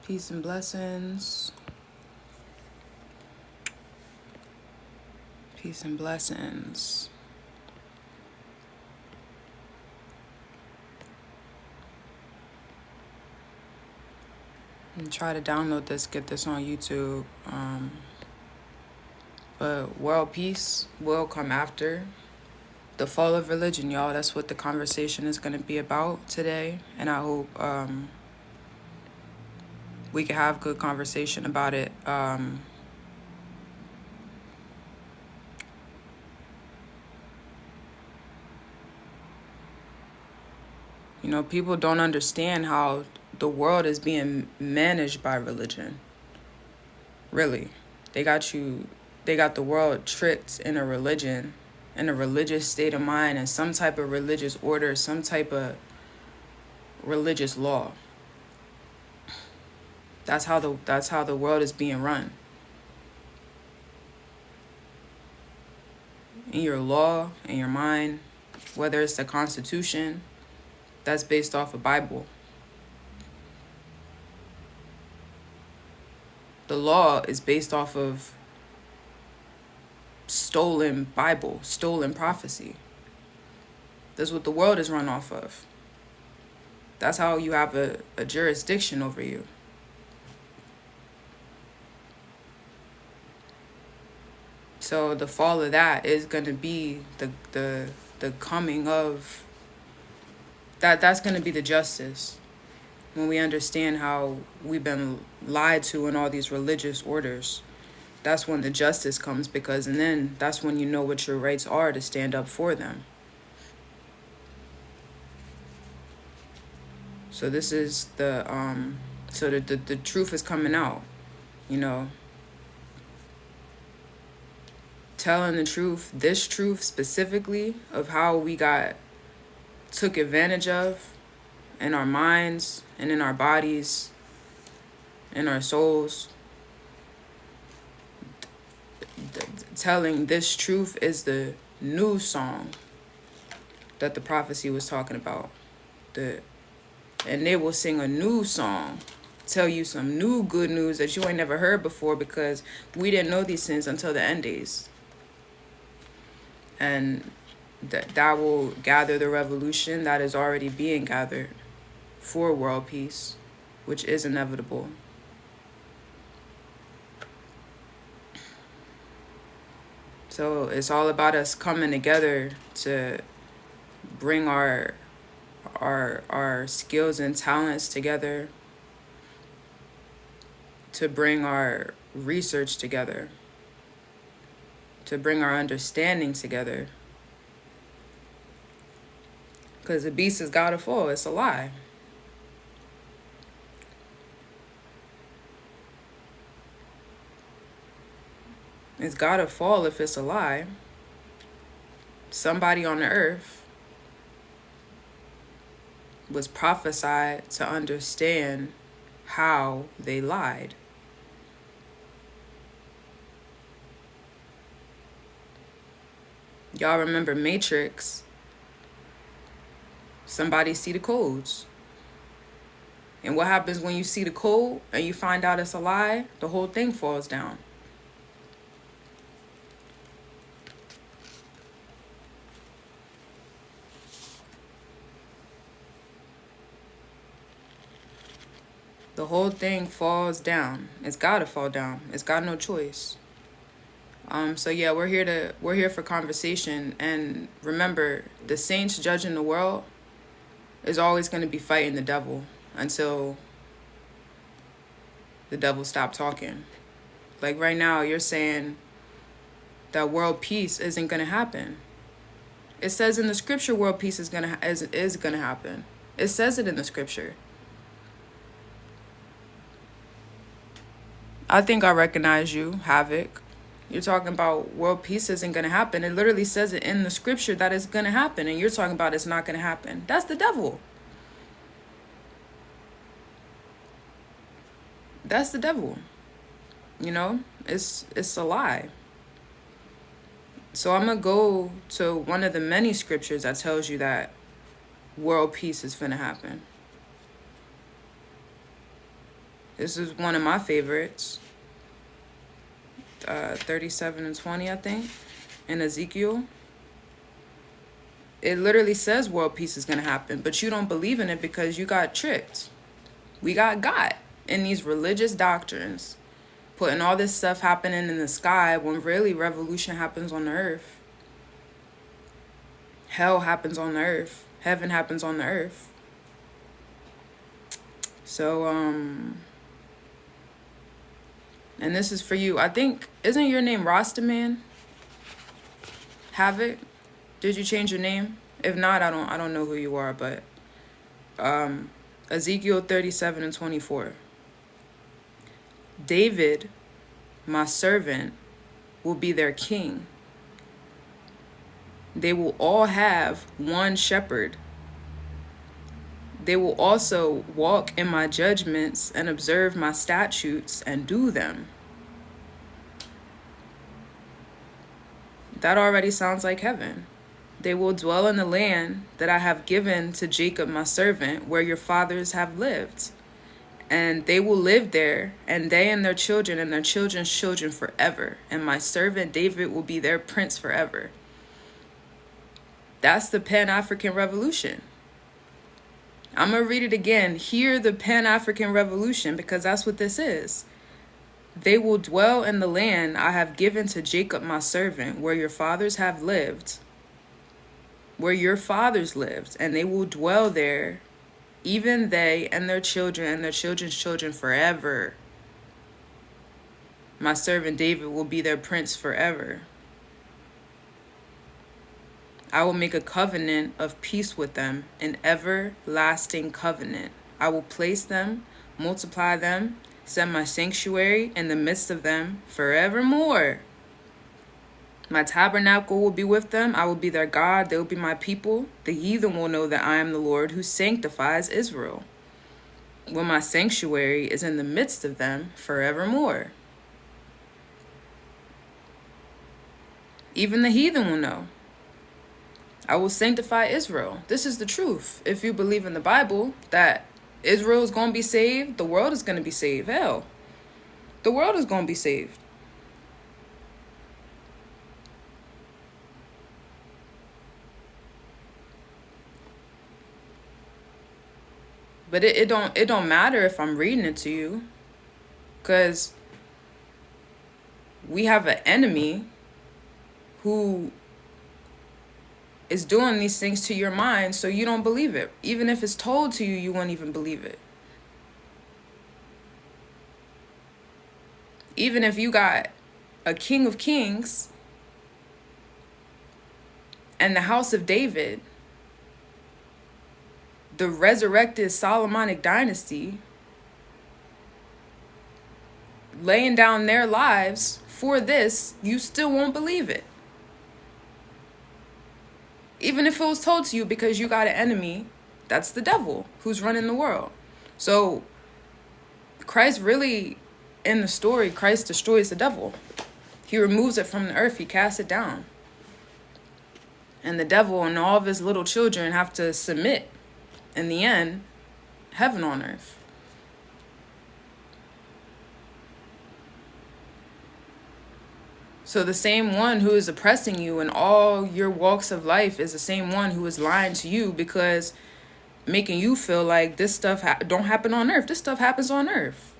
Peace and blessings. Peace and blessings. And try to download this, get this on YouTube. But world peace will come after the fall of religion, y'all. That's what the conversation is going to be about today. And I hope we can have good conversation about it. You know, people don't understand how the world is being managed by religion. Really. They got the world tricked in a religion, in a religious state of mind, and some type of religious order, some type of religious law. That's how the world is being run. In your law, in your mind, whether it's the Constitution, that's based off a Bible. The law is based off of stolen Bible, stolen prophecy. That's what the world is run off of. That's how you have a jurisdiction over you. So the fall of that is going to be the coming of that's going to be the justice. When we understand how we've been lied to in all these religious orders, that's when the justice comes, and then that's when you know what your rights are to stand up for them. So this is the truth is coming out, you know. Telling the truth, this truth specifically of how we got took advantage of in our minds and in our bodies, in our souls. Telling this truth is the new song that the prophecy was talking about. And they will sing a new song, tell you some new good news that you ain't never heard before, because we didn't know these things until the end days. And that will gather the revolution that is already being gathered for world peace, which is inevitable. So it's all about us coming together to bring our skills and talents together, to bring our research together, to bring our understanding together. Because the beast has got to fall. It's a lie. It's got to fall if it's a lie. Somebody on the earth was prophesied to understand how they lied. Y'all remember Matrix? Somebody see the codes. And what happens when you see the code and you find out it's a lie? The whole thing falls down. The whole thing falls down. It's gotta fall down. It's got no choice. So yeah, we're here for conversation. And remember, the saints judging the world is always going to be fighting the devil until the devil stops talking. Like right now, you're saying that world peace isn't going to happen. It says in the scripture world peace is gonna happen. It says it in the scripture. I think I recognize you, Havoc. You're talking about world peace isn't going to happen. It literally says it in the scripture that it's going to happen. And you're talking about it's not going to happen. That's the devil. That's the devil. You know, it's a lie. So I'm going to go to one of the many scriptures that tells you that world peace is going to happen. This is one of my favorites. 37 and 20, I think, in Ezekiel. It literally says world peace is going to happen, but you don't believe in it because you got tricked. We got in these religious doctrines, putting all this stuff happening in the sky when really revolution happens on the earth. Hell happens on the earth. Heaven happens on the earth. So, and this is for you. I think, isn't your name Rastaman? Havoc? Did you change your name? If not, I don't know who you are, but Ezekiel 37 and 24. David, my servant, will be their king. They will all have one shepherd. They will also walk in my judgments and observe my statutes and do them. That already sounds like heaven. They will dwell in the land that I have given to Jacob my servant, where your fathers have lived. And they will live there, and they and their children and their children's children forever. And my servant David will be their prince forever. That's the Pan-African Revolution. I'm going to read it again. Hear the Pan-African Revolution, because that's what this is. They will dwell in the land I have given to Jacob my servant, where your fathers have lived. Where your fathers lived, and they will dwell there, even they and their children and their children's children forever. My servant David will be their prince forever. I will make a covenant of peace with them, an everlasting covenant. I will place them, multiply them, set my sanctuary in the midst of them forevermore. My tabernacle will be with them. I will be their God. They will be my people. The heathen will know that I am the Lord who sanctifies Israel. When my sanctuary is in the midst of them forevermore. Even the heathen will know. I will sanctify Israel. This is the truth. If you believe in the Bible that Israel is going to be saved, the world is going to be saved. Hell, the world is going to be saved. But it don't matter if I'm reading it to you, because we have an enemy who is doing these things to your mind, so you don't believe it. Even if it's told to you, you won't even believe it. Even if you got a King of Kings and the house of David, the resurrected Solomonic dynasty, laying down their lives for this, you still won't believe it. Even if it was told to you, because you got an enemy, that's the devil who's running the world. So Christ really, in the story, Christ destroys the devil. He removes it from the earth. He casts it down. And the devil and all of his little children have to submit. In the end, heaven on earth. So the same one who is oppressing you in all your walks of life is the same one who is lying to you, because making you feel like this stuff don't happen on earth. This stuff happens on earth.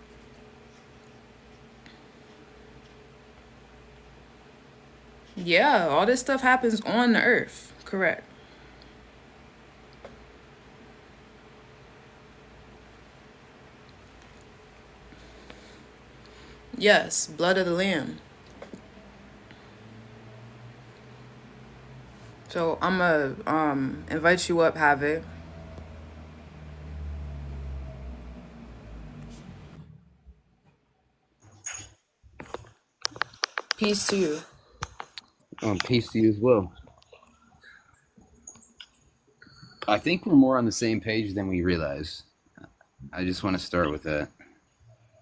Yeah, all this stuff happens on the earth. Correct. Yes, blood of the Lamb. So I'm gonna invite you up, Havoc. Peace to you. Peace to you as well. I think we're more on the same page than we realize. I just want to start with that.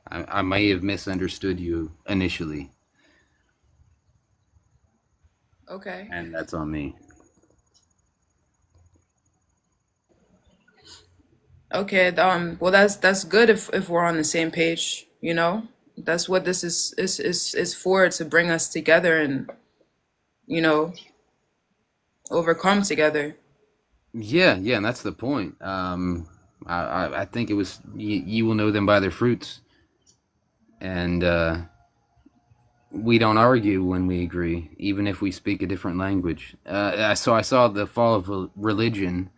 I may have misunderstood you initially, Okay. and that's on me. Okay, well, that's good if we're on the same page, you know? That's what this is for, to bring us together and, you know, overcome together. Yeah, yeah, and that's the point. I think it was you will know them by their fruits, and we don't argue when we agree, even if we speak a different language. So I saw the fall of religion,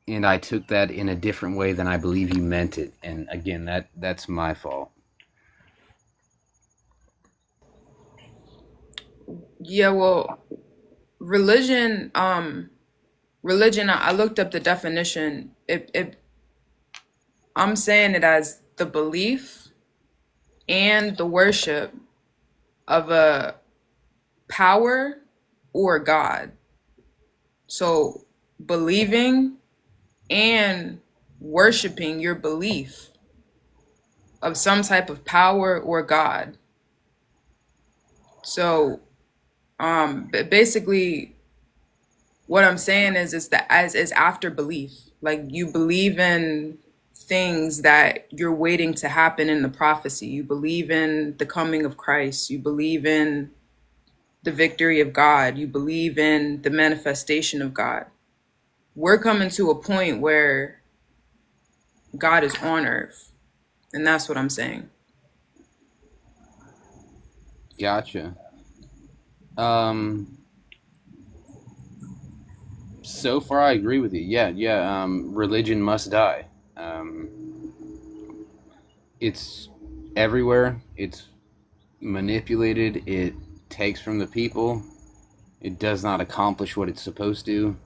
and I took that in a different way than I believe you meant it. And again, that's my fault. Yeah, well, religion, religion, I looked up the definition. I'm saying it as the belief and the worship of a power or God. So believing and worshiping your belief of some type of power or God. So basically what I'm saying is that as is after belief. Like you believe in things that you're waiting to happen in the prophecy. You believe in the coming of Christ. You believe in the victory of God. You believe in the manifestation of God. We're coming to a point where God is on earth. And that's what I'm saying. Gotcha. Um, so far, I agree with you. Yeah, yeah. Religion must die. It's everywhere. It's manipulated. It takes from the people. It does not accomplish what it's supposed to.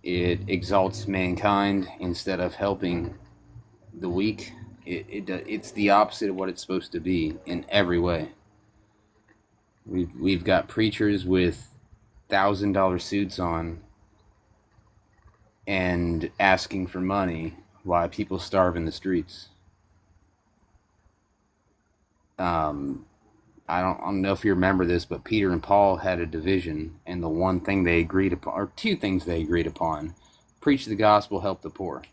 It exalts mankind instead of helping the weak. It's the opposite of what it's supposed to be in every way. We've got preachers with $1,000 suits on and asking for money while people starve in the streets. Um, I don't know if you remember this, but Peter and Paul had a division, and the one thing they agreed upon, or two things they agreed upon: preach the gospel, help the poor.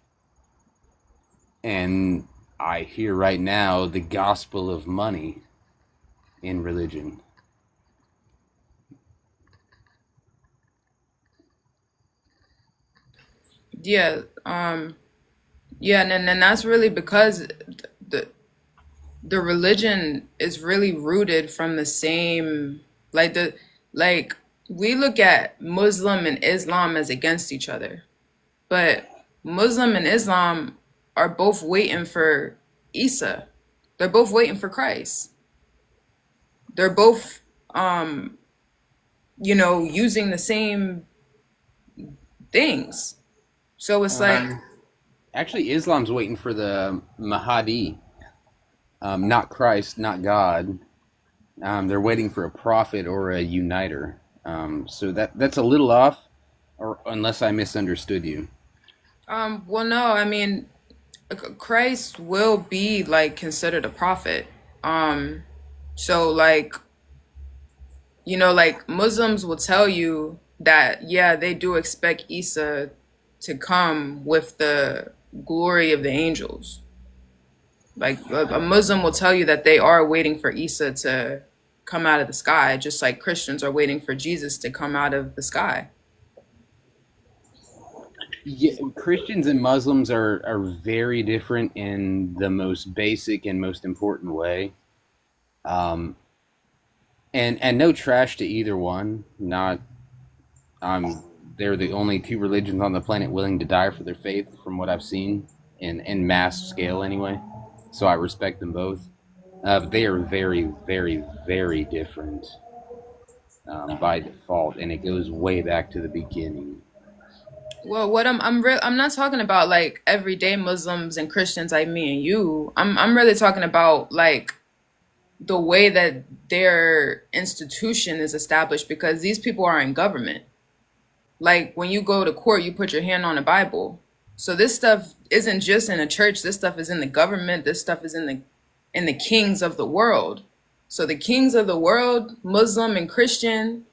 And I hear right now the gospel of money in religion. Yeah, yeah, and that's really because the the religion is really rooted from the same, like the like we look at Muslim and Islam as against each other, but Muslim and Islam are both waiting for Isa. They're both waiting for Christ. They're both using the same things. So it's like, Um, Actually, Islam's waiting for the Mahdi, not Christ, not God. They're waiting for a prophet or a uniter. So that's a little off, or unless I misunderstood you. well, no, I mean, Christ will be like considered a prophet. Um, so like, like Muslims will tell you that, yeah, they do expect Isa to come with the glory of the angels. Like a Muslim will tell you that they are waiting for Isa to come out of the sky, just like Christians are waiting for Jesus to come out of the sky. Yeah, Christians and Muslims are very different in the most basic and most important way. Um, and no trash to either one. Not um, they're the only two religions on the planet willing to die for their faith, from what I've seen in mass scale anyway. So I respect them both. But they are very, very, very different by default, and it goes way back to the beginning. Well, what I'm not talking about like everyday Muslims and Christians like me and you. I'm really talking about like the way that their institution is established, because these people are in government. Like when you go to court, you put your hand on a Bible. So this stuff isn't just in a church. This stuff is in the government. This stuff is in the kings of the world. So the kings of the world, Muslim and Christian,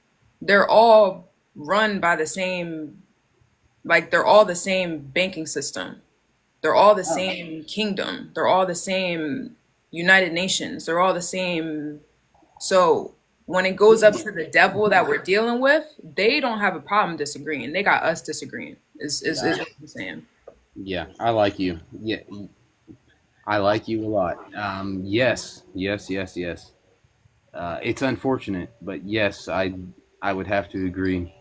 they're all run by the same, like they're all the same banking system. They're all the Oh, same kingdom. They're all the same United Nations. They're all the same. So when it goes up to the devil that we're dealing with, they don't have a problem disagreeing. They got us disagreeing. Is yeah, what I'm saying. yeah. I like you. Yeah, I like you a lot. Yes, yes, yes, yes. It's unfortunate, but yes, I would have to agree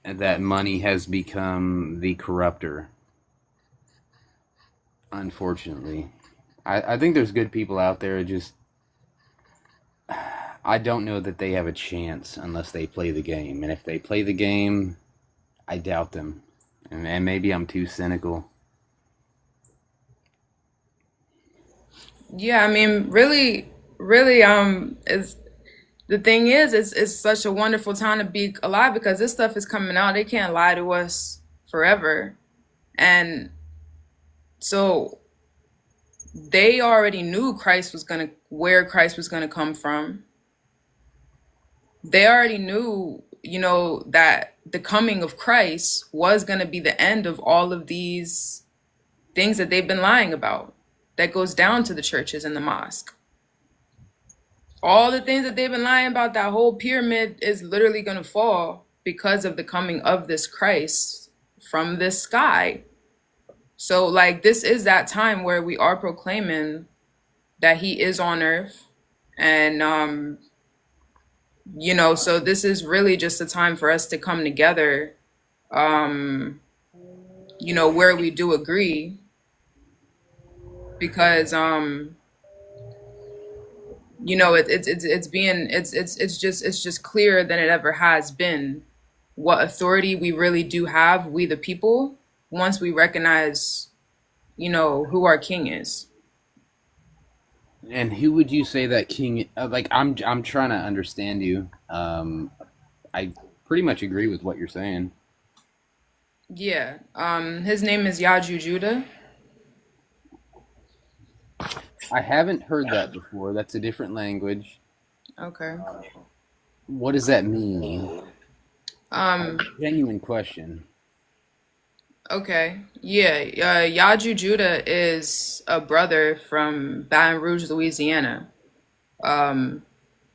that money has become the corrupter. Unfortunately, I think there's good people out there. Just I don't know that they have a chance unless they play the game, and if they play the game, I doubt them. And maybe I'm too cynical. Yeah, I mean, really, really, is the thing is, it's such a wonderful time to be alive because this stuff is coming out. They can't lie to us forever, and so they already knew where Christ was gonna come from. They already knew, that the coming of Christ was gonna be the end of all of these things that they've been lying about. That goes down to the churches and the mosque. All the things that they've been lying about, that whole pyramid is literally going to fall because of the coming of this Christ from this sky. So, like, this is that time where we are proclaiming that he is on earth. And, so this is really just a time for us to come together, um, where we do agree because, it's just clearer than it ever has been what authority we really do have, we the people, once we recognize, who our king is. And who would you say that king? Like I'm trying to understand you. I pretty much agree with what you're saying. Yeah. His name is Yaju Judah. I haven't heard that before. That's a different language. Okay. What does that mean? Um, Genuine question. okay. Yeah. Yaju Judah is a brother from Baton Rouge, Louisiana. Um,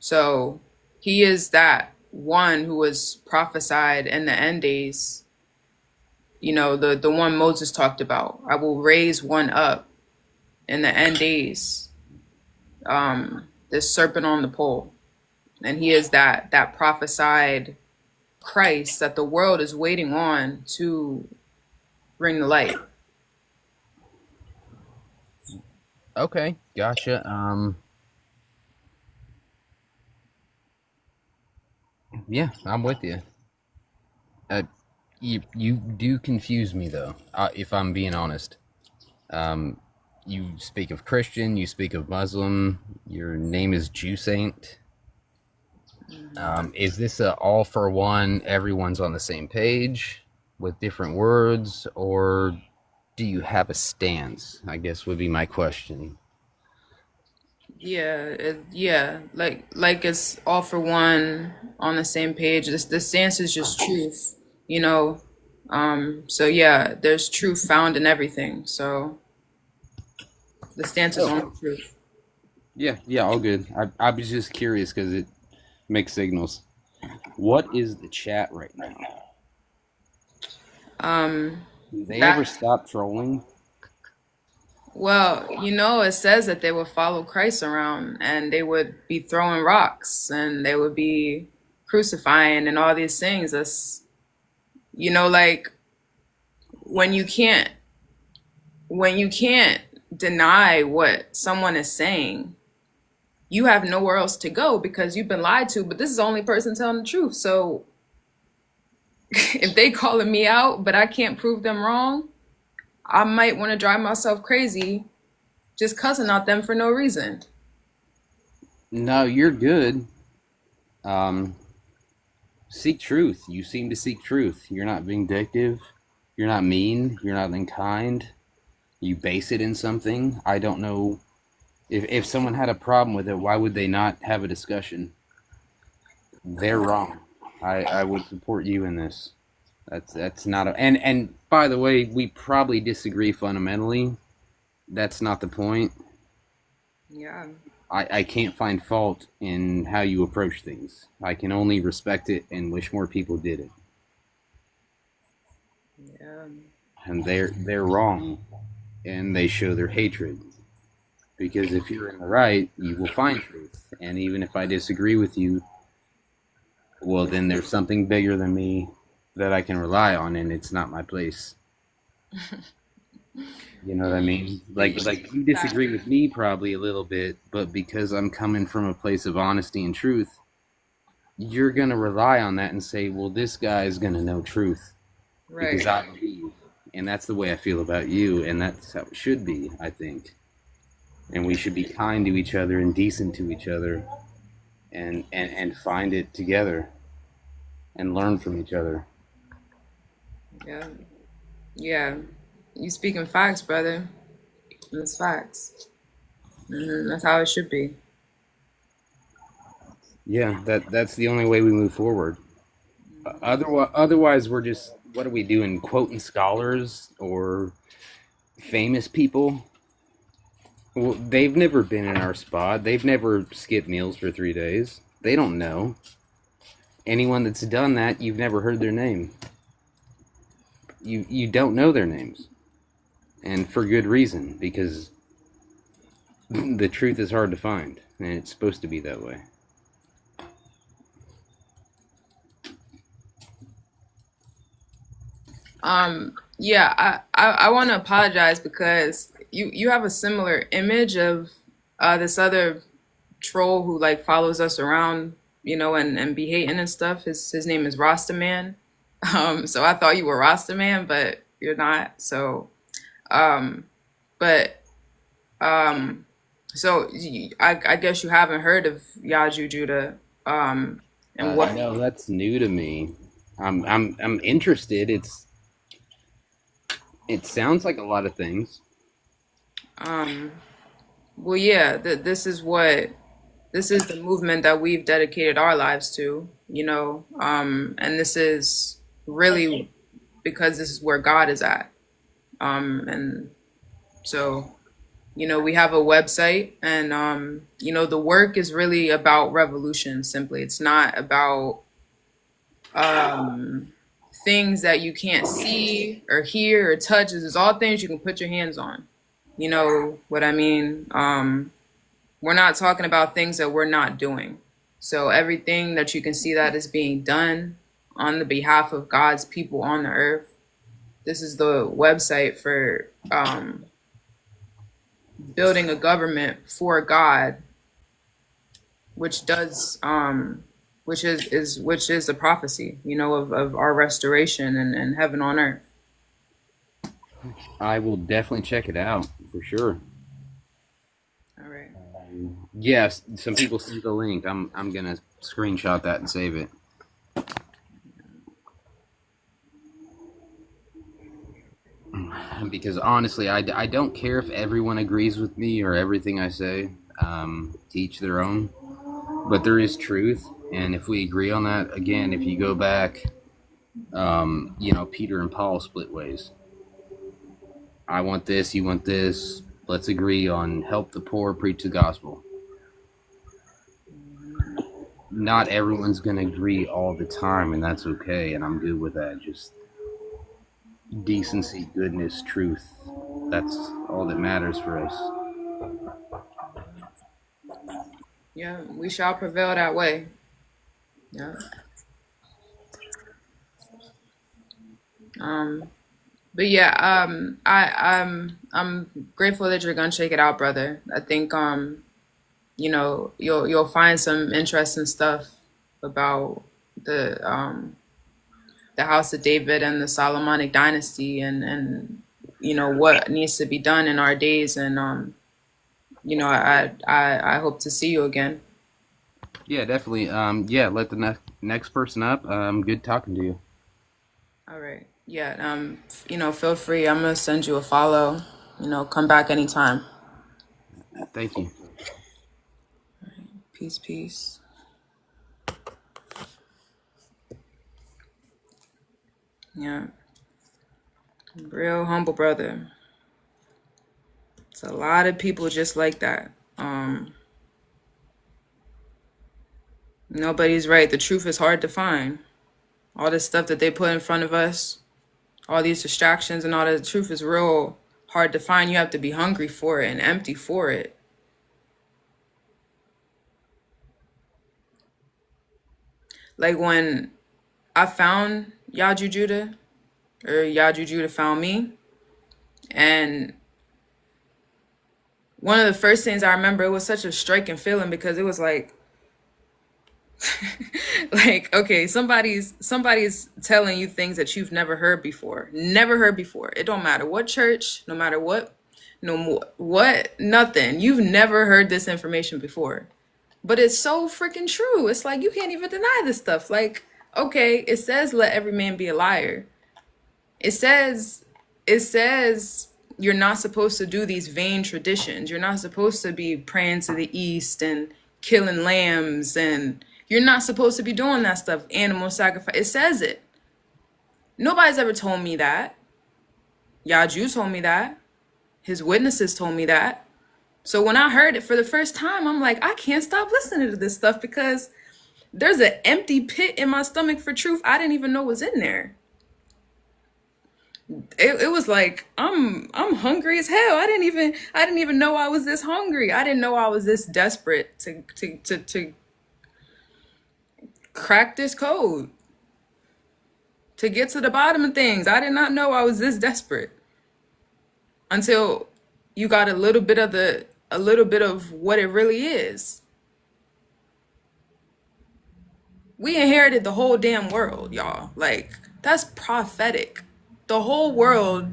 so he is that one who was prophesied in the end days, the one Moses talked about. I will raise one up in the end days, this serpent on the pole. And he is that prophesied Christ that the world is waiting on to bring the light. Okay, gotcha. Yeah, I'm with you. Uh, you do confuse me though. If I'm being honest. Um, you speak of Christian, you speak of Muslim. Your name is Jew Saint. Is this a all for one? Everyone's on the same page with different words, or do you have a stance? I guess would be my question. Yeah, yeah, like it's all for one on the same page. The stance is just truth, you know. So yeah, there's truth found in everything. So the stance is on truth. Yeah, yeah, all good. I was just curious because it makes signals. What is the chat right now? Um, Do they ever that stop trolling? Well, it says that they would follow Christ around and they would be throwing rocks and they would be crucifying and all these things. That's, like when you can't when you can't deny what someone is saying, you have nowhere else to go because you've been lied to, but this is the only person telling the truth. So if they calling me out, but I can't prove them wrong, I might want to drive myself crazy just cussing out them for no reason. No, you're good. Um, Seek truth. You seem to seek truth. You're not vindictive. You're not mean. You're not unkind. You base it in something. I don't know if someone had a problem with it, why would they not have a discussion? They're wrong. I would support you in this. That's not a, and by the way, we probably disagree fundamentally. That's not the point. Yeah. I can't find fault in how you approach things. I can only respect it and wish more people did it. Yeah. And they're wrong, and they show their hatred. Because if you're in the right, you will find truth. And even if I disagree with you, well, then there's something bigger than me that I can rely on, and it's not my place. You know what I mean? Like you disagree with me probably a little bit, but because I'm coming from a place of honesty and truth, you're gonna rely on that and say, well, this guy is gonna know truth Right. because I believe, and that's the way I feel about you, and that's how it should be, I think. And we should be kind to each other and decent to each other, and find it together and learn from each other. Yeah. Yeah. You speaking facts, brother. That's facts. That's how it should be. Yeah, that's the only way we move forward. Otherwise, we're just, what are we doing? Quoting scholars or famous people? Well, they've never been in our spot. They've never skipped meals for 3 days. They don't know. Anyone that's done that, you've never heard their name. You don't know their names, and for good reason, because the truth is hard to find, and it's supposed to be that way. Yeah, I want to apologize because you have a similar image of this other troll who like follows us around, and be hating and stuff. His name is Rasta Man. So I thought you were Rasta Man, but you're not. Um, but I guess you haven't heard of Yaju Judah. And what? No, that's new to me. I'm interested. It sounds like a lot of things. Um, well, yeah, this is the movement that we've dedicated our lives to, and this is really because this is where God is at. And so, we have a website, and the work is really about revolution. Simply, it's not about um, things that you can't see or hear or touch. This is all things you can put your hands on. You know what I mean? We're not talking about things that we're not doing. So everything that you can see that is being done on the behalf of God's people on the earth, this is the website for building a government for God, which does which is a prophecy, of our restoration and heaven on earth. I will definitely check it out for sure. All right. Yes, some people sent the link. I'm gonna screenshot that and save it. Because honestly, I don't care if everyone agrees with me or everything I say. To each their own. But there is truth, and if we agree on that, again, if you go back, Peter and Paul split ways. I want this, you want this. Let's agree on help the poor, preach the gospel. Not everyone's gonna agree all the time, and that's okay, and I'm good with that. Just decency, goodness, truth. That's all that matters for us. Yeah, we shall prevail that way. Yeah. Um, but yeah, I'm grateful that you're gonna check it out, brother. I think you'll find some interesting stuff about the House of David and the Solomonic dynasty, and what needs to be done in our days. And I hope to see you again. Yeah, definitely. Yeah, let the next person up. Good talking to you. All right. Yeah. Feel free. I'm gonna send you a follow. Come back anytime. Thank you. Peace, peace. Yeah, real humble brother. It's a lot of people just like that. Nobody's right. The truth is hard to find. All this stuff that they put in front of us, all these distractions and all that, the truth is real hard to find. You have to be hungry for it and empty for it. Like when I found Yaju Judah, or Yaju Judah found me, and one of the first things I remember, it was such a striking feeling because it was like, like, okay, somebody's telling you things that you've never heard before. It don't matter what church, no matter what, no more what, nothing. You've never heard this information before, but it's so freaking true. It's like you can't even deny this stuff. Like, okay, it says let every man be a liar. It says you're not supposed to do these vain traditions. You're not supposed to be praying to the east and killing lambs, and you're not supposed to be doing that stuff, animal sacrifice. It says it. Nobody's ever told me that. Yaju told me that. His witnesses told me that. So when I heard it for the first time, I'm like, I can't stop listening to this stuff because there's an empty pit in my stomach for truth I didn't even know was in there. It was like I'm hungry as hell. I didn't even know I was this hungry. I didn't know I was this desperate to crack this code, to get to the bottom of things. I did not know I was this desperate until you got a little bit of what it really is. We inherited the whole damn world, y'all. Like, that's prophetic. The whole world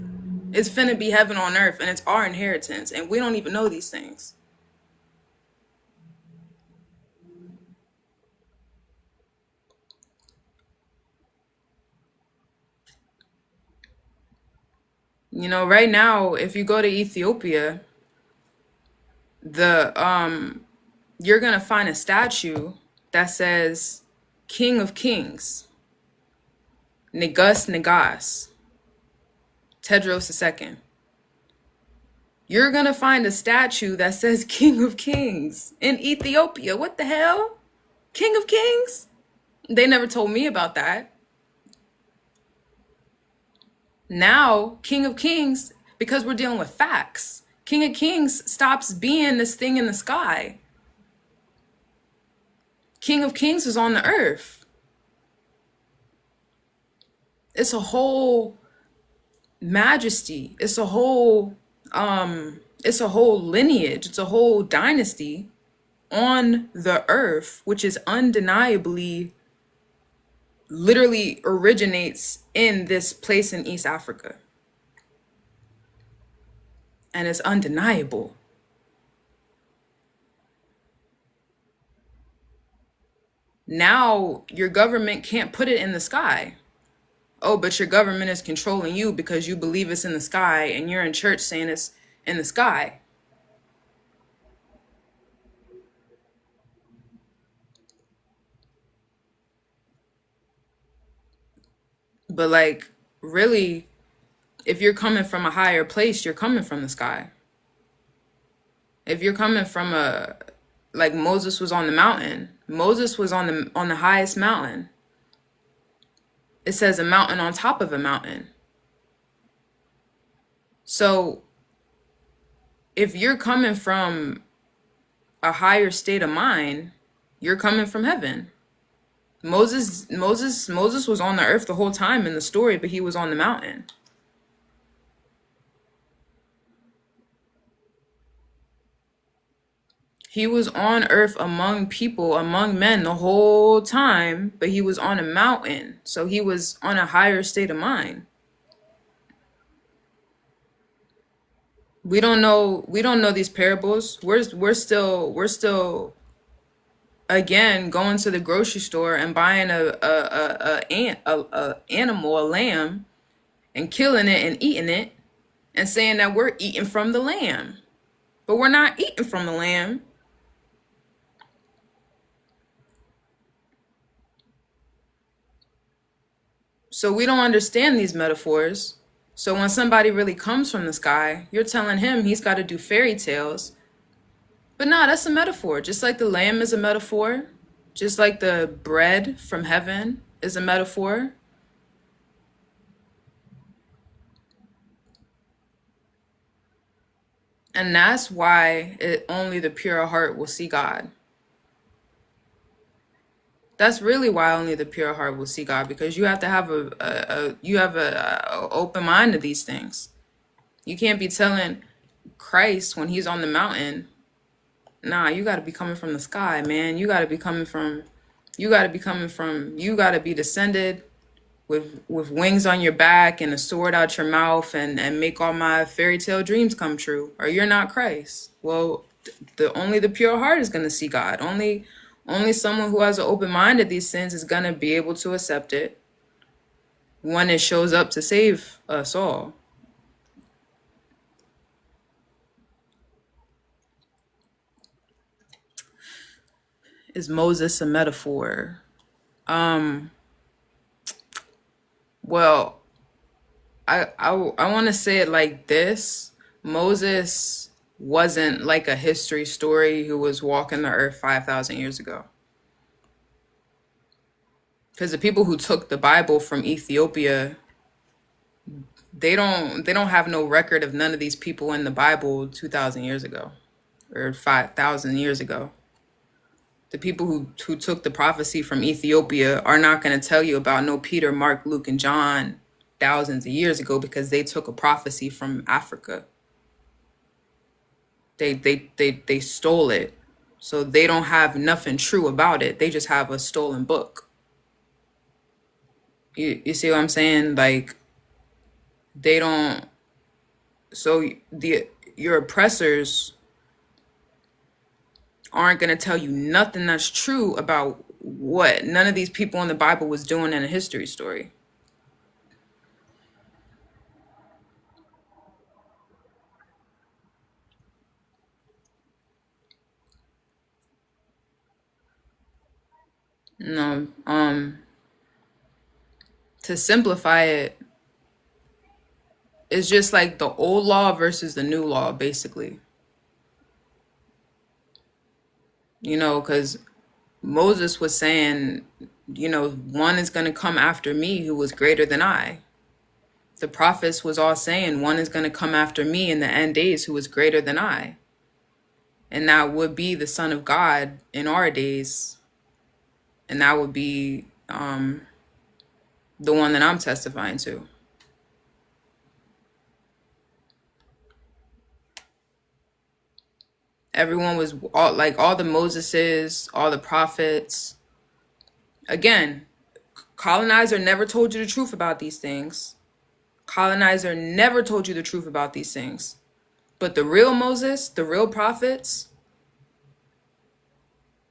is finna be heaven on earth, and it's our inheritance, and we don't even know these things. You know, right now, if you go to Ethiopia, the you're gonna find a statue that says King of Kings, Negus Negas, Tedros II. You're gonna find a statue that says King of Kings in Ethiopia. What the hell? King of Kings? They never told me about that. Now, King of Kings, because we're dealing with facts, King of Kings stops being this thing in the sky. King of Kings is on the earth. It's a whole majesty. It's a whole lineage. It's a whole dynasty on the earth, which is undeniably literally originates in this place in East Africa. And it's undeniable. Now your government can't put it in the sky. Oh, but your government is controlling you because you believe it's in the sky and you're in church saying it's in the sky. But like, really, if you're coming from a higher place, you're coming from the sky. If you're coming from like Moses was on the mountain. Moses was on the highest mountain. It says a mountain on top of a mountain. So if you're coming from a higher state of mind, you're coming from heaven. Moses was on the earth the whole time in the story, but he was on the mountain. He was on earth among people, among men the whole time, but he was on a mountain. So he was on a higher state of mind. We don't know these parables. We're still again going to the grocery store and buying a animal, a lamb, and killing it and eating it and saying that we're eating from the lamb. But we're not eating from the lamb. So we don't understand these metaphors. So when somebody really comes from the sky, you're telling him he's got to do fairy tales. But nah, that's a metaphor. Just like the lamb is a metaphor, just like the bread from heaven is a metaphor. And that's why only the pure heart will see God. That's really why only the pure heart will see God, because you have to have a open mind to these things. You can't be telling Christ when he's on the mountain, nah, you got to be coming from the sky, man. You got to be descended with wings on your back and a sword out your mouth and make all my fairy tale dreams come true, or you're not Christ. Well, only the pure heart is going to see God. Only someone who has an open mind to these sins is going to be able to accept it when it shows up to save us all. Is Moses a metaphor? Well, I want to say it like this. Moses wasn't like a history story who was walking the earth 5,000 years ago. Because the people who took the Bible from Ethiopia, they don't have no record of none of these people in the Bible 2,000 years ago or 5,000 years ago. The people who took the prophecy from Ethiopia are not going to tell you about no Peter, Mark, Luke, and John thousands of years ago, because they took a prophecy from Africa. They stole it. So they don't have nothing true about it. They just have a stolen book. You see what I'm saying? Like, they don't. So your oppressors aren't going to tell you nothing that's true about what none of these people in the Bible was doing in a history story. No, to simplify it, it's just like the old law versus the new law, basically. Because Moses was saying, one is going to come after me who was greater than I. The prophets was all saying, one is going to come after me in the end days who is greater than I. And that would be the Son of God in our days. And that would be the one that I'm testifying to. Everyone was all the Moseses, all the prophets. Again, colonizer never told you the truth about these things. Colonizer never told you the truth about these things. But the real Moses, the real prophets,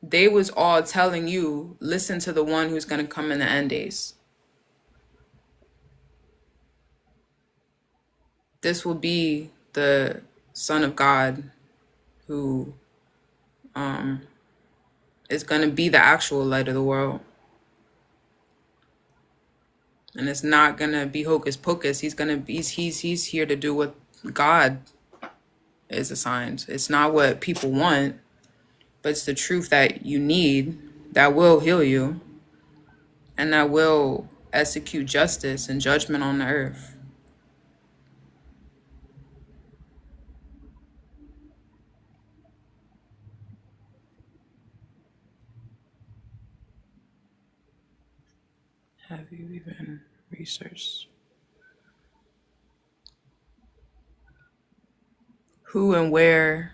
they was all telling you, listen to the one who's going to come in the end days. This will be the Son of God who is going to be the actual light of the world. And it's not going to be hocus pocus. He's here to do what God is assigned. It's not what people want, but it's the truth that you need that will heal you and that will execute justice and judgment on the earth. Have you even researched who and where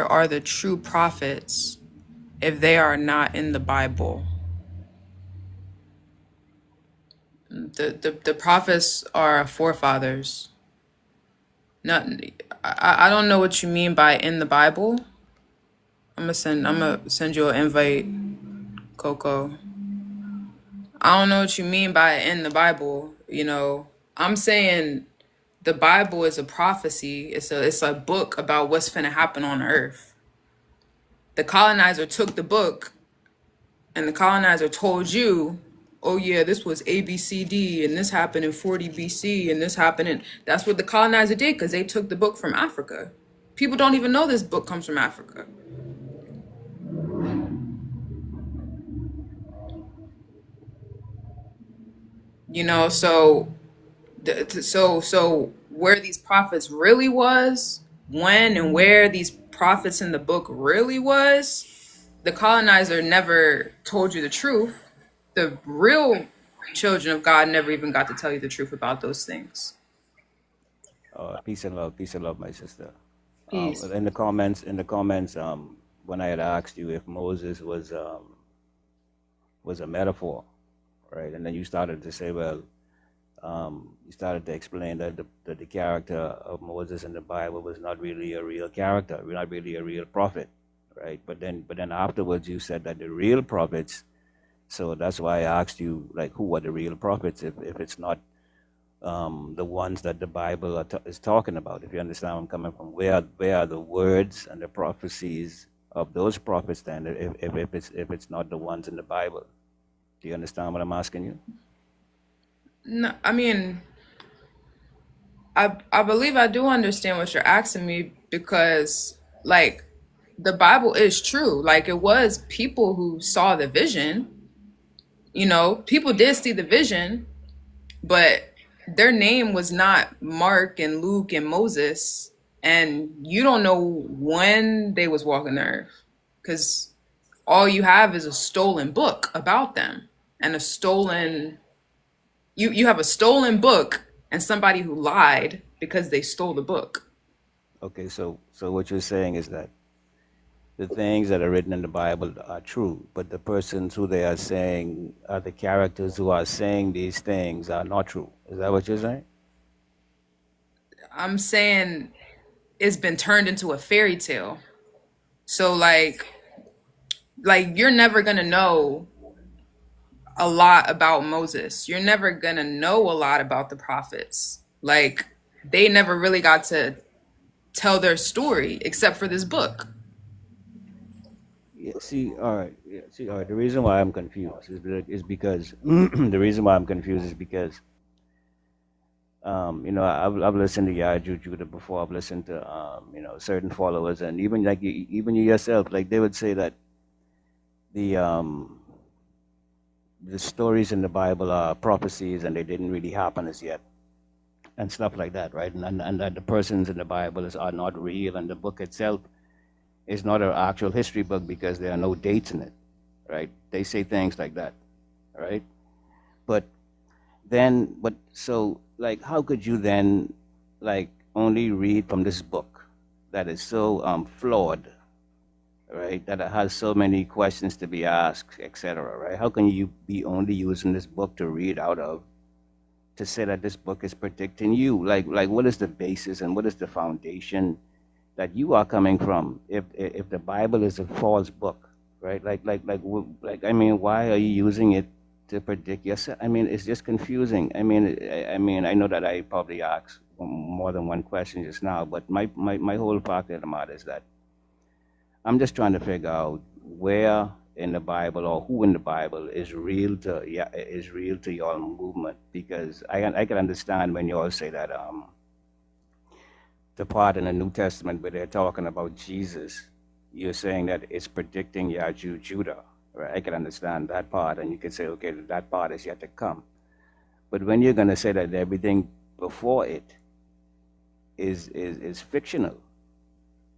are the true prophets if they are not in the Bible? The prophets are our forefathers. Not, I don't know what you mean by in the Bible. I'm gonna send you an invite, Coco. I don't know what you mean by in the Bible. I'm saying the Bible is a prophecy. It's a book about what's finna happen on earth. The colonizer took the book and the colonizer told you, oh yeah, this was ABCD and this happened in 40 BC and this happened in, that's what the colonizer did because they took the book from Africa. People don't even know this book comes from Africa. You know, so so where these prophets really was, when and where these prophets in the book really was, the colonizer never told you the truth. The real children of God never even got to tell you the truth about those things. Peace and love, my sister. Peace. In the comments, when I had asked you if Moses was a metaphor, right, and then you started to say, well, you started to explain that the character of Moses in the Bible was not really a real character, not really a real prophet, right? But then afterwards, you said that the real prophets. So that's why I asked you, like, who are the real prophets if it's not the ones that the Bible is talking about. If you understand where I'm coming from, where are the words and the prophecies of those prophets then? If it's not the ones in the Bible, do you understand what I'm asking you? No, I mean, I believe I do understand what you're asking me because, like, the Bible is true. Like, it was people who saw the vision. You know, people did see the vision, but their name was not Mark and Luke and Moses, and you don't know when they was walking the earth because all you have is a stolen book about them and a stolen you have a stolen book and somebody who lied because they stole the book. Okay, so what you're saying is that the things that are written in the Bible are true, but the persons who they are saying are the characters who are saying these things are not true. Is that what you're saying? I'm saying it's been turned into a fairy tale. So like you're never going to know a lot about Moses. You're never going to know a lot about the prophets. Like they never really got to tell their story except for this book. Yeah, see, all right. Yeah, see, all right. The reason why I'm confused is because the reason why I'm confused is because I've listened to Yaju Judah before. I've listened to certain followers, and even like even you yourself, like they would say that the um the stories in the Bible are prophecies and they didn't really happen as yet, and stuff like that, right? And that the persons in the Bible are not real, and the book itself is not an actual history book because there are no dates in it, right? They say things like that, right? But but so like, how could you then like only read from this book that is so flawed, right? That it has so many questions to be asked, etc. Right? How can you be only using this book to read out of to say that this book is predicting you? Like what is the basis and what is the foundation that you are coming from if the Bible is a false book, right? Like I mean, why are you using it to predict yourself? I mean, it's just confusing. I mean, I know that I probably asked more than one question just now, but my whole fact of the matter is that I'm just trying to figure out where in the Bible or who in the Bible is real to your movement, because I can understand when you all say that the part in the New Testament where they're talking about Jesus, you're saying that it's predicting Yaju Judah, right? I can understand that part, and you can say, okay, that part is yet to come. But when you're going to say that everything before it is fictional,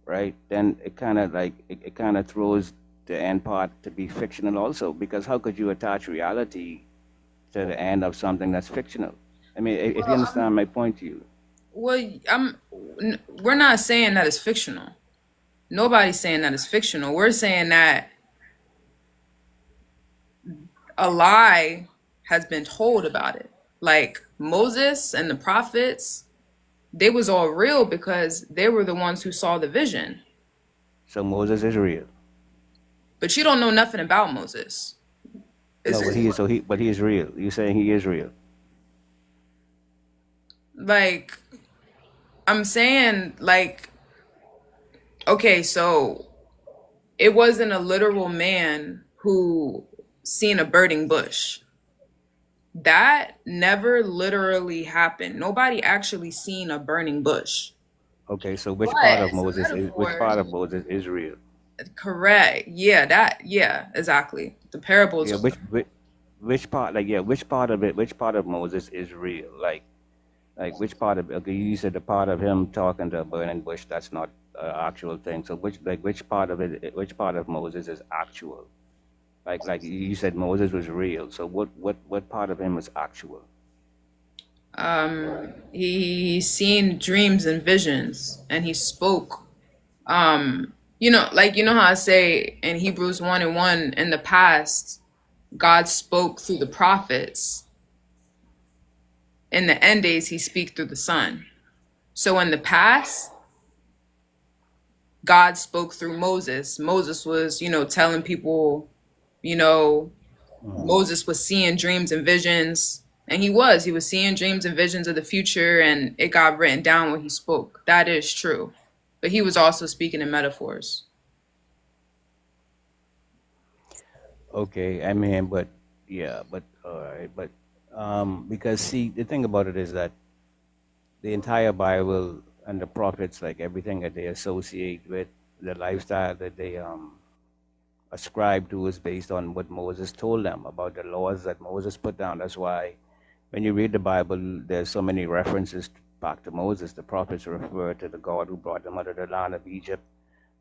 right? Then it kind of like it kind of throws the end part to be fictional also, because how could you attach reality to the end of something that's fictional? I mean, if you Well, understand my point to you. well, we're not saying that it's fictional. Nobody's saying that it's fictional. We're saying that a lie has been told about it. Like Moses and the prophets, they was all real because they were the ones who saw the vision. So Moses is real. But you don't know nothing about Moses. No, but It's he is real. You're saying he is real. like I'm saying like okay, so it wasn't a literal man who seen a burning bush. That never literally happened. Nobody actually seen a burning bush. Okay, so But as a which metaphor, part of Moses is real? correct. Yeah, exactly. The parables Yeah, are which part, like, yeah, which part of it, which part of Moses is real? Like which part of, okay, you said the part of him talking to a burning bush, that's not an actual thing. So which part of it, which part of Moses is actual? Like you said Moses was real. So what part of him is actual? he's seen dreams and visions and he spoke. Like how I say in Hebrews 1:1, in the past, God spoke through the prophets. In the end days, he speak through the Son. So in the past, God spoke through Moses. Moses was, telling people, you know, Moses was seeing dreams and visions. And he was seeing dreams and visions of the future, and it got written down when he spoke. That is true. But he was also speaking in metaphors. Okay, I mean, but yeah, but all right, but because see, the thing about it is that the entire Bible and the prophets, like everything that they associate with the lifestyle that they ascribe to, is based on what Moses told them about the laws that Moses put down. That's why when you read the Bible, there's so many references back to Moses. The prophets refer to the God who brought them out of the land of Egypt,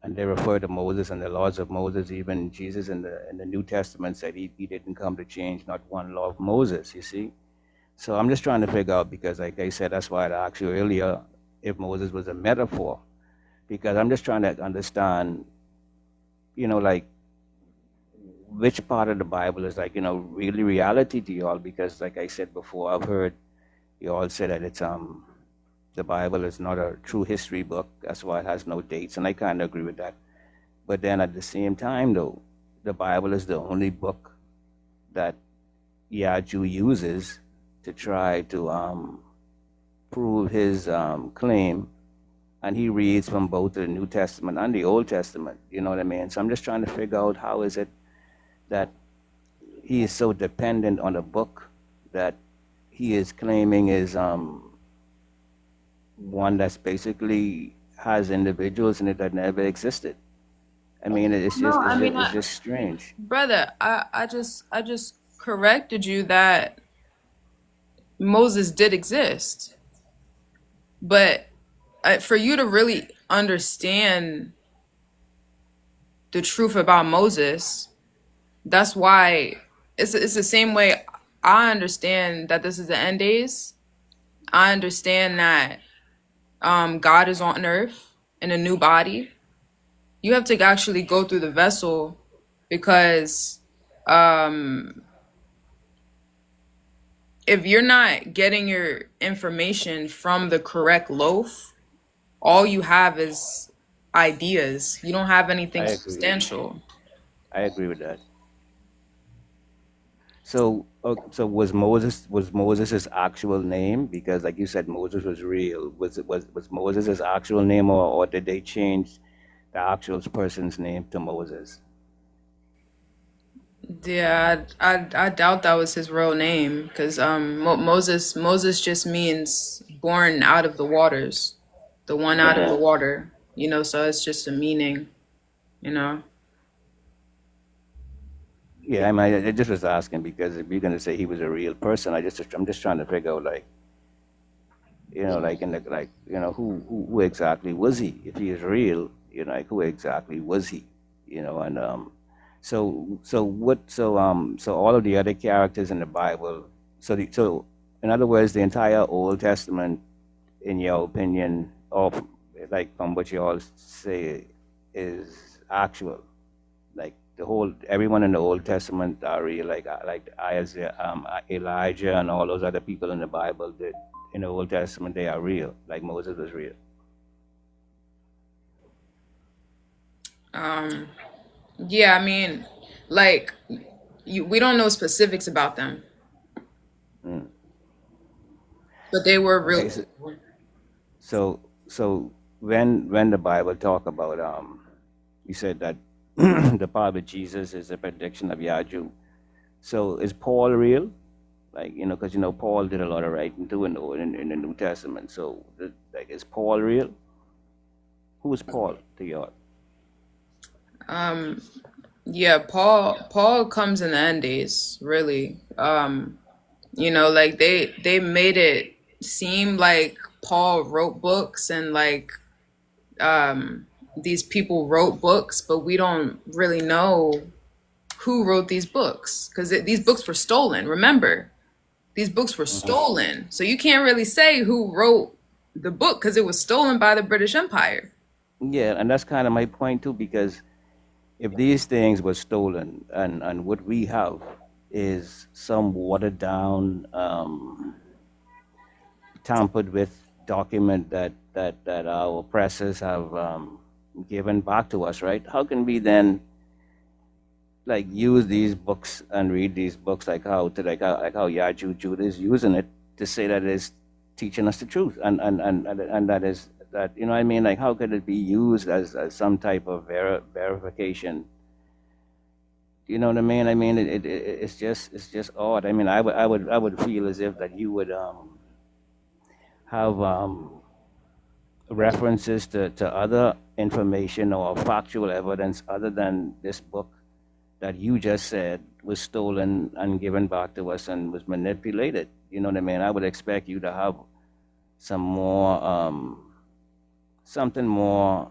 and they refer to Moses and the laws of Moses. Even Jesus in the New Testament said he didn't come to change not one law of Moses. You see, so I'm just trying to figure out, because like I said, that's why I asked you earlier if Moses was a metaphor, because I'm just trying to understand, like which part of the Bible is like, really reality to y'all, because like I said before, I've heard you all say that it's the Bible is not a true history book. That's why it has no dates, and I kind of agree with that. But then at the same time, though, the Bible is the only book that Yaju uses to try to prove his claim, and he reads from both the New Testament and the Old Testament. You know what I mean? So I'm just trying to figure out how is it that he is so dependent on a book that he is claiming is one that's basically has individuals in it that never existed. I mean, No, I mean, it's just strange. brother, I just corrected you that Moses did exist. But for you to really understand the truth about Moses, that's why it's the same way I understand that this is the end days. I understand that God is on earth in a new body. You have to actually go through the vessel because if you're not getting your information from the correct loaf, all you have is ideas. You don't have anything I agree. substantial. I agree with that. So was Moses his actual name? Because like you said, Moses was real. Was Moses his actual name, or did they change the actual person's name to Moses? Yeah, I doubt that was his real name because Moses just means born out of the waters, the one out of the water. So it's just a meaning. You know. Yeah, I mean, I just was asking because if you're gonna say he was a real person, I'm just trying to figure out, like, like in the, like, who exactly was he? If he is real, like who exactly was he? And so all of the other characters in the Bible, so in other words, the entire Old Testament, in your opinion, of like from what you all say, is actual. Like the whole, everyone in the Old Testament are real, like Isaiah, Elijah, and all those other people in the Bible that in the Old Testament they are real. Like Moses was real. Um. Yeah, I mean, like, we don't know specifics about them, Mm. but they were real Okay, people. so when the Bible talk about you said that the part with Jesus is a prediction of Yaju. So is Paul real? Like, because Paul did a lot of writing too in the New Testament. So like, is Paul real? Who is Paul to y'all? Yeah, Paul comes in the end days, really. Like they made it seem like Paul wrote books and like these people wrote books, but we don't really know who wrote these books because these books were stolen. Remember, these books were stolen, so you can't really say who wrote the book because it was stolen by the British Empire. Yeah, and that's kind of my point too, because if these things were stolen and what we have is some watered down, tampered with document that our oppressors have given back to us, right? How can we then like use these books and read these books like how Yaju Judah is using it to say that it's teaching us the truth and that is that what I mean, like how could it be used as some type of verification? You know what I mean? I mean it's just odd. I mean I would feel as if that you would have references to other information or factual evidence other than this book that you just said was stolen and given back to us and was manipulated. You know what I mean? I would expect you to have some more, something more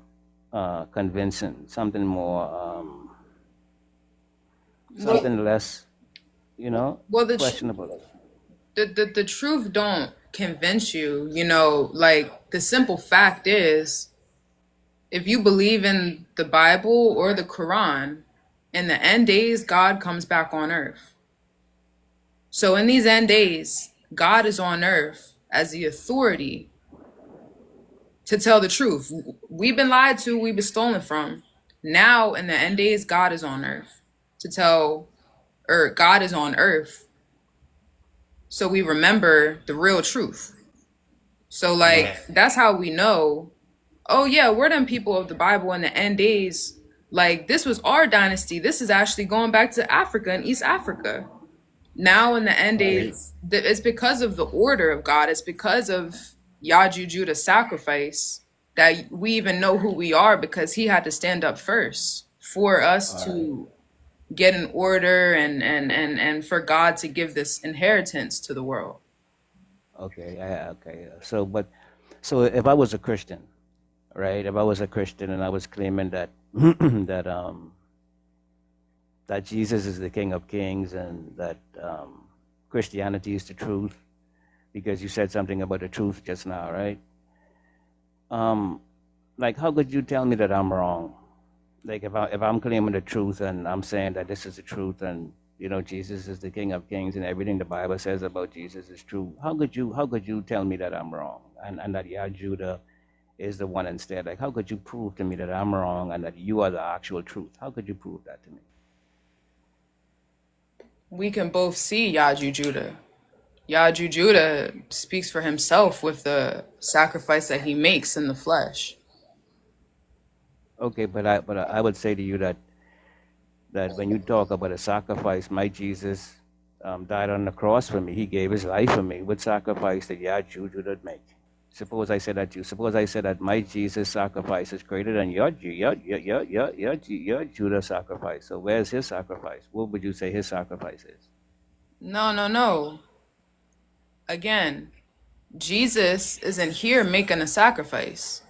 convincing, something more, Well, something less, well, questionable. the truth don't convince you. Like the simple fact is, if you believe in the Bible or the Quran, in the end days, God comes back on earth. So in these end days, God is on earth as the authority to tell the truth. We've been lied to, we've been stolen from. Now in the end days, God is on earth to tell, or God is on earth. So we remember the real truth. So like that's how we know, oh yeah, we're them people of the Bible in the end days. Like this was our dynasty. This is actually going back to Africa and East Africa. Now in the end Right. days, it's because of the order of God. It's because of Yaju Judah's sacrifice that we even know who we are because he had to stand up first for us to get an order and for God to give this inheritance to the world. Okay. Okay. So if I was a Christian, right? If I was a Christian and I was claiming that that Jesus is the King of Kings and that Christianity is the truth, because you said something about the truth just now, right? Like, how could you tell me that I'm wrong? Like, if I'm claiming the truth and I'm saying that this is the truth and Jesus is the King of Kings and everything the Bible says about Jesus is true, how could you tell me that I'm wrong and that Judah is the one instead? Like, how could you prove to me that I'm wrong and that you are the actual truth? How could you prove that to me? We can both see Yaju Judah. Yaju Judah speaks for himself with the sacrifice that he makes in the flesh. Okay, but I would say to you that when you talk about a sacrifice, my Jesus died on the cross for me. He gave his life for me. What sacrifice did Judah make? Suppose I said that to you. Suppose I said that my Jesus sacrifice is greater than your Judah sacrifice. So where's his sacrifice? What would you say his sacrifice is? No, no, no. Again, Jesus isn't here making a sacrifice.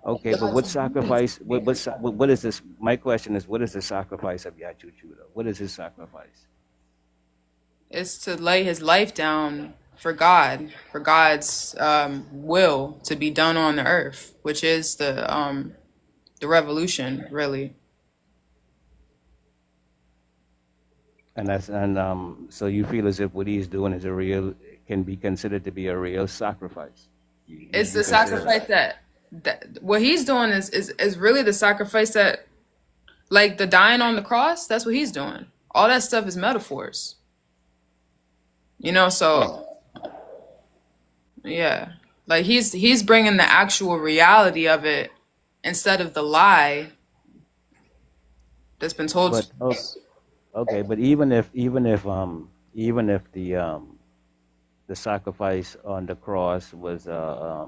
Okay, but what sacrifice? What is this? My question is, what is the sacrifice of Judah? What is his sacrifice? It's to lay his life down for God, for God's will to be done on the earth, which is the revolution, really. So you feel as if what he's doing is can be considered to be a real sacrifice. It's You the consider sacrifice that. that what he's doing is really the sacrifice that, like the dying on the cross, that's what he's doing. All that stuff is metaphors, so Oh, yeah, like he's bringing the actual reality of it instead of the lie that's been told but to us. Okay, but even if the sacrifice on the cross was a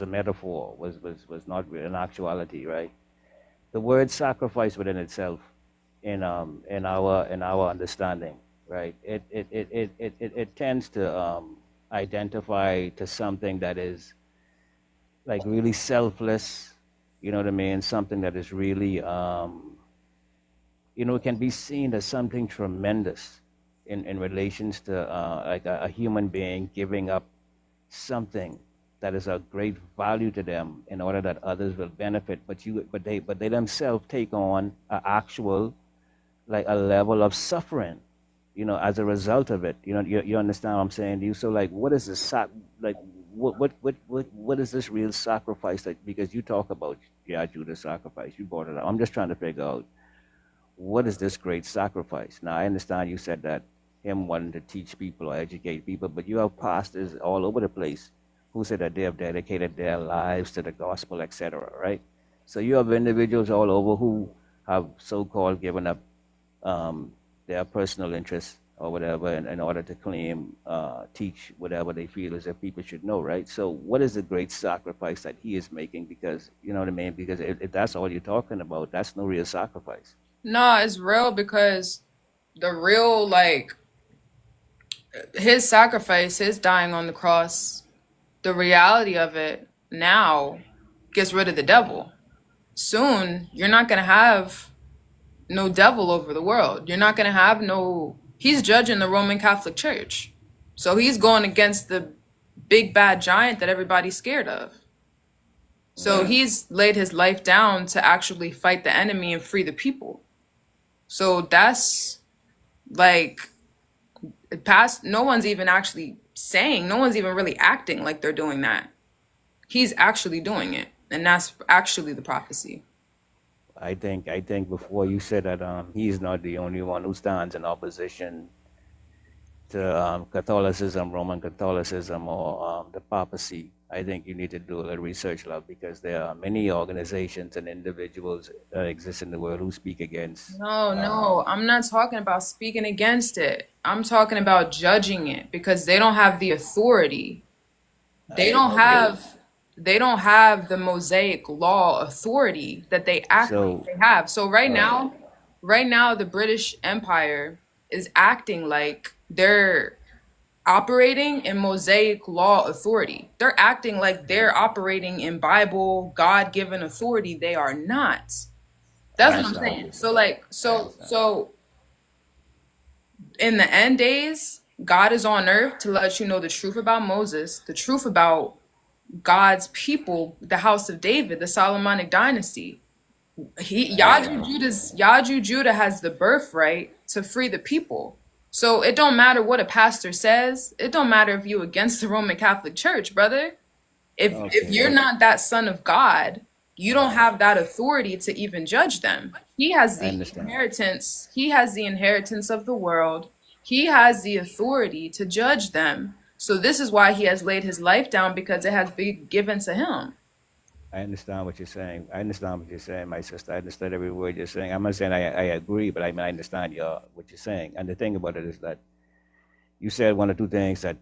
metaphor, was not an actuality, right? The word sacrifice within itself, in our understanding, right? It tends to identify to something that is like really selfless. You know what I mean? Something that is really can be seen as something tremendous in relations to like a human being giving up something that is of great value to them in order that others will benefit, but they themselves take on an actual like a level of suffering, as a result of it. You understand what I'm saying to you? So like, what is like what is this real sacrifice that, because you talk about, yeah, Judah sacrifice, you brought it up. I'm just trying to figure out what is this great sacrifice. Now I understand you said that him wanting to teach people or educate people, but you have pastors all over the place who say that they have dedicated their lives to the gospel, etc. Right? So you have individuals all over who have so-called given up their personal interests or whatever in order to claim, teach whatever they feel as if people should know, right? So what is the great sacrifice that he is making? Because, you know what I mean? Because if that's all you're talking about, that's no real sacrifice. No, it's real because the real, like, his sacrifice, his dying on the cross, the reality of it now gets rid of the devil. Soon, you're not going to have no devil over the world. You're not going to have no. He's judging the Roman Catholic Church. So he's going against the big bad giant that everybody's scared of. So he's laid his life down to actually fight the enemy and free the people. So that's like past. No one's even actually saying, no one's even really acting like they're doing that. He's actually doing it. And that's actually the prophecy. I think before you said that he's not the only one who stands in opposition to Catholicism, Roman Catholicism, or the papacy. I think you need to do a little research, love, because there are many organizations and individuals that exist in the world who speak against. No, I'm not talking about speaking against it. I'm talking about judging it because they don't have the authority. They don't Okay, have they don't have the Mosaic law authority that they act like so they have. So uh, right now the British Empire is acting like they're operating in Mosaic law authority. They're acting like they're operating in Bible God-given authority. They are not. I That's what I'm understand what saying. you're So saying. like I so understand. so in the end days, God is on earth to let you know the truth about Moses, the truth about God's people, the house of David, the Solomonic dynasty. I understand. Yaju Judah has the birthright to free the people. So it don't matter what a pastor says. It don't matter if you against the Roman Catholic Church, brother. If Okay, you're not that son of God, you don't have that authority to even judge them. He has I the understand. inheritance. He has the inheritance of the world. He has the authority to judge them. So this is why he has laid his life down because it has been given to him. I understand what you're saying. I understand what you're saying, my sister. I understand every word you're saying. I'm not saying I agree, but I mean I understand what you're saying. And the thing about it is that you said one or two things that,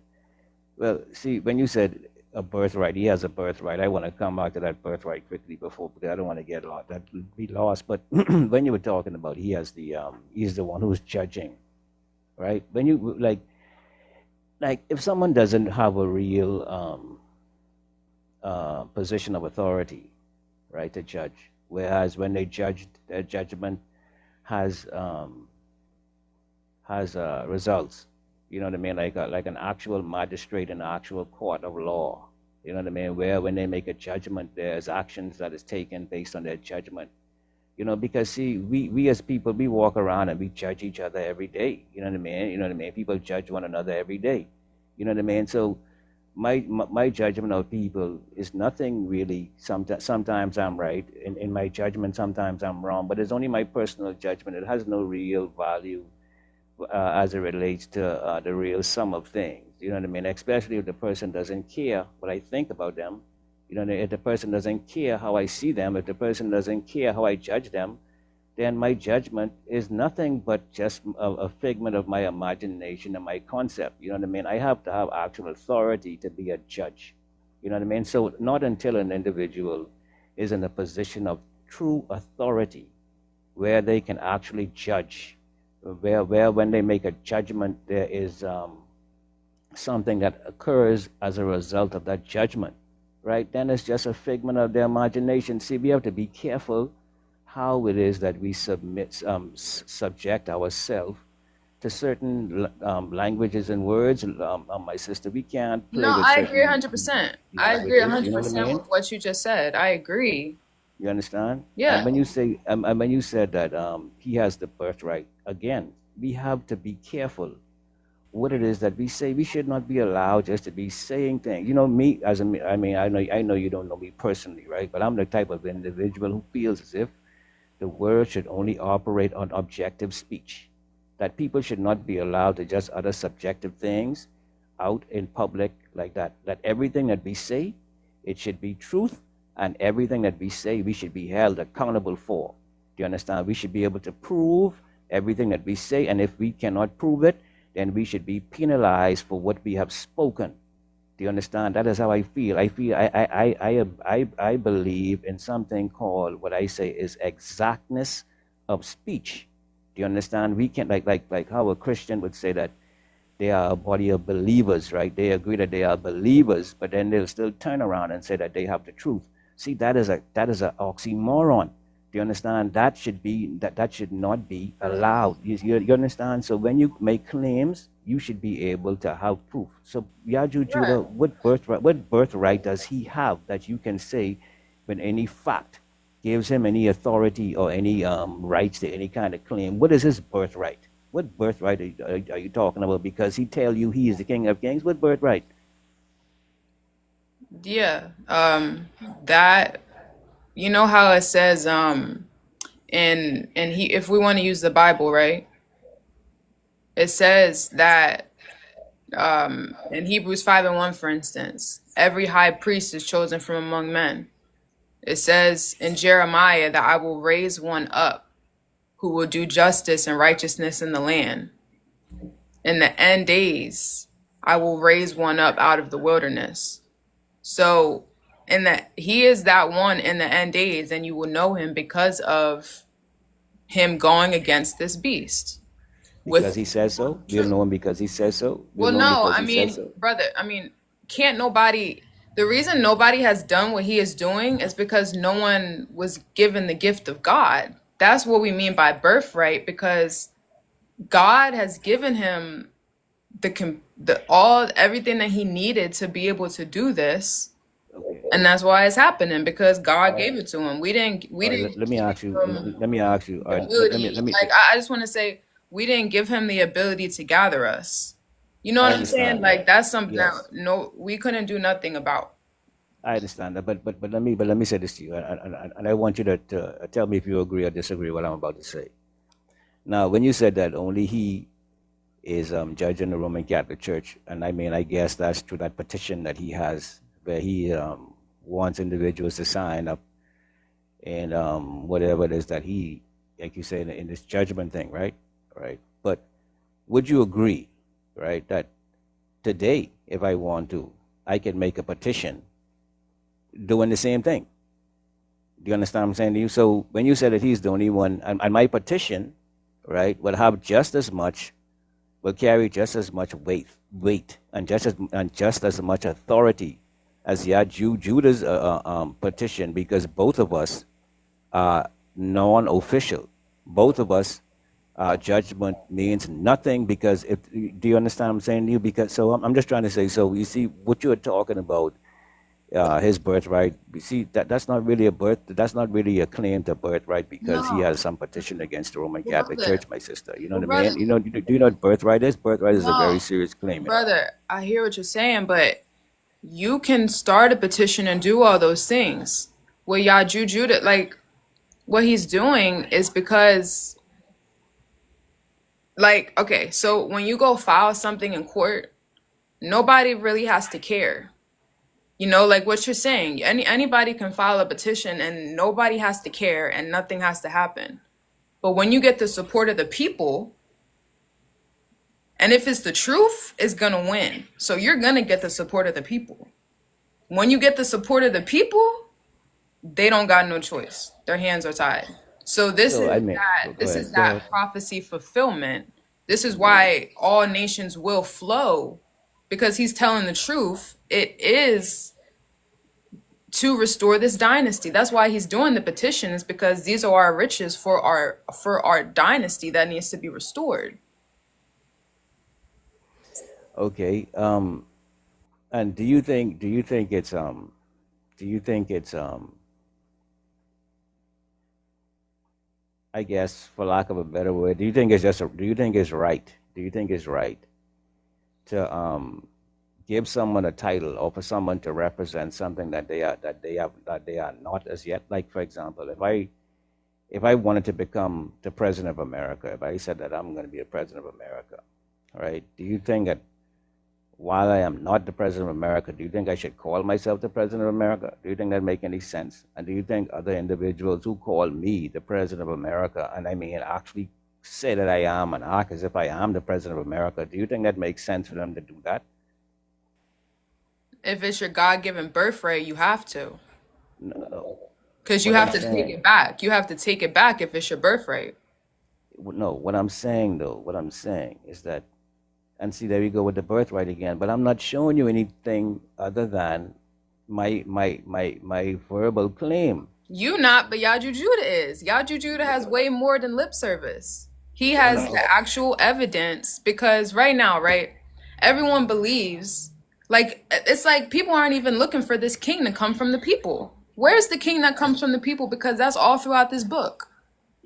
well, see, when you said a birthright, he has a birthright. I want to come back to that birthright quickly before, because I don't want to get lost. That would be lost. But when you were talking about he's the one who's judging, right? When you like if someone doesn't have a real position of authority, right, to judge, whereas when they judge, their judgment has results. You know what I mean? Like an actual magistrate in an actual court of law. You know what I mean? Where when they make a judgment, there's actions that is taken based on their judgment. Because see, we as people, we walk around and we judge each other every day. You know what I mean? You know what I mean? People judge one another every day. You know what I mean? So my judgment of people is nothing really. Sometimes I'm right in my judgment. Sometimes I'm wrong. But it's only my personal judgment. It has no real value as it relates to the real sum of things. You know what I mean? Especially if the person doesn't care what I think about them. If the person doesn't care how I see them, if the person doesn't care how I judge them, then my judgment is nothing but just a figment of my imagination and my concept. You know what I mean? I have to have actual authority to be a judge. You know what I mean? So not until an individual is in a position of true authority where they can actually judge, where when they make a judgment, there is something that occurs as a result of that judgment, right? Then it's just a figment of their imagination. See, we have to be careful how it is that we subject ourselves to certain languages and words. My sister, we can't play No, with I agree certain 100%. I agree languages. You know what I 100% mean? with what you just said. I agree. You understand? Yeah. And when you said that he has the birthright, again, we have to be careful what it is that we say. We should not be allowed just to be saying things. You know, me as a, I mean, I know you don't know me personally, right? But I'm the type of individual who feels as if the word should only operate on objective speech. That people should not be allowed to just utter subjective things out in public like that. That everything that we say, it should be truth, and everything that we say, we should be held accountable for. Do you understand? We should be able to prove everything that we say, and if we cannot prove it, then we should be penalized for what we have spoken. Do you understand? That is how I feel. I believe in something called, what I say is exactness of speech. Do you understand? We can, like how a Christian would say that they are a body of believers, right? They agree that they are believers, but then they'll still turn around and say that they have the truth. See, that is a oxymoron. Do you understand? That should not be allowed. You understand? So when you make claims, you should be able to have proof. So Yaju Judah, Right. what birthright does he have that you can say when any fact gives him any authority or any rights to any kind of claim? What is his birthright? What birthright are you talking about? Because he tell you he is the King of Kings. What birthright? Yeah. That, you know how it says and he, if we want to use the Bible, right? It says that in Hebrews 5 and 1, for instance, every high priest is chosen from among men. It says in Jeremiah that I will raise one up who will do justice and righteousness in the land. In the end days, I will raise one up out of the wilderness. So, in that he is that one in the end days, and you will know him because of him going against this beast. Because With he says so. We'll know him because he says so. We'll well, know him no, because I he says mean, so. brother, I mean, can't nobody. The reason nobody has done what he is doing is because no one was given the gift of God. That's what we mean by birthright, because God has given him the all everything that he needed to be able to do this, Okay. and that's why it's happening, because God All right. gave it to him. We didn't All right. give Let me ask you. him Let me ask you. All the right. ability. Let me. Like I just want to say, we didn't give him the ability to gather us. You know I what I'm saying? understand that. Like that's something that Yes, no, we couldn't do nothing about. I understand that. But let me say this to you, and I want you to tell me if you agree or disagree with what I'm about to say. Now, when you said that only he is judging the Roman Catholic Church, and I mean, I guess that's through that petition that he has, where he wants individuals to sign up and whatever it is that he, like you say, in this judgment thing, right? Right. But would you agree, right, that today, if I want to, I can make a petition doing the same thing? Do you understand what I'm saying to you? So when you said that he's the only one, and my petition, right, will have just as much, will carry just as much weight, and just as much authority as Judah's petition, because both of us are non-official. Both of us, judgment means nothing, because if, do you understand what I'm saying to you? Because so I'm just trying to say. So you see what you're talking about, his birthright. You see that's not really a birth. That's not really a claim to birthright, because he No, has some petition against the Roman well, Catholic brother, Church, my sister. You know well, what I brother, mean? You know, do you know what birthright is? Birthright is a very no, serious claim. You know. brother. I hear what you're saying, but you can start a petition and do all those things. Well, y'all Judah, like what he's doing is because, like, okay, so when you go file something in court, nobody really has to care. You know, like what you're saying, anybody can file a petition and nobody has to care and nothing has to happen. But when you get the support of the people, and if it's the truth, it's gonna win. So you're gonna get the support of the people. When you get the support of the people, they don't got no choice. Their hands are tied. So So I mean, go this is ahead, go that ahead. prophecy fulfillment. This is why all nations will flow, because he's telling the truth. It is to restore this dynasty. That's why he's doing the petition, is because these are our riches for our dynasty that needs to be restored. Okay. And do you think it's I guess for lack of a better word, do you think it's right? Do you think it's right to give someone a title or for someone to represent something that they are not as yet? Like for example, if I wanted to become the president of America, if I said that I'm going to be the president of America, right? Do you think that while I am not the president of America, do you think I should call myself the president of America? Do you think that make any sense? And do you think other individuals who call me the president of America, and I mean actually say that I am and act as if I am the president of America, do you think that makes sense for them to do that? If it's your God-given birthright, you have to. No. Because you What have I'm to take saying, it back. You have to take it back if it's your birthright. no, what I'm saying is that, and see, there you go with the birthright again, but I'm not showing you anything other than my verbal claim. You not, but Yaju Judah is. Yaju Judah has way more than lip service. He has the No. actual evidence, because right now, right, everyone believes, like, it's like people aren't even looking for this king to come from the people. Where's the king that comes from the people? Because that's all throughout this book.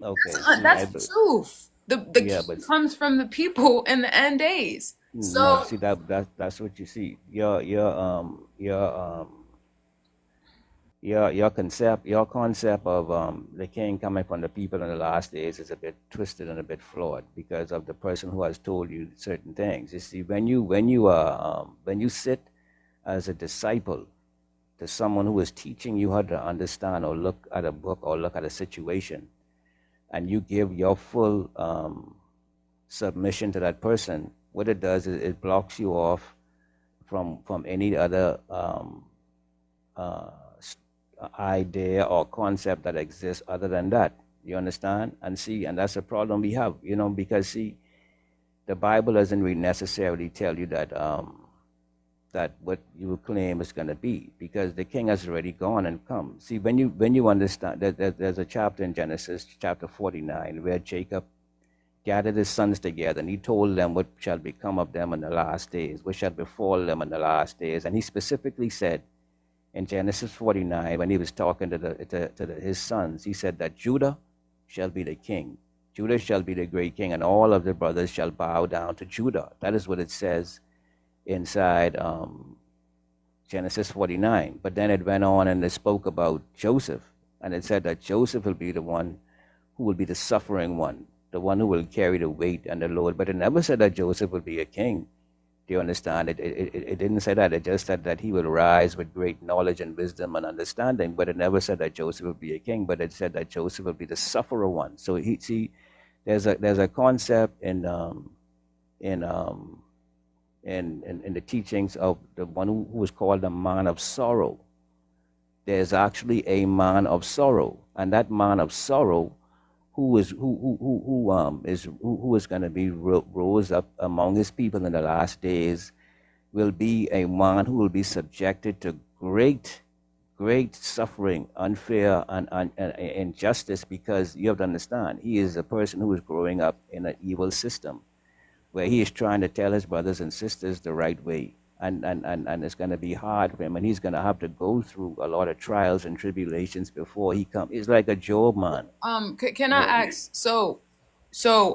Okay, see, That's the truth. The yeah, king but comes from the people in the end days. no, So see that's what you see. Your concept of the king coming from the people in the last days is a bit twisted and a bit flawed because of the person who has told you certain things. You see, when you sit as a disciple to someone who is teaching you how to understand or look at a book or look at a situation, and you give your full submission to that person, what it does is it blocks you off from any other uh, idea or concept that exists other than that. You understand? And see, and that's a problem we have, because see, the Bible doesn't really necessarily tell you that what you claim is going to be, because the king has already gone and come. See, when you understand that there's a chapter in Genesis, chapter 49, where Jacob gathered his sons together, and he told them what shall become of them in the last days, what shall befall them in the last days. And he specifically said in Genesis 49, when he was talking to his sons, he said that Judah shall be the king. Judah shall be the great king, and all of the brothers shall bow down to Judah. That is what it says inside Genesis 49. But then it went on and it spoke about Joseph, and it said that Joseph will be the one who will be the suffering one, the one who will carry the weight and the load. But it never said that Joseph will be a king. Do you understand? It didn't say that. It just said that he will rise with great knowledge and wisdom and understanding. But it never said that Joseph will be a king. But it said that Joseph will be the sufferer one. So there's a concept in the teachings of the one who is called the man of sorrow. There's actually a man of sorrow, and that man of sorrow who is going to be rose up among his people in the last days will be a man who will be subjected to great suffering, unfair and injustice, because you have to understand, he is a person who is growing up in an evil system where he is trying to tell his brothers and sisters the right way. And it's going to be hard for him, and he's going to have to go through a lot of trials and tribulations before he comes. He's like a Job man. can I ask? So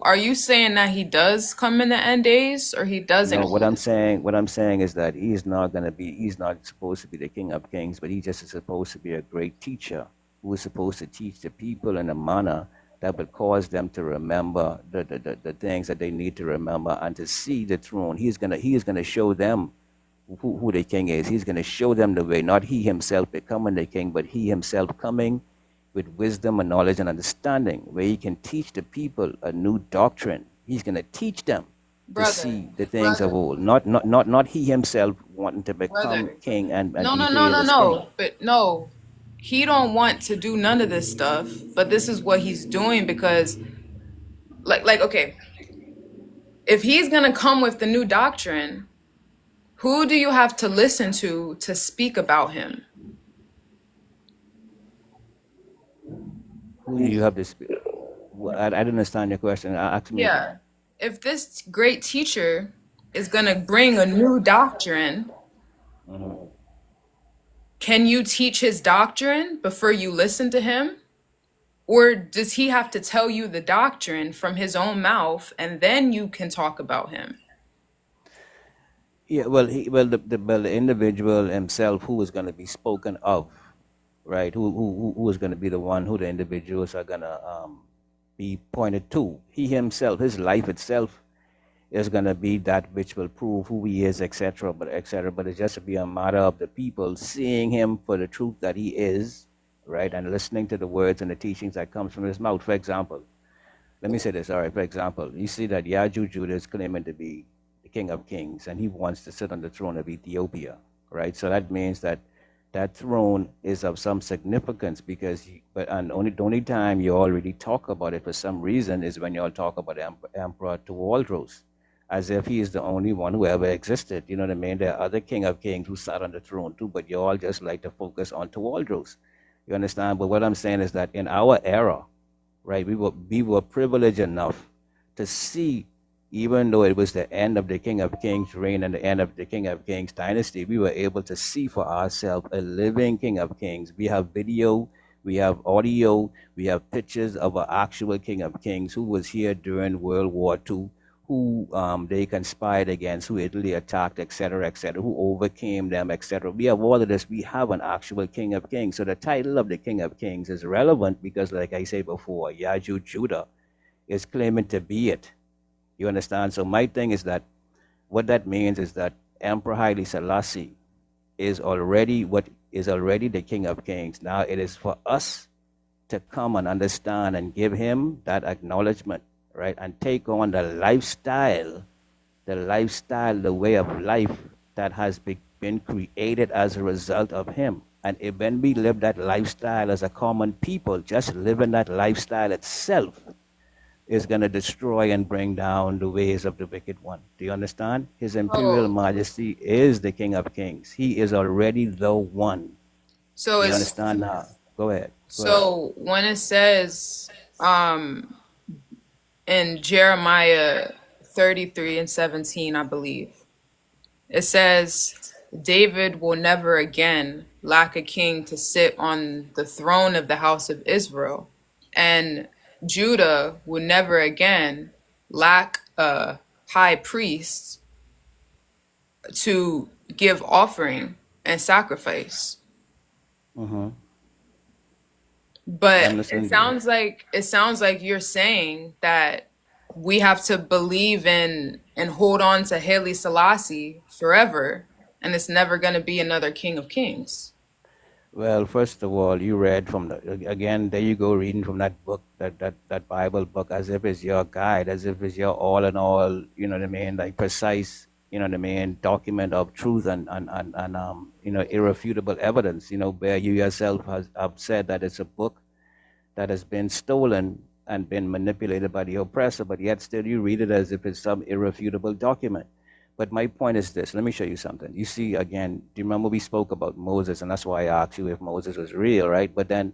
are you saying that he does come in the end days, or he doesn't? No, what I'm saying is that he's not supposed to be the King of Kings, but he just is supposed to be a great teacher who is supposed to teach the people in a manner that would cause them to remember the things that they need to remember and to see the throne. He is gonna show them who the king is. He's going to show them the way, not he himself becoming the king, but he himself coming with wisdom and knowledge and understanding, where he can teach the people a new doctrine. He's going to teach them to Brother, see the things of brother, old, not he himself wanting to become brother. king and No, be no, no, hailed no, as king. no. But no, he don't want to do none of this stuff. But this is what he's doing because, okay, if he's gonna come with the new doctrine, who do you have to listen to speak about him? Who do you have this? I didn't understand your question. Ask me again. Yeah. If this great teacher is gonna bring a new doctrine, can you teach his doctrine before you listen to him? Or does he have to tell you the doctrine from his own mouth and then you can talk about him? Yeah, the individual himself who is going to be spoken of, right? Who is going to be the one who the individuals are going to be pointed to? He himself, his life itself, is going to be that which will prove who he is, etc. But etc. But it's just to be a matter of the people seeing him for the truth that he is, right, and listening to the words and the teachings that comes from his mouth. For example, let me say this. All right. For example, you see that Judah is claiming to be the King of Kings, and he wants to sit on the throne of Ethiopia, right? So that means that that throne is of some significance because, and the only time you already talk about it for some reason is when you all talk about Emperor Tuwaldros, as if he is the only one who ever existed. You know what I mean? There are other King of Kings who sat on the throne too, but you all just like to focus on Tuwaldros. You understand? But what I'm saying is that in our era, right, we were privileged enough to see, even though it was the end of the King of Kings reign and the end of the King of Kings dynasty, we were able to see for ourselves a living King of Kings. We have video, we have audio, we have pictures of an actual King of Kings who was here during World War II, who they conspired against, who Italy attacked, etc., who overcame them, etc. We have all of this. We have an actual King of Kings. So the title of the King of Kings is relevant because, like I said before, Judah is claiming to be it. You understand? So my thing is that what that means is that Emperor Haile Selassie is already the King of Kings. Now it is for us to come and understand and give him that acknowledgement, right? And take on the lifestyle, the way of life that has been created as a result of him. And when we live that lifestyle as a common people, just living that lifestyle itself is going to destroy and bring down the ways of the wicked one. Do you understand? His Imperial Majesty is the King of Kings. He is already the one. So Do you understand now? Go ahead. So when it says in Jeremiah 33:17, I believe, it says, David will never again lack a king to sit on the throne of the house of Israel. And Judah will never again lack a high priest to give offering and sacrifice. But it sounds like you're saying that we have to believe in and hold on to Haile Selassie forever, and it's never going to be another King of Kings. Well, first of all, you read from again, there you go, reading from that book, that Bible book, as if it's your guide, as if it's your all in all, you know what I mean, like precise, you know what I mean, document of truth and irrefutable evidence, where you yourself have said that it's a book that has been stolen and been manipulated by the oppressor, but yet still you read it as if it's some irrefutable document. But my point is this. Let me show you something. You see, again, do you remember we spoke about Moses? And that's why I asked you if Moses was real, right? But then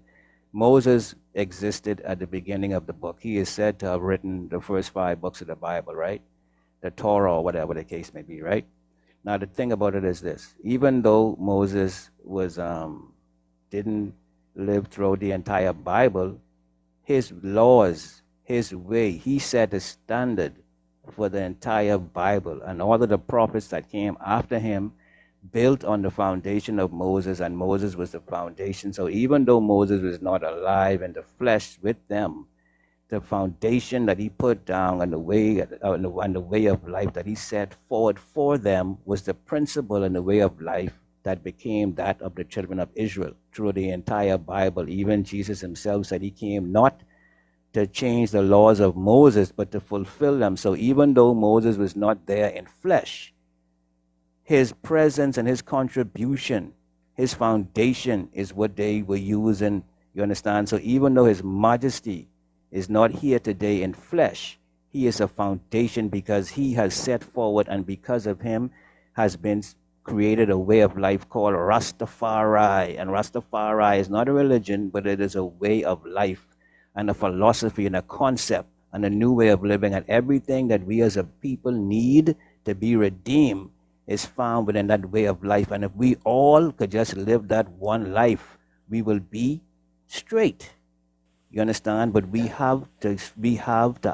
Moses existed at the beginning of the book. He is said to have written the first 5 books of the Bible, right? The Torah or whatever the case may be, right? Now, the thing about it is this. Even though Moses didn't live throughout the entire Bible, his laws, his way, he set a standard for the entire Bible, and all of the prophets that came after him built on the foundation of Moses, and Moses was the foundation. So even though Moses was not alive in the flesh with them, the foundation that he put down and the way of life that he set forward for them was the principle and the way of life that became that of the children of Israel through the entire Bible. Even Jesus himself said he came not to change the laws of Moses, but to fulfill them. So even though Moses was not there in flesh, his presence and his contribution, his foundation is what they were using. You understand? So even though his majesty is not here today in flesh, he is a foundation because he has set forward, and because of him has been created a way of life called Rastafari. And Rastafari is not a religion, but it is a way of life and a philosophy and a concept and a new way of living. And everything that we as a people need to be redeemed is found within that way of life. And if we all could just live that one life, we will be straight. You understand? But we have to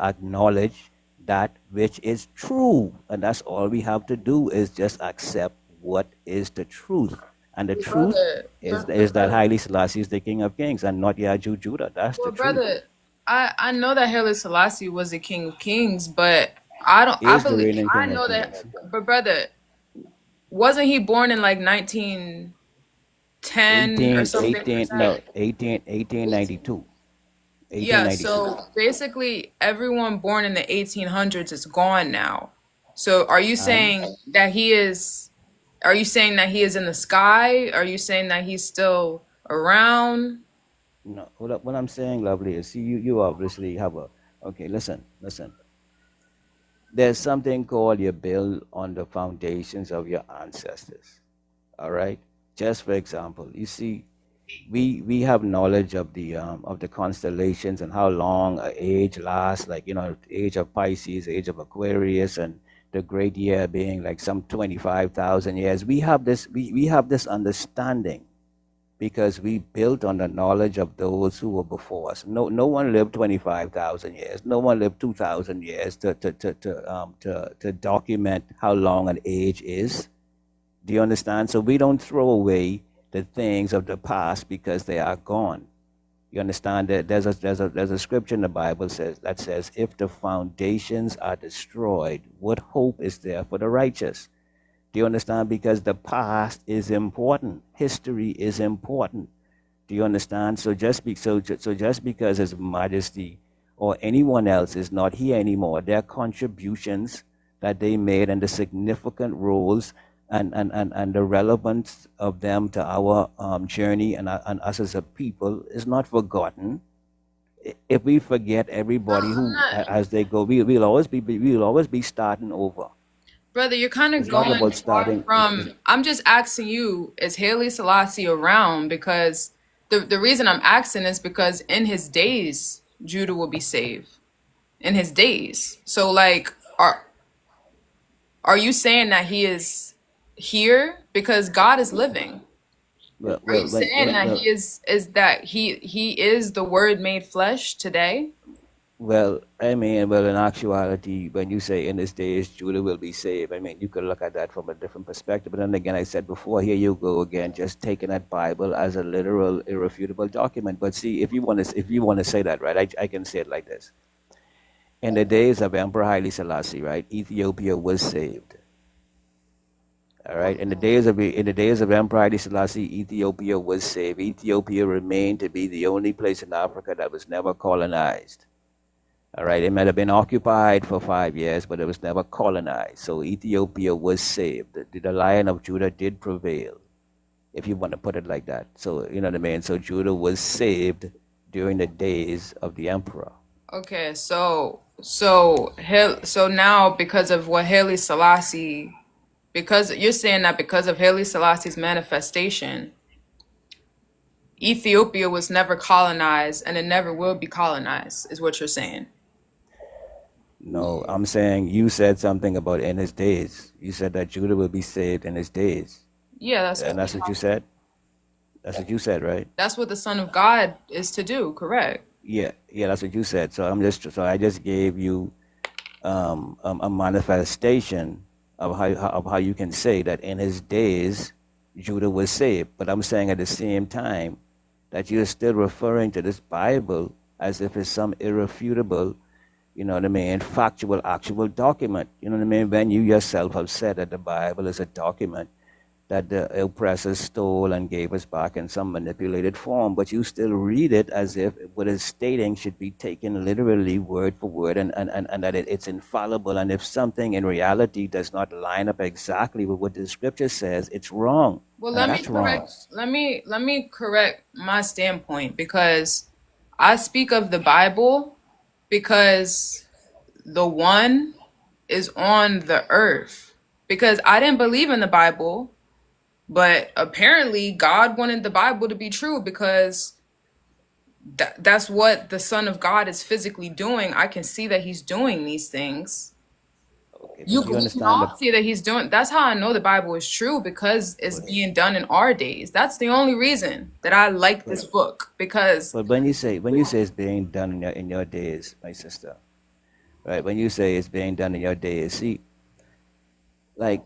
acknowledge that which is true. And that's all we have to do, is just accept what is the truth. And the truth is that Haile Selassie is the King of Kings and not Yaju Judah. That's the truth. Brother, I know that Haile Selassie was the King of Kings, but I know that, but brother, wasn't he born in like 1910 or something? 1892. Yeah, so basically everyone born in the 1800s is gone now. So are you saying that he is in the sky? Are you saying that he's still around? No, what I'm saying, lovely, is, see, you obviously have okay, listen. There's something called you build on the foundations of your ancestors. All right? Just for example, you see, we have knowledge of the constellations and how long an age lasts, like, age of Pisces, age of Aquarius, and the great year being like some 25,000 years. We have this understanding because we built on the knowledge of those who were before us. No one lived 25,000 years. No one lived 2,000 years to document how long an age is. Do you understand? So we don't throw away the things of the past because they are gone. You understand that there's a scripture in the Bible that says, if the foundations are destroyed, what hope is there for the righteous? Do you understand? Because the past is important. History is important. Do you understand? So just because His Majesty or anyone else is not here anymore, their contributions that they made and the significant roles and the relevance of them to our journey and us as a people is not forgotten. If we forget everybody as they go, we'll always be starting over. Brother, you're kind of going far from. I'm just asking you, is Haile Selassie around? Because the reason I'm asking is because in his days, Judah will be saved. In his days. So, like, are you saying that he is here? Because God is living. Are you saying that he is the Word made flesh today? Well, in actuality, when you say in this days Judah will be saved, you could look at that from a different perspective. But then again, I said before, here you go again, just taking that Bible as a literal, irrefutable document. But see, if you want to say that, right, I can say it like this. In the days of Emperor Haile Selassie, right, Ethiopia was saved. All right, in the days of Emperor Haile Selassie, Ethiopia was saved. Ethiopia remained to be the only place in Africa that was never colonized. All right, it might have been occupied for 5 years, but it was never colonized. So Ethiopia was saved. The Lion of Judah did prevail, if you want to put it like that. So, you know what I mean? So Judah was saved during the days of the emperor. Okay, so now because of what Haile Selassie, because you're saying that because of Haile Selassie's manifestation, Ethiopia was never colonized and it never will be colonized, is what you're saying. No, I'm saying you said something about in his days. You said that Judah will be saved in his days. Yeah, that's what you said. That's what you said, right? That's what the Son of God is to do, correct? Yeah, that's what you said. So I just gave you a manifestation of how you can say that in his days Judah was saved. But I'm saying at the same time that you're still referring to this Bible as if it's some irrefutable, factual, actual document. You know what I mean? When you yourself have said that the Bible is a document that the oppressors stole and gave us back in some manipulated form, but you still read it as if what it's stating should be taken literally word for word, and that it's infallible. And if something in reality does not line up exactly with what the scripture says, it's wrong. Well, And let me that's wrong. correct. Let me correct my standpoint because I speak of the Bible because the one is on the earth. Because I didn't believe in the Bible, but apparently God wanted the Bible to be true because that's what the Son of God is physically doing. I can see that he's doing these things. Okay, You but you we can understand all that. see that he's doing. That's how I know the Bible is true because it's But, being done in our days. That's the only reason that I like but, this book because but when you say it's being done in your days, my sister, right? When you say it's being done in your days, see, like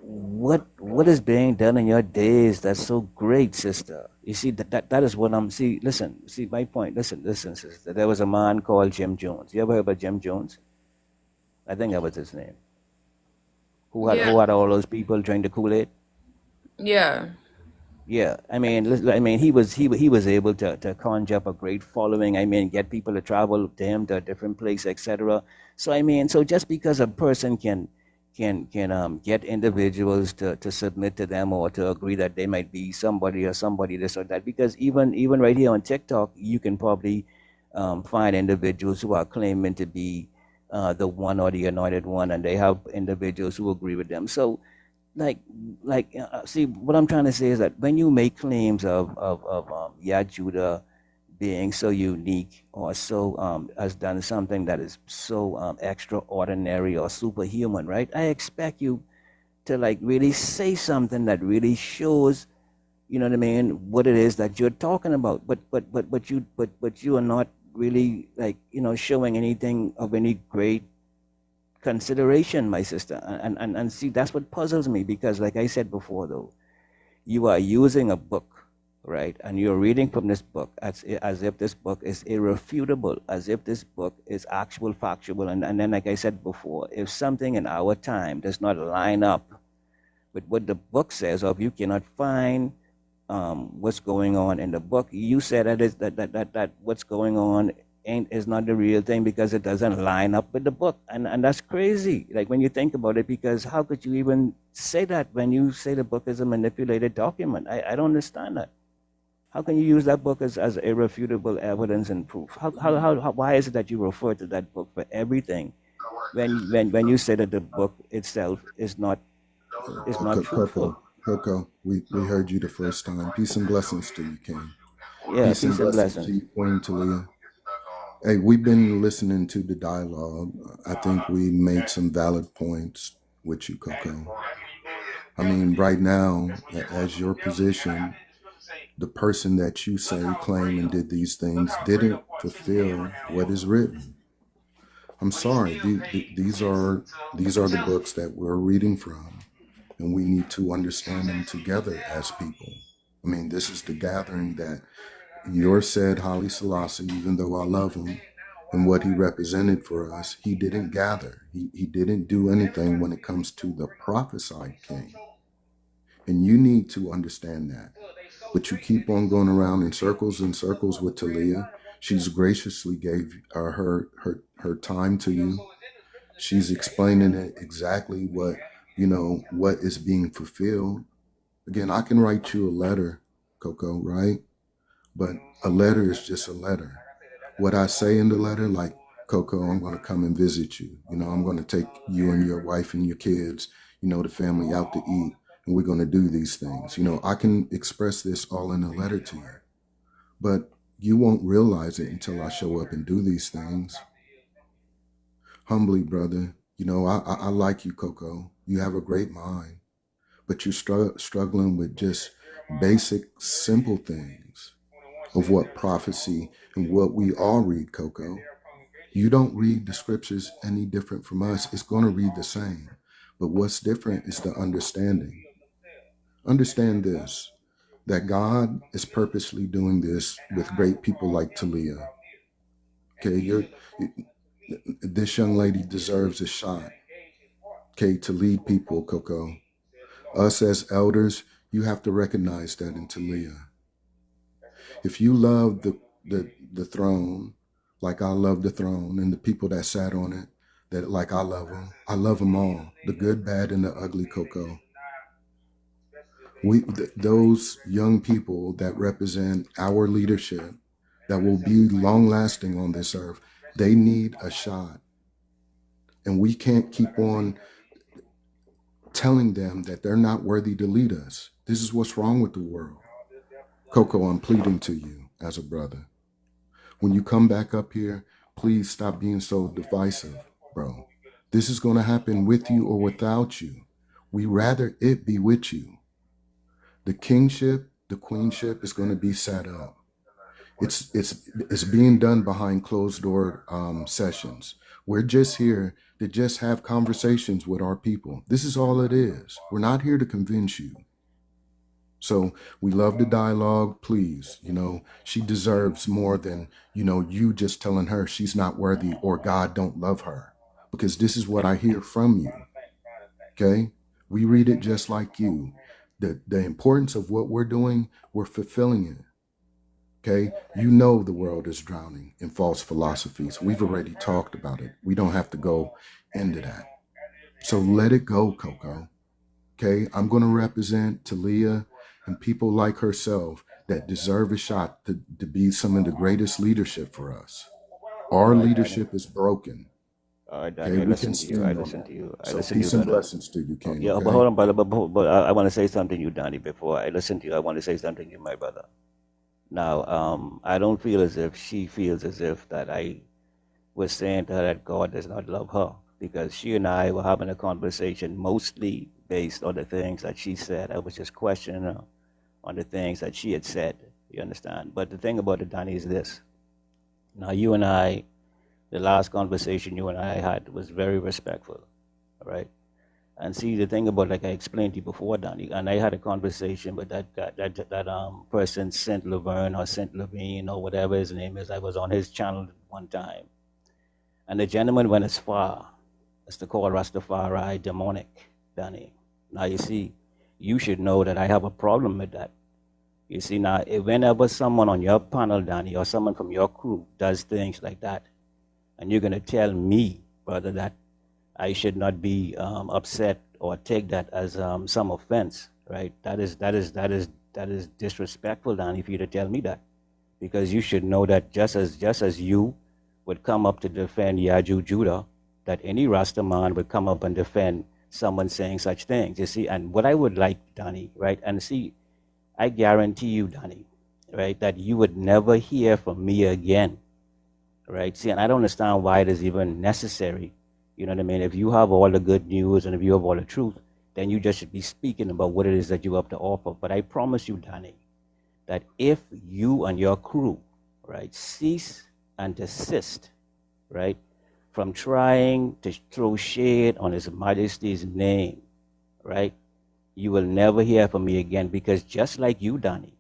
what is being done in your days that's so great, sister? You see that is what I'm see. Listen, see my point. Listen, sister. There was a man called Jim Jones. You ever heard about Jim Jones? I think that was his name. Who had yeah, who had all those people drink the Kool-Aid? yeah, Yeah, I mean, he was able to conjure up a great following. I mean, get people to travel to him to a different place, etc. So I mean, so just because a person can get individuals to submit to them or to agree that they might be somebody or somebody this or that, because even right here on TikTok, you can probably find individuals who are claiming to be the one or the anointed one, and they have individuals who agree with them. So like see, what I'm trying to say is that when you make claims of Yah Judah being so unique or so has done something that is so extraordinary or superhuman, right? I expect you to like really say something that really shows, you know what I mean, what it is that you're talking about. But you are not really, like, showing anything of any great consideration, my sister. And see, that's what puzzles me, because like I said before, though, you are using a book, right? And you're reading from this book as if this book is irrefutable, as if this book is actual factual. And then, like I said before, if something in our time does not line up with what the book says, or if you cannot find what's going on in the book, you said that what's going on ain't is not the real thing because it doesn't line up with the book. And that's crazy, like, when you think about it, because how could you even say that when you say the book is a manipulated document? I don't understand that. How can you use that book as irrefutable evidence and proof? Why is it that you refer to that book for everything when you say that the book itself is not truthful? Coco, we heard you the first time. Peace and blessings to you, King. Yeah, Peace and peace and blessings to blessings. you, Queen Talia. Hey, we've been listening to the dialogue. I think we made some valid points with you, Coco. I mean, right now, as your position, the person that you say claim and did these things didn't fulfill what is written. I'm sorry. These are the books that we're reading from, and we need to understand them together as people. I mean, this is the gathering that your said Haile Selassie, even though I love him and what he represented for us, he didn't gather. He didn't do anything when it comes to the prophesied king. And you need to understand that. But you keep on going around in circles and circles with Talia. She's graciously gave her time to you. She's explaining it exactly what is being fulfilled. Again, I can write you a letter, Coco, right? But a letter is just a letter. What I say in the letter, like, Coco, I'm going to come and visit you. I'm going to take you and your wife and your kids, the family out to eat, and we're going to do these things. I can express this all in a letter to you, but you won't realize it until I show up and do these things. Humbly, brother, I like you, Coco. You have a great mind, but you're struggling with just basic, simple things of what prophecy and what we all read, Coco. You don't read the scriptures any different from us. It's going to read the same. But what's different is the understanding. Understand this, that God is purposely doing this with great people like Talia. Okay, this young lady deserves a shot, okay, to lead people, Coco. Us as elders, you have to recognize that in Talia. If you love the throne like I love the throne and the people that sat on it, that like I love them all, the good, bad, and the ugly, Coco. Those young people that represent our leadership that will be long lasting on this earth, they need a shot. And we can't keep on telling them that they're not worthy to lead us. This is what's wrong with the world. Coco, I'm pleading to you as a brother. When you come back up here, please stop being so divisive, bro. This is going to happen with you or without you. We rather it be with you. The kingship, the queenship is going to be set up. It's being done behind closed door sessions. We're just here to just have conversations with our people. This is all it is. We're not here to convince you. So we love the dialogue. Please, she deserves more than, you just telling her she's not worthy or God don't love her, because this is what I hear from you. Okay. We read it just like you. The importance of what we're doing, we're fulfilling it. Okay. The world is drowning in false philosophies. We've already talked about it. We don't have to go into that. So let it go, Coco. Okay. I'm going to represent Talia and people like herself that deserve a shot to be some of the greatest leadership for us. Our leadership is broken. All right, Danny, I listen to you. I listen to you. So peace and blessings to you, King. Yeah, okay? but hold on, brother. But I want to say something to you, Danny, before I listen to you. I want to say something to you, my brother. Now, I don't feel as if she feels as if that I was saying to her that God does not love her, because she and I were having a conversation mostly based on the things that she said. I was just questioning her on the things that she had said, you understand? But the thing about it, Danny, is this. Now, you and I, the last conversation you and I had was very respectful, all right? And see, the thing about, like I explained to you before, Danny, and I had a conversation with that person, Saint Laverne or Saint Levine or whatever his name is. I was on his channel one time. And the gentleman went as far as to call Rastafari demonic, Danny. Now, you see, you should know that I have a problem with that. You see, now, whenever someone on your panel, Danny, or someone from your crew does things like that, and you're going to tell me, brother, that I should not be upset or take that as some offense, right? That is disrespectful, Danny, for you to tell me that, because you should know that just as you would come up to defend Yaju Judah, that any Rastaman would come up and defend someone saying such things. You see, and what I would like, Danny, right? And see, I guarantee you, Danny, right, that you would never hear from me again, right? See, and I don't understand why it is even necessary. You know what I mean? If you have all the good news and if you have all the truth, then you just should be speaking about what it is that you have to offer. But I promise you, Danny, that if you and your crew, right, cease and desist, right, from trying to throw shade on His Majesty's name, right, you will never hear from me again, because just like you, Danny,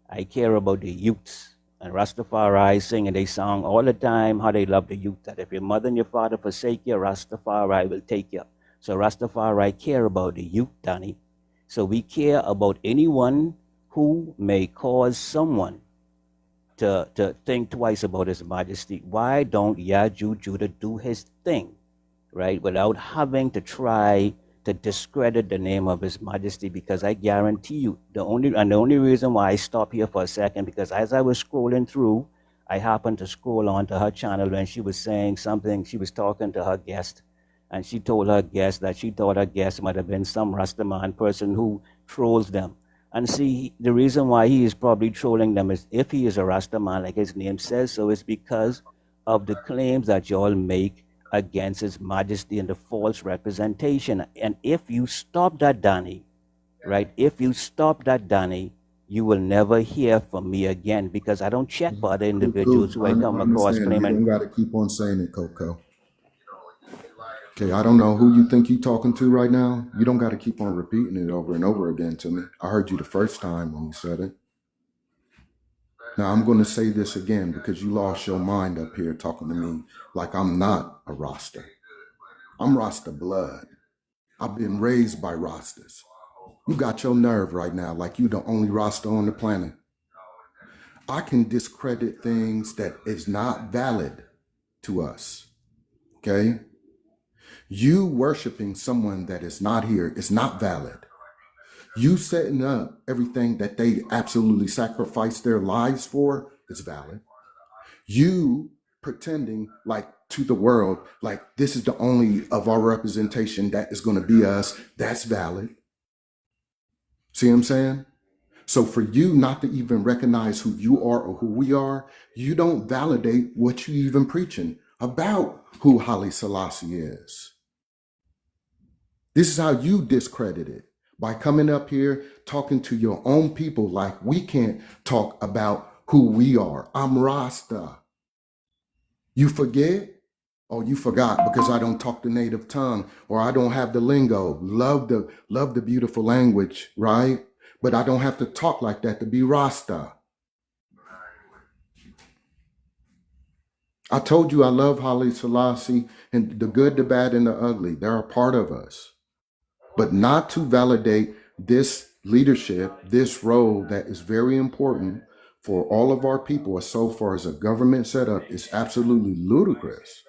I care about the youths. And Rastafari sing, and they song all the time how they love the youth, that if your mother and your father forsake you, Rastafari will take you. So Rastafari care about the youth, Danny. So we care about anyone who may cause someone to think twice about His Majesty. Why don't Yaju Judah do his thing, right, without having to try to discredit the name of His Majesty? Because I guarantee you, the only reason why I stop here for a second, because as I was scrolling through, I happened to scroll onto her channel when she was saying something. She was talking to her guest, and she told her guest that she thought her guest might have been some Rastaman person who trolls them. And see, the reason why he is probably trolling them is, if he is a Rastaman, like his name says so, is because of the claims that you all make against His Majesty and the false representation. And if you stop that, Danny, right, if you stop that, Danny, you will never hear from me again, because I don't check for other individuals who I come across claiming. You don't got to keep on saying it, Coco. Okay, I don't know who you think you're talking to right now. You don't got to keep on repeating it over and over again to me. I heard you the first time when you said it. Now, I'm going to say this again because you lost your mind up here talking to me like I'm not a Rasta. I'm Rasta blood. I've been raised by Rastas. You got your nerve right now, like you the only Rasta on the planet. I can discredit things that is not valid to us. Okay? You worshiping someone that is not here is not valid. You setting up everything that they absolutely sacrificed their lives for is valid. You pretending like to the world, like this is the only of our representation that is going to be us, that's valid. See what I'm saying? So for you not to even recognize who you are or who we are, you don't validate what you even preaching about who Haile Selassie is. This is how you discredit it, by coming up here talking to your own people like we can't talk about who we are. I'm Rasta. You forget? Oh, you forgot because I don't talk the native tongue or I don't have the lingo. Love the beautiful language, right? But I don't have to talk like that to be Rasta. I told you I love Haile Selassie and the good, the bad, and the ugly. They're a part of us. But not to validate this leadership, this role that is very important for all of our people as so far as a government setup is absolutely ludicrous.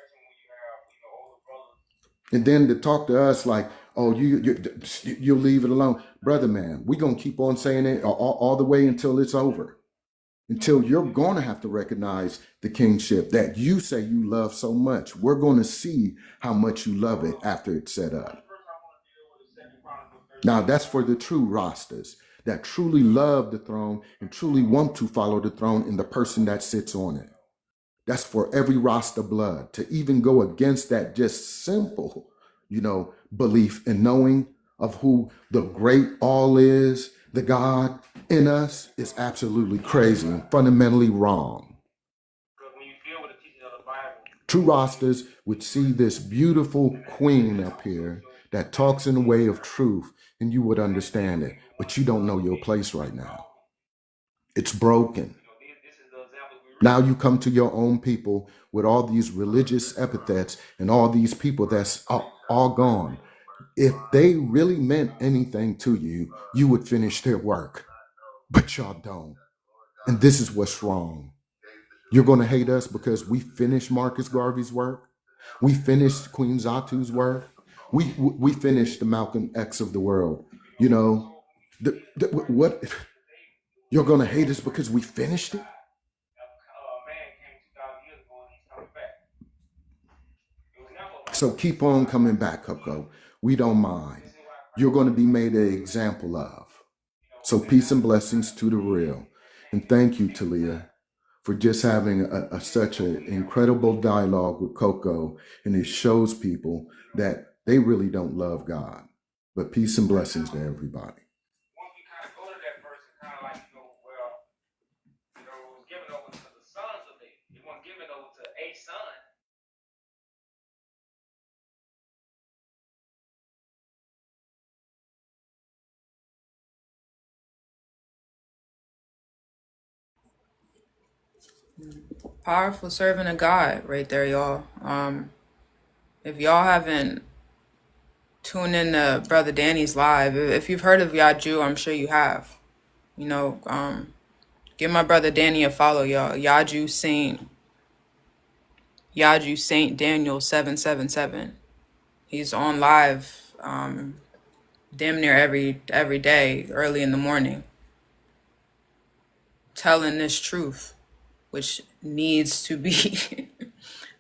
And then to talk to us like, oh, you'll leave it alone. Brother, man, we're going to keep on saying it all the way until it's over. Until you're going to have to recognize the kingship that you say you love so much. We're going to see how much you love it after it's set up. Now, that's for the true Rastas that truly love the throne and truly want to follow the throne and the person that sits on it. That's for every Rasta blood to even go against that just simple, belief and knowing of who the great all is, the God in us, is absolutely crazy and fundamentally wrong. True Rastas would see this beautiful queen up here that talks in a way of truth and you would understand it, but you don't know your place right now. It's broken. Now you come to your own people with all these religious epithets and all these people that's all gone. If they really meant anything to you, you would finish their work, but y'all don't. And this is what's wrong. You're going to hate us because we finished Marcus Garvey's work. We finished Queen Zatu's work. We finished the Malcolm X of the world. What? You're going to hate us because we finished it? So keep on coming back, Coco. We don't mind. You're going to be made an example of. So peace and blessings to the real. And thank you, Talia, for just having such an incredible dialogue with Coco. And it shows people that they really don't love God. But peace and blessings to everybody. Powerful servant of God right there, y'all. If y'all haven't tuned in to Brother Danny's live, if you've heard of Yaju, I'm sure you have. Give my brother Danny a follow, y'all. Yaju Saint Daniel 777. He's on live damn near every day, early in the morning, telling this truth, which needs to be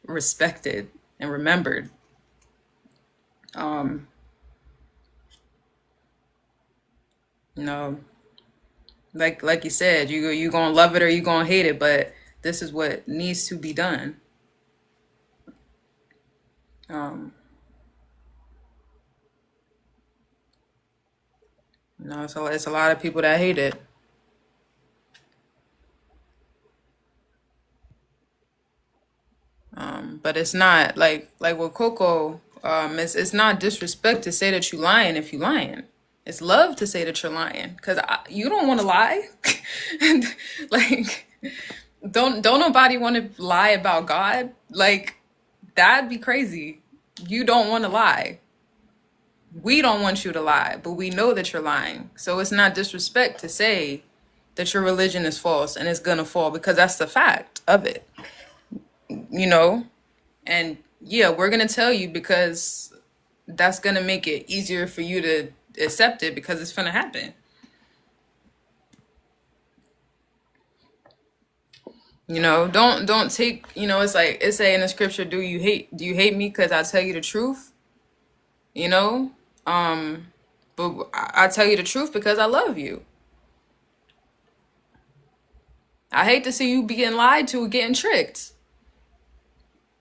respected and remembered. Like you said, you gonna love it or you gonna hate it, but this is what needs to be done. It's a lot of people that hate it. But it's not like with Coco. It's not disrespect to say that you lying if you lying. It's love to say that you're lying because you don't want to lie. Like, don't nobody want to lie about God. Like, that'd be crazy. You don't want to lie. We don't want you to lie, but we know that you're lying. So it's not disrespect to say that your religion is false and it's gonna fall, because that's the fact of it, you know? And yeah, we're gonna tell you because that's gonna make it easier for you to accept it, because it's gonna happen. You know, don't take, you know, it's like it say in the scripture, do you hate me because I tell you the truth? You know? But I tell you the truth because I love you. I hate to see you being lied to, getting tricked.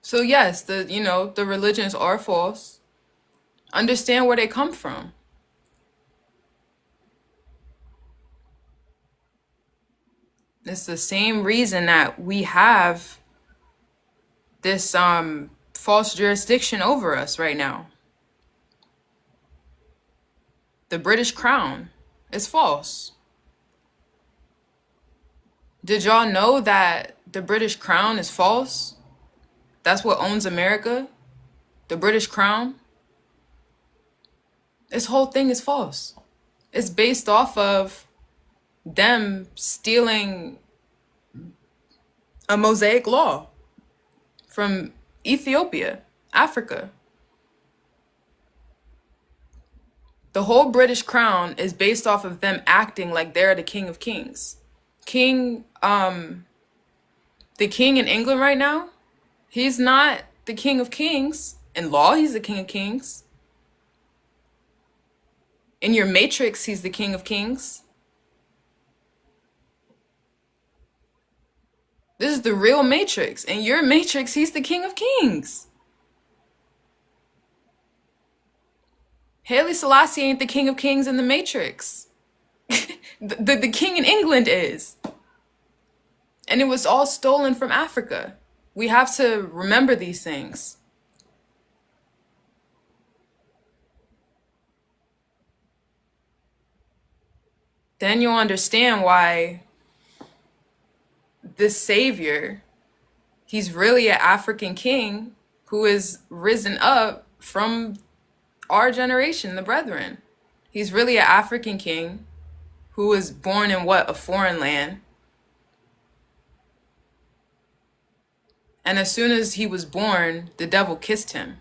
So yes, the religions are false. Understand where they come from. It's the same reason that we have this false jurisdiction over us right now. The British crown is false. Did y'all know that the British crown is false? That's what owns America? The British crown? This whole thing is false. It's based off of them stealing a Mosaic law from Ethiopia, Africa. The whole British crown is based off of them acting like they're the king of kings. The king in England right now, he's not the king of kings. In law, he's the king of kings. In your matrix, he's the king of kings. This is the real matrix. In your matrix, he's the king of kings. Haile Selassie ain't the king of kings in the matrix. the king in England is. And it was all stolen from Africa. We have to remember these things. Then you'll understand why this savior, he's really an African king who is risen up from our generation, the brethren. He's really an African king who was born in a foreign land. And as soon as he was born, the devil kissed him.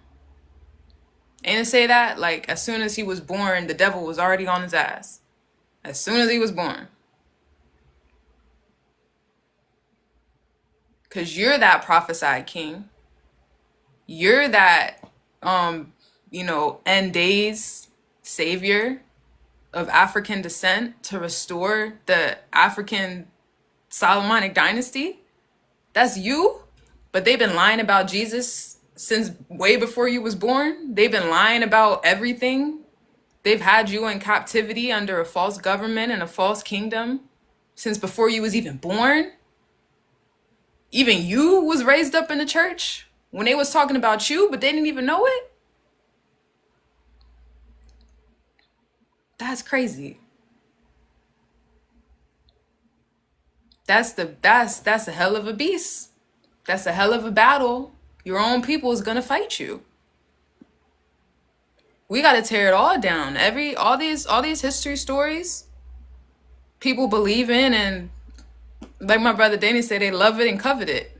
Ain't it say that? Like, as soon as he was born, the devil was already on his ass. As soon as he was born. Because you're that prophesied king. You're that, end days savior of African descent to restore the African Solomonic dynasty. That's you. But they've been lying about Jesus since way before you was born. They've been lying about everything. They've had you in captivity under a false government and a false kingdom since before you was even born. Even you was raised up in the church when they was talking about you, but they didn't even know it. That's crazy. That's a hell of a beast. That's a hell of a battle. Your own people is gonna fight you. We gotta tear it all down. All these history stories people believe in, and like my brother Danny said, they love it and covet it.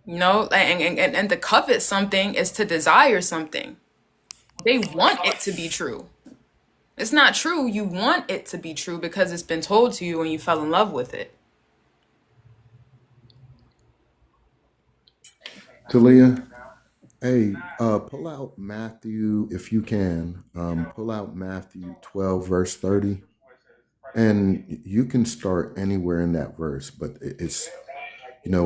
You know, and to covet something is to desire something. They want it to be true. It's not true. You want it to be true because it's been told to you and you fell in love with it. Talia, hey, pull out Matthew, if you can. Pull out Matthew 12, verse 30. And you can start anywhere in that verse, but it's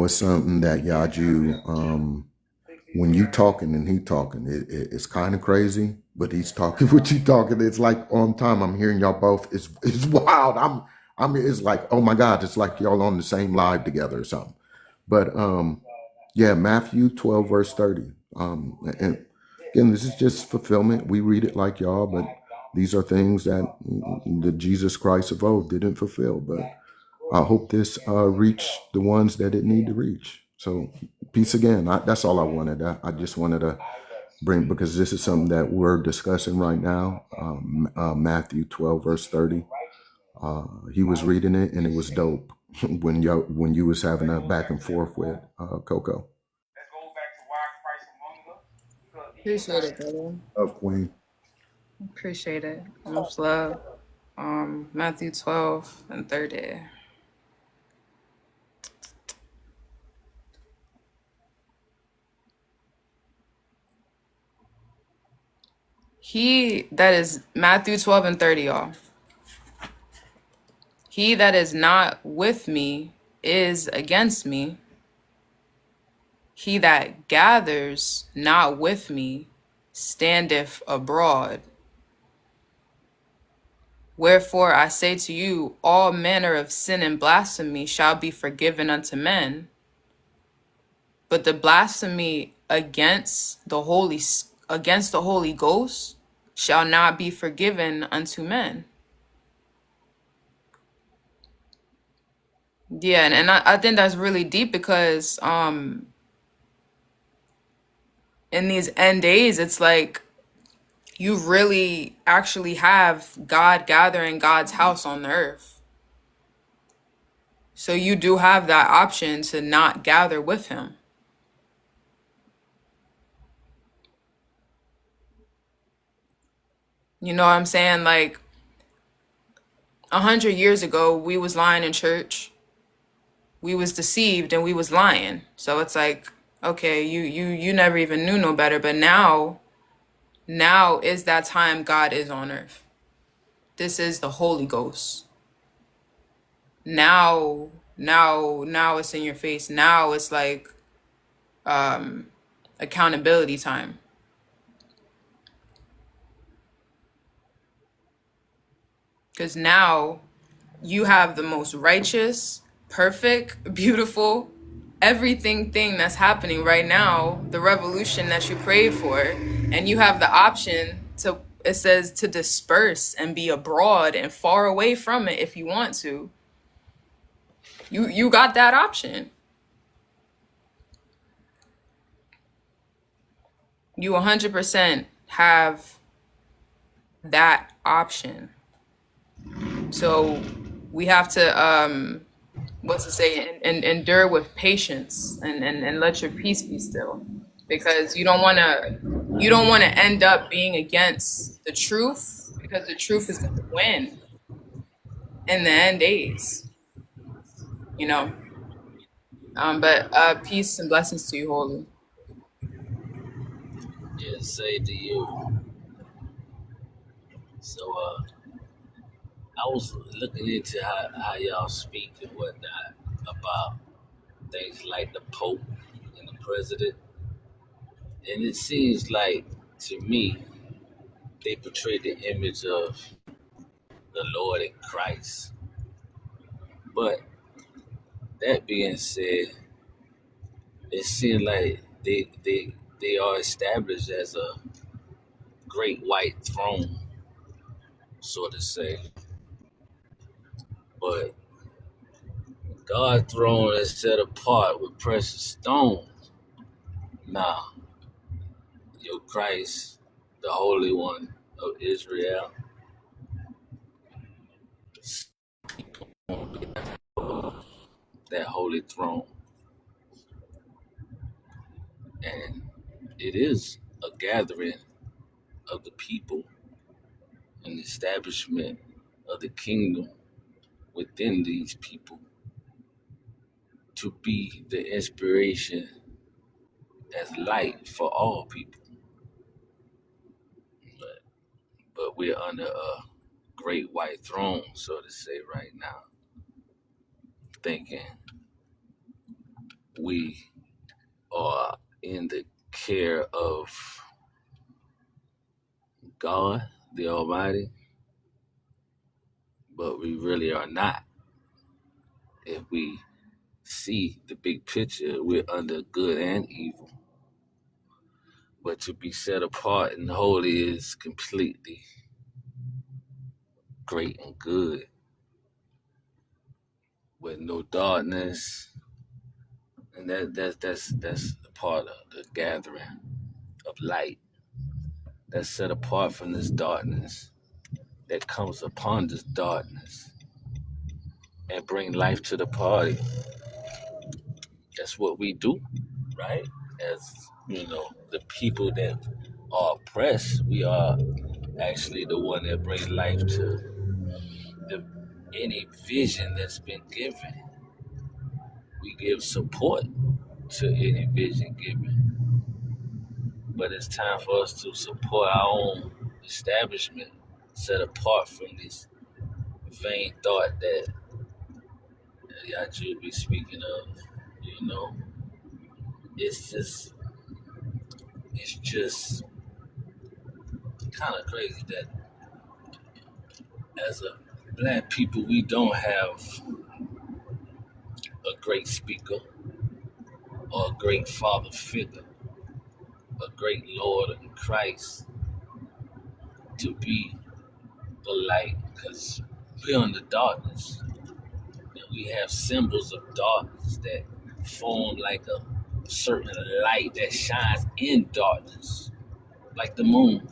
something that Yaju, when you talking and he talking, it's kind of crazy, but he's talking what you talking. It's like on time. I'm hearing y'all both. It's wild. It's like, oh my God, it's like y'all on the same live together or something. But yeah, Matthew 12, verse 30. And again, this is just fulfillment. We read it like y'all, but these are things that the Jesus Christ of old didn't fulfill. But I hope this reached the ones that it need to reach. So peace again. That's all I wanted. I just wanted to bring, because this is something that we're discussing right now. Matthew 12 verse 30. He was reading it and it was dope when you was having a back and forth with Coco. Appreciate it, brother. Of Queen. Appreciate it. Much love. Matthew 12 and 30. He that is Matthew 12 and 30, y'all. He that is not with me is against me. He that gathers not with me standeth abroad. Wherefore I say to you, all manner of sin and blasphemy shall be forgiven unto men, but the blasphemy against the Holy Ghost shall not be forgiven unto men. Yeah, and I think that's really deep because in these end days, it's like you really actually have God gathering God's house on the earth. So you do have that option to not gather with him. You know what I'm saying? Like 100 years ago, we was lying in church. We was deceived and we was lying. So it's like, okay, you never even knew no better. But now is that time God is on earth. This is the Holy Ghost. Now it's in your face. Now it's like accountability time. Because now you have the most righteous, perfect, beautiful, everything thing that's happening right now, the revolution that you prayed for, and you have the option to, it says, to disperse and be abroad and far away from it if you want to. You got that option. You 100% have that option. So we have to what's to say, and endure with patience and let your peace be still, because you don't want to end up being against the truth, because the truth is going to win in the end days, you know. But peace and blessings to you, Holy. Yeah, say to you. So I was looking into how y'all speak and whatnot about things like the Pope and the president. And it seems like, to me, they portray the image of the Lord in Christ. But that being said, it seems like they are established as a great white throne, so to say. But God's throne is set apart with precious stones. Now, your Christ, the Holy One of Israel, that holy throne. And it is a gathering of the people, an establishment of the kingdom within these people to be the inspiration as light for all people. But we're under a great white throne, so to say, right now, thinking we are in the care of God, the Almighty, but we really are not. If we see the big picture, we're under good and evil. But to be set apart and holy is completely great and good, with no darkness, And that's a part of the gathering of light that's set apart from this darkness that comes upon this darkness and bring life to the party. That's what we do, right? As the people that are oppressed, we are actually the one that bring life to the any vision that's been given. We give support to any vision given. But it's time for us to support our own establishment, set apart from this vain thought that Yaju be speaking of. You know, it's just kind of crazy that as a black people we don't have a great speaker or a great father figure, a great Lord in Christ to be the light, because we're in the darkness and we have symbols of darkness that form like a certain light that shines in darkness, like the moon.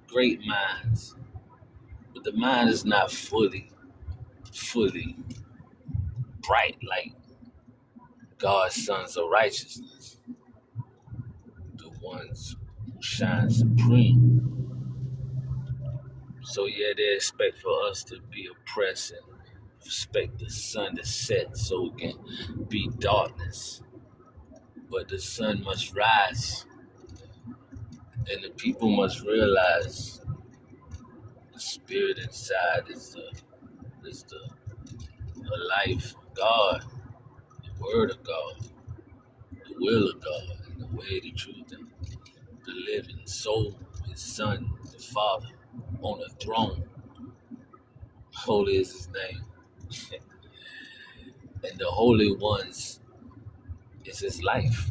Great minds, but the mind is not fully bright like God's sons of righteousness, the ones who shine supreme. So yeah, they expect for us to be oppressed and expect the sun to set so it can be darkness. But the sun must rise, and the people must realize the spirit inside is the life of God, the word of God, the will of God, and the way, the truth, and the living soul, his son, the Father, on the throne. Holy is his name. And the holy ones is his life.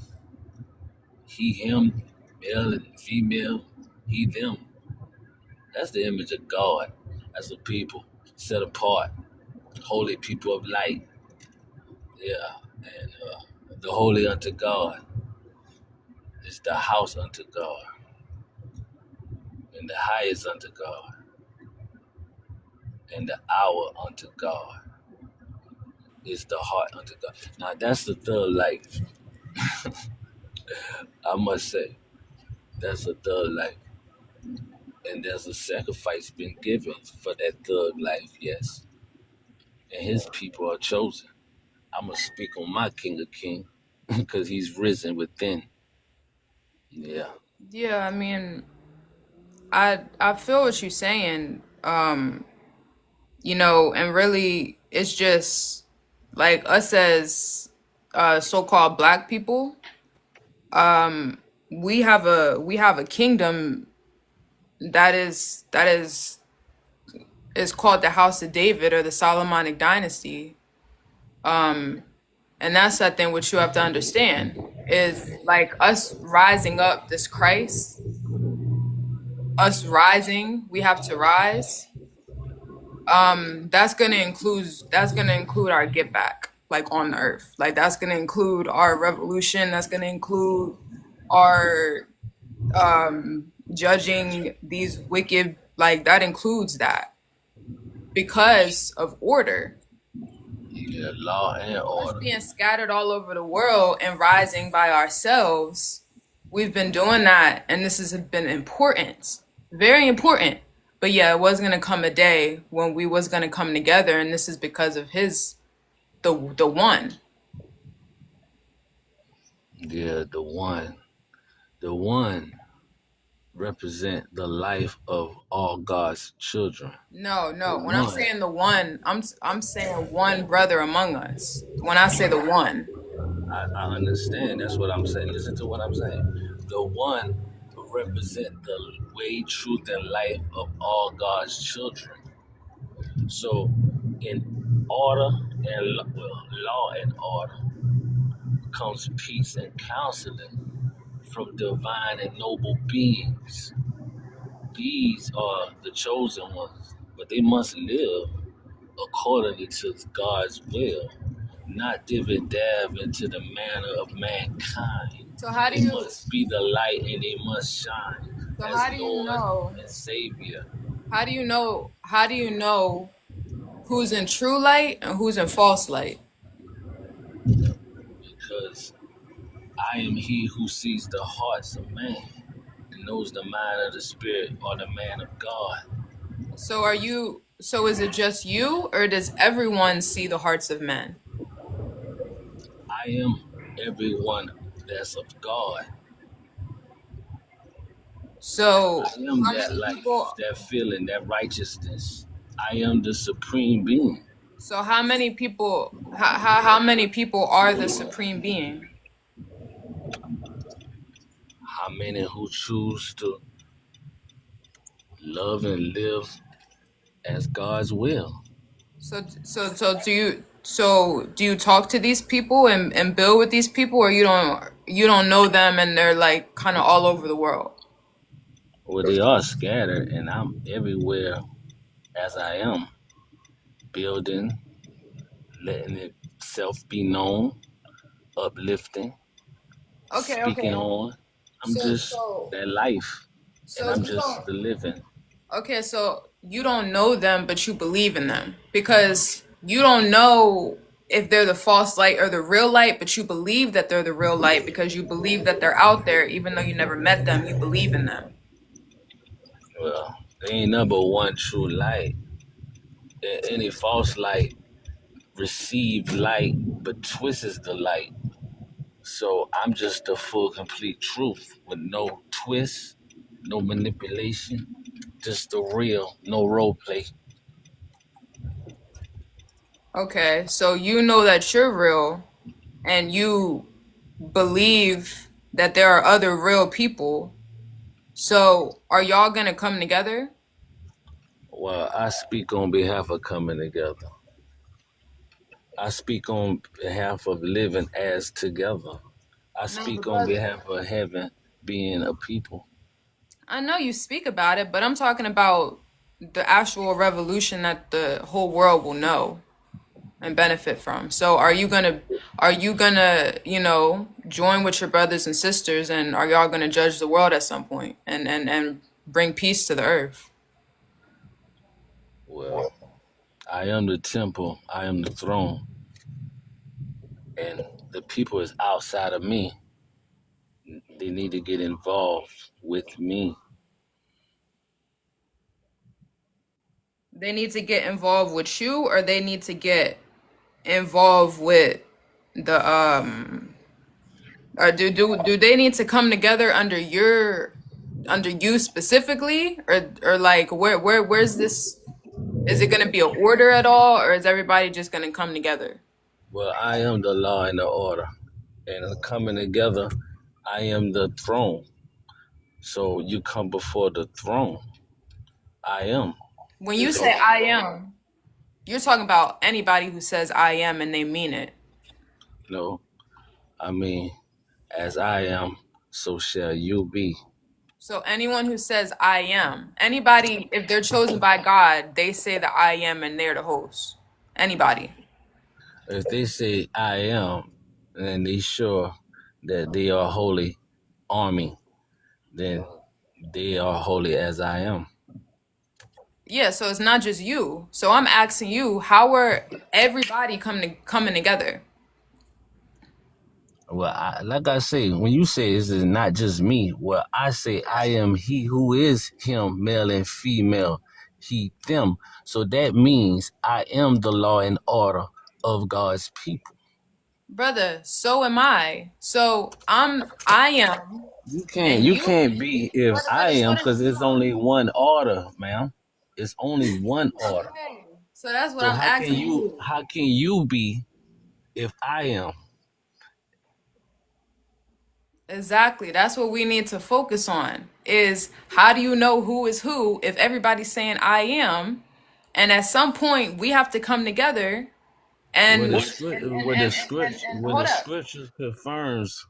He, him, male and female, he, them. That's the image of God as a people set apart, holy people of light. Yeah, and the holy unto God is the house unto God, and the highest unto God, and the hour unto God is the heart unto God. Now that's the third life. I must say, that's a third life. And there's a sacrifice been given for that third life, yes. And his people are chosen. I'm going to speak on my King of Kings because he's risen within. Yeah. Yeah, I mean, I feel what you're saying. And really it's just like us as so-called black people, we have a kingdom that is called the House of David or the Solomonic dynasty. And that's something which you have to understand is like us rising up this Christ, us rising, we have to rise. That's gonna include our get back, like on the earth. Like that's gonna include our revolution. That's gonna include our judging these wicked. Like that includes that because of order. Yeah, law and Us order. being scattered all over the world and rising by ourselves, we've been doing that, and this has been important, very important. But yeah, it was gonna come a day when we was gonna come together, and this is because of the one. Yeah, the one. The one represent the life of all God's children. No, The no. When I'm one. saying the one, I'm saying one brother among us. When I say the one, I understand. That's what I'm saying. Listen to what I'm saying. The one represent the way, truth, and life of all God's children. So, in order and law and order comes peace and counseling from divine and noble beings. These are the chosen ones, but they must live accordingly to God's will, not dab into the manner of mankind. So how do They you must be the light and they must shine so as how do you Lord know and Savior. how do you know who's in true light and who's in false light? Because I am he who sees the hearts of man and knows the mind of the spirit or the man of God. So is it just you or does everyone see the hearts of men? I am everyone that's of God. So I am how that many life, people that feeling, that righteousness. I am the supreme being. so how many people how many people are the supreme being? How many who choose to love and live as God's will? So do you talk to these people and build with these people, or you don't know them and they're like kind of all over the world? Well, they are scattered, and I'm everywhere as I am, building, letting itself be known, uplifting, Okay, speaking okay. on. I'm So just so that life, and so I'm you just don't the living. okay, so you don't know them, but you believe in them because you don't know if they're the false light or the real light, but you believe that they're the real light because you believe that they're out there, even though you never met them, you believe in them. Well, there ain't number one true light. Any false light receive light, but twists the light. So I'm just the full, complete truth with no twist, no manipulation, just the real, no role play. Okay, so you know that you're real and you believe that there are other real people. So are y'all gonna come together? Well, I speak on behalf of coming together. I speak on behalf of living as together. I No, speak but on brother, behalf of heaven being a people. I know you speak about it, but I'm talking about the actual revolution that the whole world will know and benefit from. So are you gonna, join with your brothers and sisters and are y'all gonna judge the world at some point and bring peace to the earth? Well, I am the temple, I am the throne, and the people is outside of me. They need to get involved with me. They need to get involved with you or they need to get involved with the or do they need to come together under you specifically or like where's this, is it going to be an order at all or is everybody just going to come together? Well, I am the law and the order, and coming together, I am the throne. So you come before the throne. I am. When you So say I am, you're talking about anybody who says I am and they mean it. no, I mean, as I am, so shall you be. So anyone who says I am, anybody, if they're chosen by God, they say that I am and they're the host. Anybody. If they say I am, and they sure that they are holy army, then they are holy as I am. Yeah, so it's not just you. So I'm asking you, how are everybody coming together? Well, like I say, when you say this is not just me, well, I say I am he who is him, male and female, he, them. So that means I am the law and order of God's people. Brother, so am I. So I am and You you can't be if I am, because it's only one order, ma'am. It's only one order. okay. So that's what So I'm asking you. how can you be if I am? Exactly. That's what we need to focus on is how do you know who is who if everybody's saying I am and at some point we have to come together and Where the hold up. scripture confirms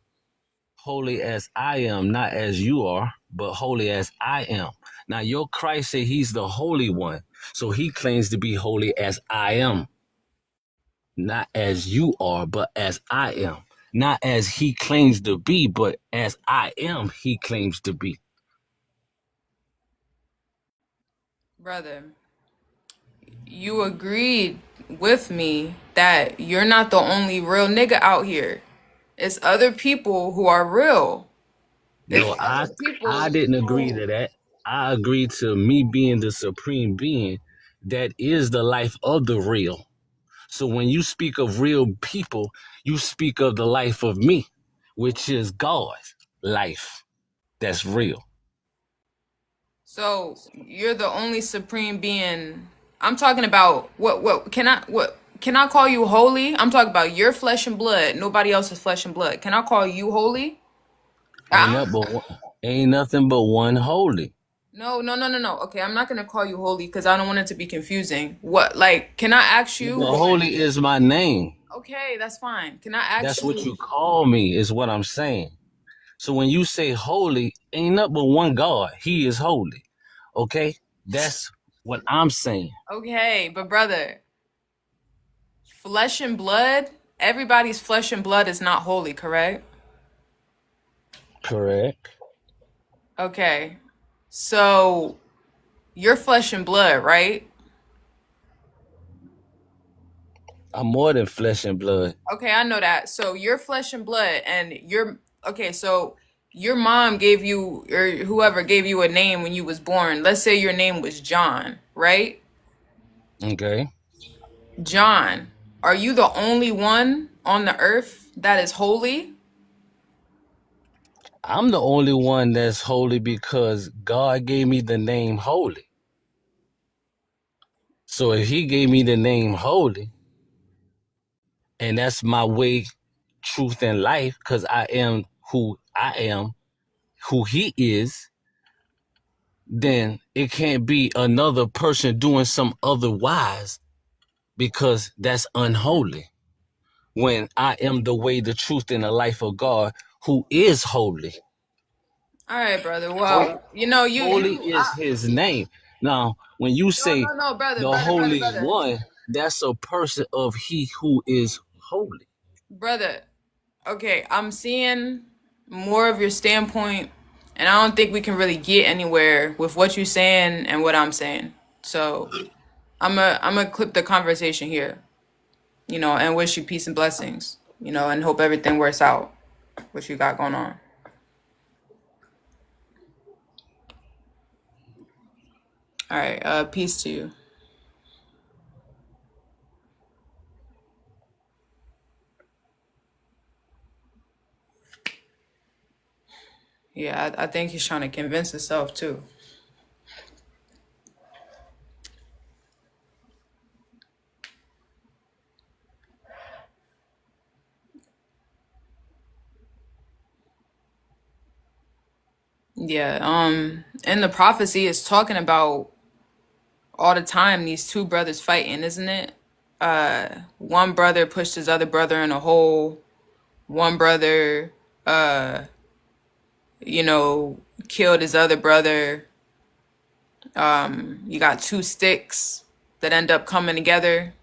holy as I am, not as you are, but holy as I am. Now your Christ say he's the holy one. So he claims to be holy as I am. not as you are, but as I am. Not as he claims to be, but as I am, he claims to be. Brother, you agreed with me that you're not the only real nigga out here. It's other people who are real. It's No, I other people I didn't agree who. to that. I agreed to me being the supreme being that is the life of the real. So when you speak of real people, you speak of the life of me, which is God's life. That's real. So you're the only supreme being. I'm talking about what can I call you holy? I'm talking about your flesh and blood. Nobody else's flesh and blood. Can I call you holy? Ain't Ah, nothing but ain't nothing but one holy. no, no, no, no, no. Okay, I'm not gonna call you holy because I don't want it to be confusing. What, like, can I ask But you? holy is my name. Okay, that's fine. Can I ask That's what you? you call me, is what I'm saying. So when you say holy, ain't nothing but one God. He is holy. Okay? That's what I'm saying. Okay, but brother, flesh and blood. Everybody's flesh and blood is not holy, correct? Correct. Okay, so you're flesh and blood, right? I'm more than flesh and blood. Okay, I know that. So you're flesh and blood, and you're okay. So your mom gave you, or whoever gave you a name when you was born. Let's say your name was John, right? Okay? John, are you the only one on the earth that is holy? I'm the only one that's holy because God gave me the name holy. So if he gave me the name holy, and that's my way, truth, and life, because I am, who he is, then it can't be another person doing some otherwise because that's unholy. When I am the way, the truth, and the life of God, who is holy. All right, brother. Holy, Well, you know, holy is his name. Now, when you no, say no, no, brother, the brother, brother, Holy brother, One, that's a person of he who is holy. brother. Okay, I'm seeing more of your standpoint, and I don't think we can really get anywhere with what you're saying and what I'm saying. So I'm gonna clip the conversation here, and wish you peace and blessings, and hope everything works out, what you got going on. All right, peace to you. Yeah, I think he's trying to convince himself too. Yeah, and the prophecy is talking about all the time these two brothers fighting, isn't it? One brother pushed his other brother in a hole. One brother, uh, you know, killed his other brother. You got two sticks that end up coming together.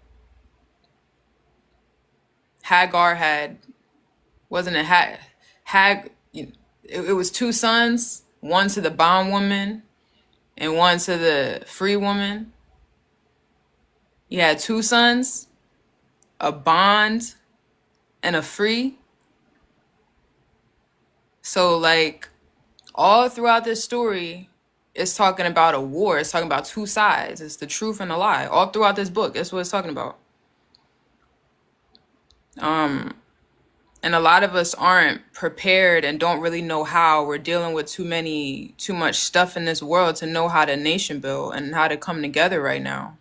Hagar had, wasn't it it was two sons, one to the bondwoman and one to the free woman. You had two sons, a bond and a free. So like all throughout this story, it's talking about a war. It's talking about two sides. It's the truth and the lie. All throughout this book, that's what it's talking about. And a lot of us aren't prepared and don't really know how. We're dealing with too much stuff in this world to know how to nation build and how to come together right now.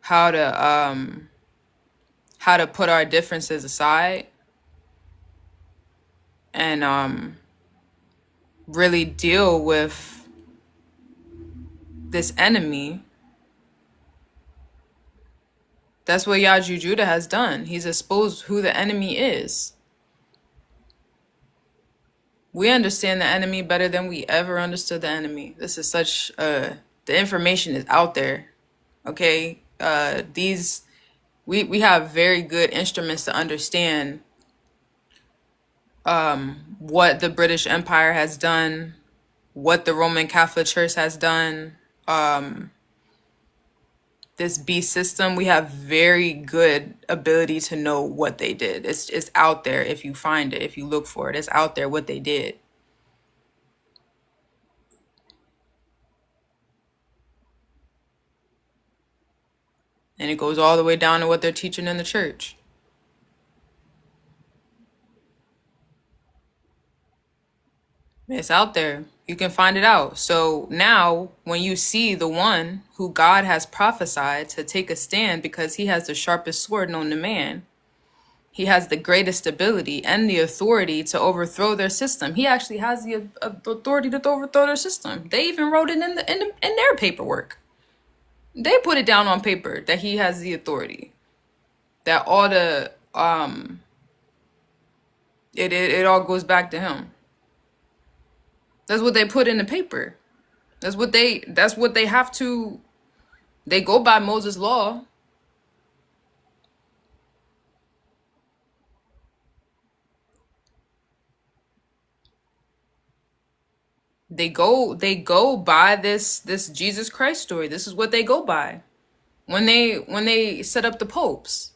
How to put our differences aside and really deal with this enemy. That's what Yaju Judah has done. He's exposed who the enemy is. We understand the enemy better than we ever understood the enemy. This is the information is out there. Okay? These We have very good instruments to understand what the British Empire has done, what the Roman Catholic Church has done, this beast system. We have very good ability to know what they did. It's out there if you find it, if you look for it. It's out there what they did. And it goes all the way down to what they're teaching in the church. It's out there. You can find it out. So now, when you see the one who God has prophesied to take a stand because he has the sharpest sword known to man, he has the greatest ability and the authority to overthrow their system. He actually has the authority to overthrow their system. They even wrote it in their paperwork. They put it down on paper that he has the authority. That all the it all goes back to him. That's what they put in the paper. That's what they have to. They go by Moses' law. They go by this Jesus Christ story. This is what they go by when they set up the popes.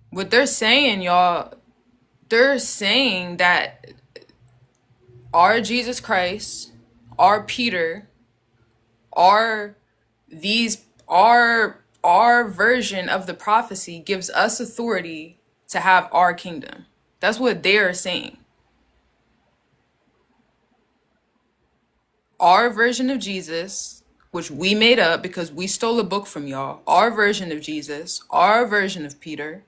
What they're saying, y'all, they're saying that our Jesus Christ, our Peter, our version of the prophecy gives us authority to have our kingdom. That's what they're saying. Our version of Jesus, which we made up because we stole a book from y'all, our version of Jesus, our version of Peter,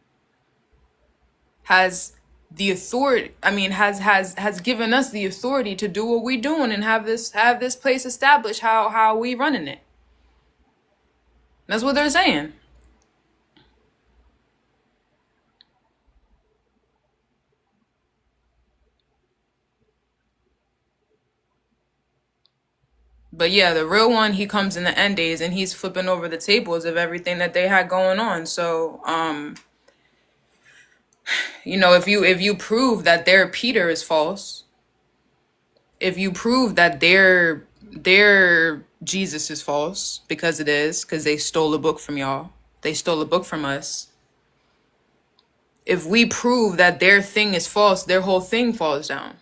has the authority. I mean, has given us the authority to do what we're doing and have this place established how we running it. That's what they're saying. But yeah, the real one, he comes in the end days and he's flipping over the tables of everything that they had going on. So, if you prove that their Peter is false, if you prove that their Jesus is false, because it is, because they stole a book from y'all, they stole a book from us. If we prove that their thing is false, their whole thing falls down.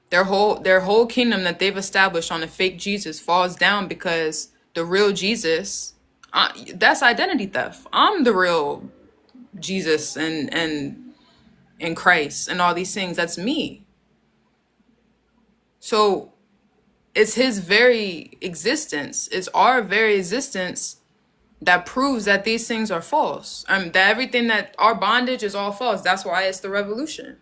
Their whole kingdom that they've established on a fake Jesus falls down because the real Jesus, that's identity theft. I'm the real Jesus and Christ and all these things. That's me. So it's his very existence. It's our very existence that proves that these things are false. That everything, that our bondage is all false. That's why it's the revolution.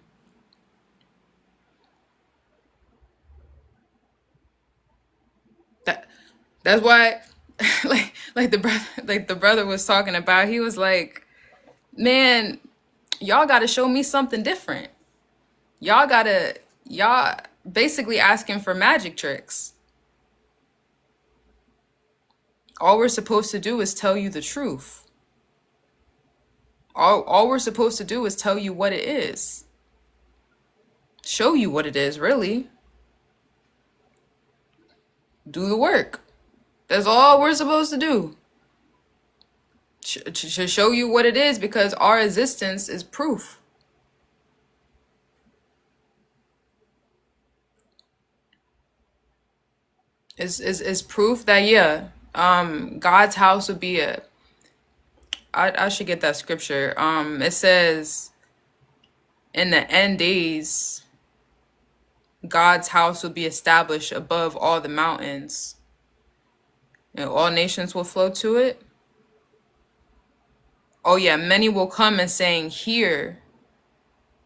That's why, like the brother was talking about. He was like, "Man, y'all got to show me something different. Y'all basically asking for magic tricks. All we're supposed to do is tell you the truth. All we're supposed to do is tell you what it is. Show you what it is, really. Do the work. That's all we're supposed to do. To show you what it is, because our existence is proof. Is proof that, yeah, God's house would be I should get that scripture. It says in the end days, God's house will be established above all the mountains, and all nations will flow to it. Oh yeah, many will come and saying, hear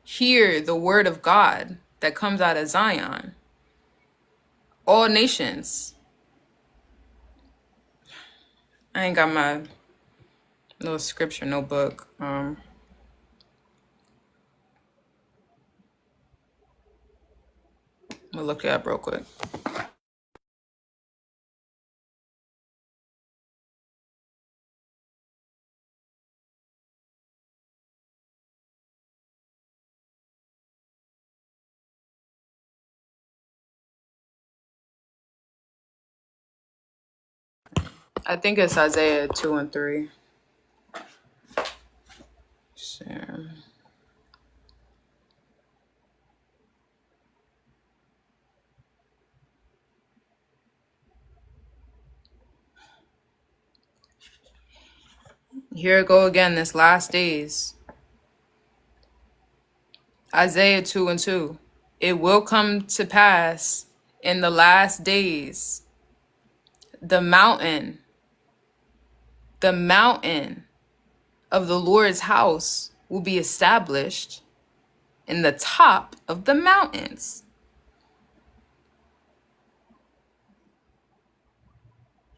the word of God that comes out of Zion. All nations. I ain't got my little scripture notebook. I'm gonna look it up real quick. I think it's Isaiah 2 and 3. Share. Here it go again, this last days. Isaiah 2 and 2. It will come to pass in the last days, the mountain of the Lord's house will be established in the top of the mountains.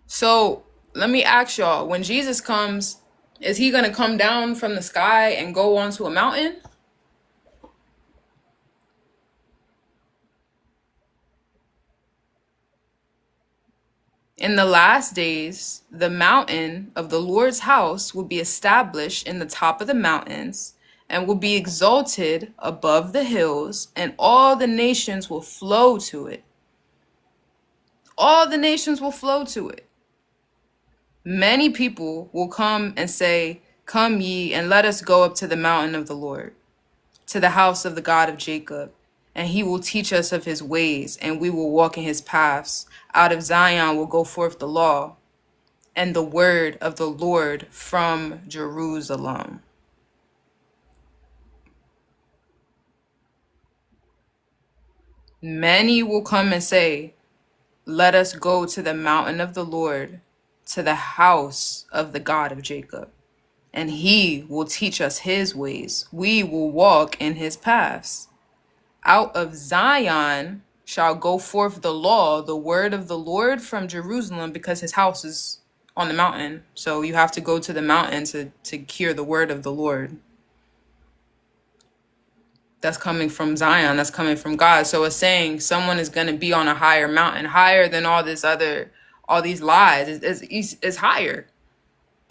So let me ask y'all, when Jesus comes, is he going to come down from the sky and go onto a mountain? In the last days, the mountain of the Lord's house will be established in the top of the mountains and will be exalted above the hills, and all the nations will flow to it. All the nations will flow to it. Many people will come and say, "Come ye, and let us go up to the mountain of the Lord, to the house of the God of Jacob, and he will teach us of his ways, and we will walk in his paths. Out of Zion will go forth the law and the word of the Lord from Jerusalem." Many will come and say, "Let us go to the mountain of the Lord, to the house of the God of Jacob, and he will teach us his ways. We will walk in his paths. Out of Zion shall go forth the law, the word of the Lord from Jerusalem," because his house is on the mountain. So you have to go to the mountain to hear the word of the Lord. That's coming from Zion. That's coming from God. So it's saying someone is going to be on a higher mountain, higher than all these lies. It's higher.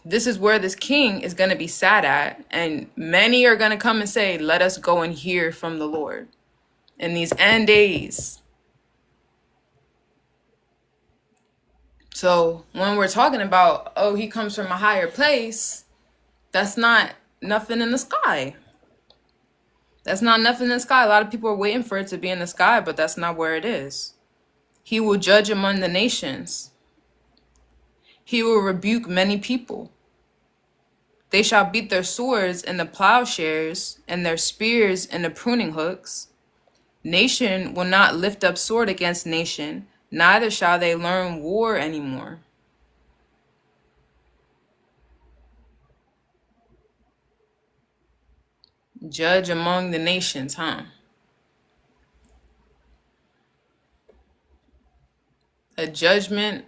This is where this king is going to be sat at. And many are going to come and say, "Let us go and hear from the Lord." In these end days. So when we're talking about, oh, he comes from a higher place, that's not nothing in the sky. That's not nothing in the sky. A lot of people are waiting for it to be in the sky, but that's not where it is. He will judge among the nations. He will rebuke many people. They shall beat their swords in the plowshares and their spears in the pruning hooks. Nation will not lift up sword against nation, neither shall they learn war anymore. Judge among the nations, huh? A judgment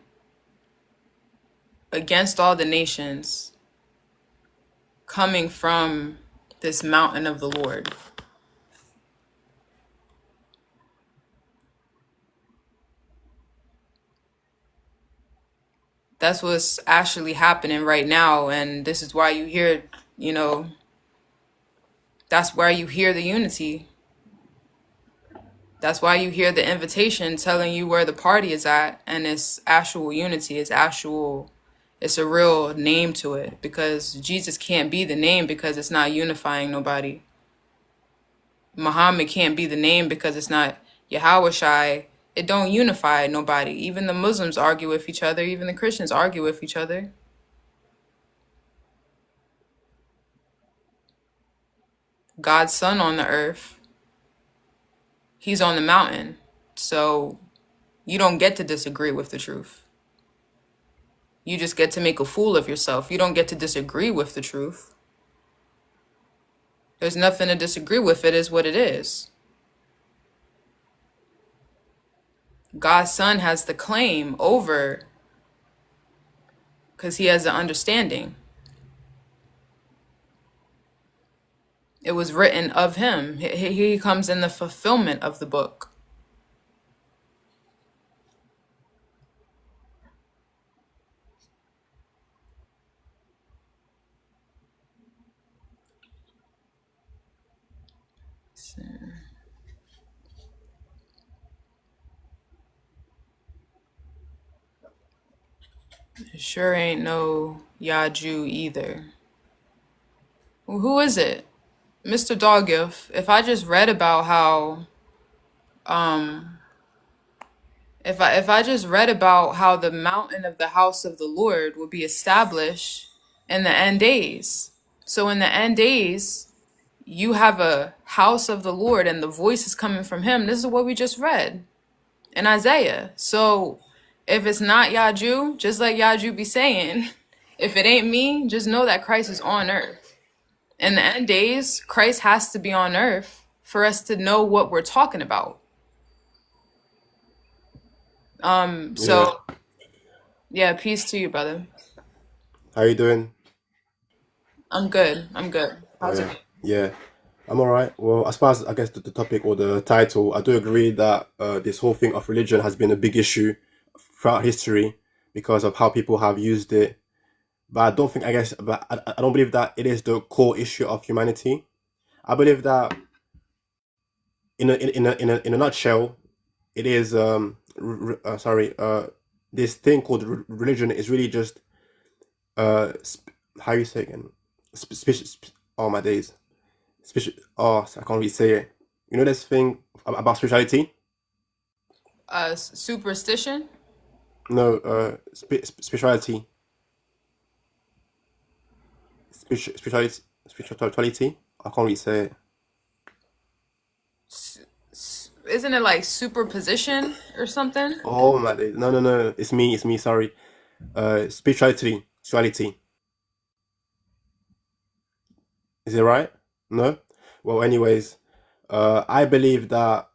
against all the nations coming from this mountain of the Lord. That's what's actually happening right now. And this is why you hear, that's where you hear the unity. That's why you hear the invitation telling you where the party is at. And it's actual unity. It's a real name to it, because Jesus can't be the name because it's not unifying nobody. Muhammad can't be the name because it's not Yahweh. It don't unify nobody. Even the Muslims argue with each other. Even the Christians argue with each other. God's son on the earth, he's on the mountain. So you don't get to disagree with the truth. You just get to make a fool of yourself. You don't get to disagree with the truth. There's nothing to disagree with. It is what it is. God's son has the claim over, because he has the understanding. It was written of him. He comes in the fulfillment of the book. Sure ain't no Yaju either. Well, who is it? Mr. Doggiff, if I just read about how if I just read about how the mountain of the house of the Lord will be established in the end days. So in the end days, you have a house of the Lord and the voice is coming from him. This is what we just read in Isaiah. So if it's not Yaju, just like Yaju be saying, if it ain't me, just know that Christ is on earth. In the end days, Christ has to be on earth for us to know what we're talking about. Yeah. So yeah, peace to you, brother. How you doing? I'm good. I'm good. Oh How's it yeah. going? Yeah. I'm all right. Well, as far as I guess the topic or the title, I do agree that this whole thing of religion has been a big issue throughout history because of how people have used it. But I don't think, I guess, but I don't believe that it is the core issue of humanity. I believe that in a nutshell, it is this thing called religion is really just how you say it again? Oh my days. Oh, I can't really say it. You know this thing about spirituality? Superstition? No, spirituality, spirituality. I can't really say it. Isn't it like superposition or something? Oh my days. No, no, no. It's me. It's me. Sorry. Spirituality. Is it right? No. Well, anyways, I believe that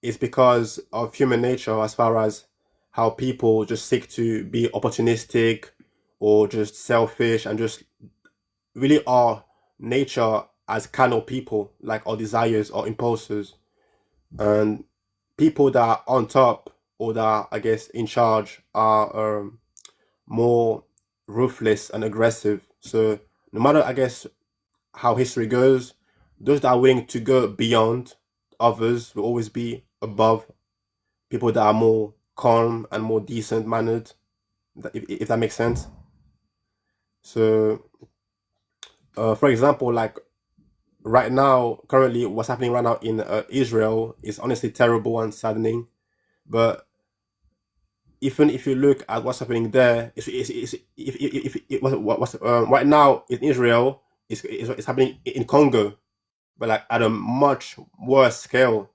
it's because of human nature, as far as how people just seek to be opportunistic or just selfish and just really our nature as carnal people, like our desires or impulses, and people that are on top or that are, I guess, in charge are more ruthless and aggressive. So no matter, I guess, how history goes, those that are willing to go beyond others will always be above people that are more calm and more decent mannered, if that makes sense. So, for example, like right now, currently, what's happening right now in Israel is honestly terrible and saddening. But even if you look at what's happening there, if what's right now in Israel is happening in Congo, but like at a much worse scale.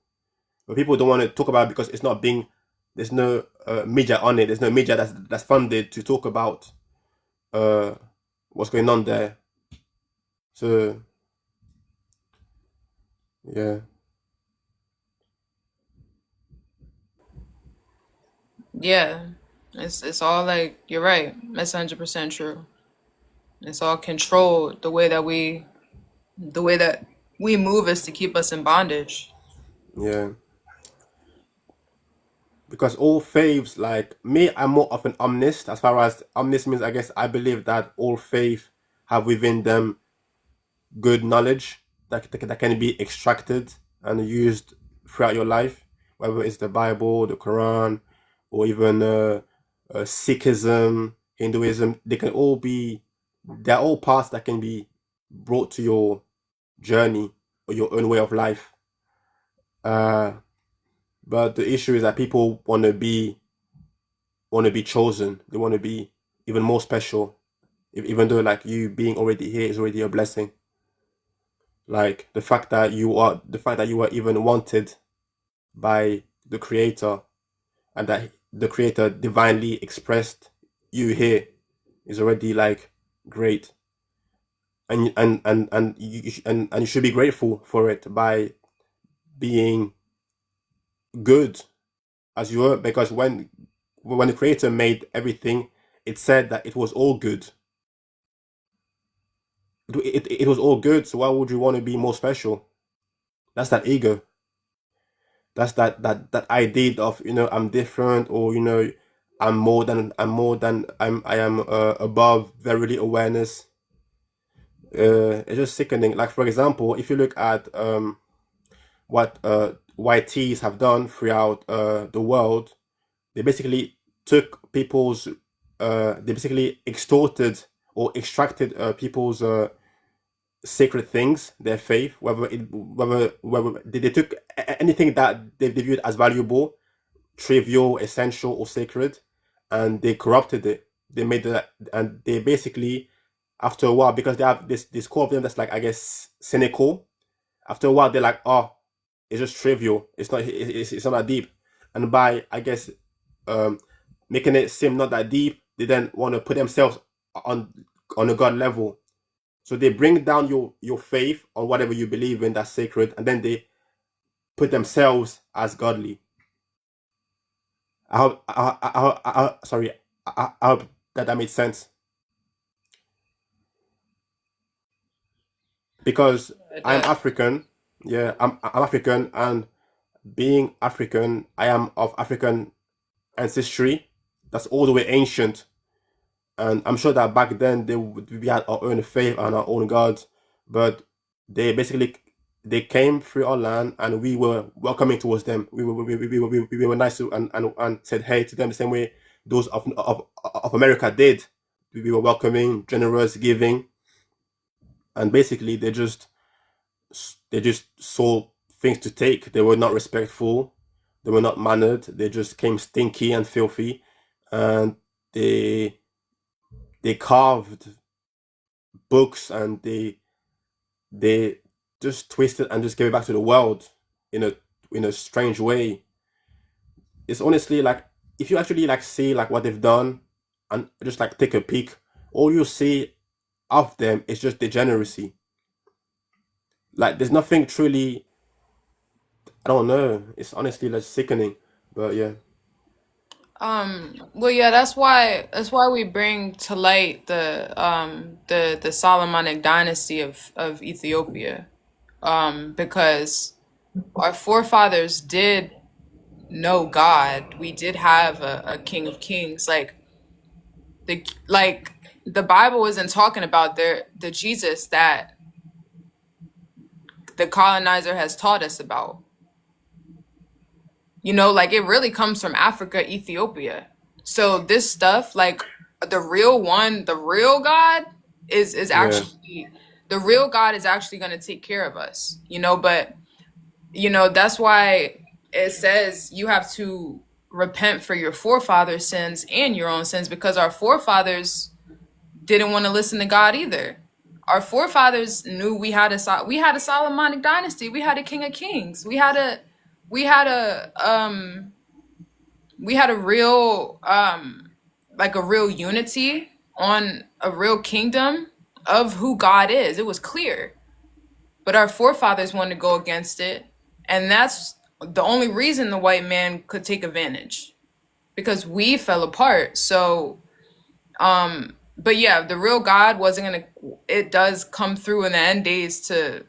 But people don't want to talk about it because it's not being. There's no media on it. There's no media that's funded to talk about uh, what's going on there. So yeah, Yeah. It's all like you're right. That's 100% true. It's all controlled. The way that we move is to keep us in bondage. yeah. Because all faiths, like me, I'm more of an omnist. As far as omnist means, I guess I believe that all faith have within them good knowledge that can be extracted and used throughout your life, whether it's the Bible, the Quran, or even Sikhism, Hinduism. They're all parts that can be brought to your journey or your own way of life. Uh, but the issue is that people want to be chosen. They want to be even more special, even though like you being already here is already a blessing. Like the fact that you are even wanted by the creator and that the creator divinely expressed you here is already like great. And you should be grateful for it by being good as you are, because when the creator made everything, it said that it was all good. It was all good, so why would you want to be more special? That's that ego. That's that idea of, I'm different, or I am above verily awareness. It's just sickening. Like for example, if you look at what YTs have done throughout the world, they basically took people's they basically extorted or extracted people's sacred things, their faith, whether they took anything that they viewed as valuable, trivial, essential, or sacred, and they corrupted it. They made that, and they basically, after a while, because they have this core of them that's like, I guess, cynical. After a while, they're like, oh, it's just trivial. It's not that deep. And by, I guess, making it seem not that deep, they then want to put themselves on a God level. So they bring down your faith on whatever you believe in that's sacred, and then they put themselves as godly. I hope that made sense. Because I'm African, yeah, I'm African, and being African, I am of African ancestry. That's all the way ancient. And I'm sure that back then we had our own faith and our own gods, but they came through our land, and we were welcoming towards them. We were nice to and said hey to them the same way those of America did. We were welcoming, generous, giving, and basically they just saw things to take. They were not respectful. They were not mannered. They just came stinky and filthy, and they carved books, and they just twisted and just gave it back to the world in a strange way. It's honestly like, if you actually like see like what they've done and just like take a peek, all you see of them is just degeneracy. Like there's nothing truly, I don't know. It's honestly like sickening, but yeah. Well, yeah, that's why we bring to light the Solomonic dynasty of Ethiopia, because our forefathers did know God. We did have a King of Kings. Like the Bible isn't talking about the Jesus that the colonizer has taught us about. You know, like it really comes from Africa, Ethiopia. So this stuff, like the real God is Yeah. actually the real God is actually going to take care of us. You know, but you know, that's why it says you have to repent for your forefathers' sins and your own sins, because our forefathers didn't want to listen to God either. Our forefathers knew we had a Solomonic dynasty. We had a King of Kings. We had a real like a real unity on a real kingdom of who God is. It was clear. But our forefathers wanted to go against it, and that's the only reason the white man could take advantage, because we fell apart. So but yeah, the real God wasn't gonna, it does come through in the end days to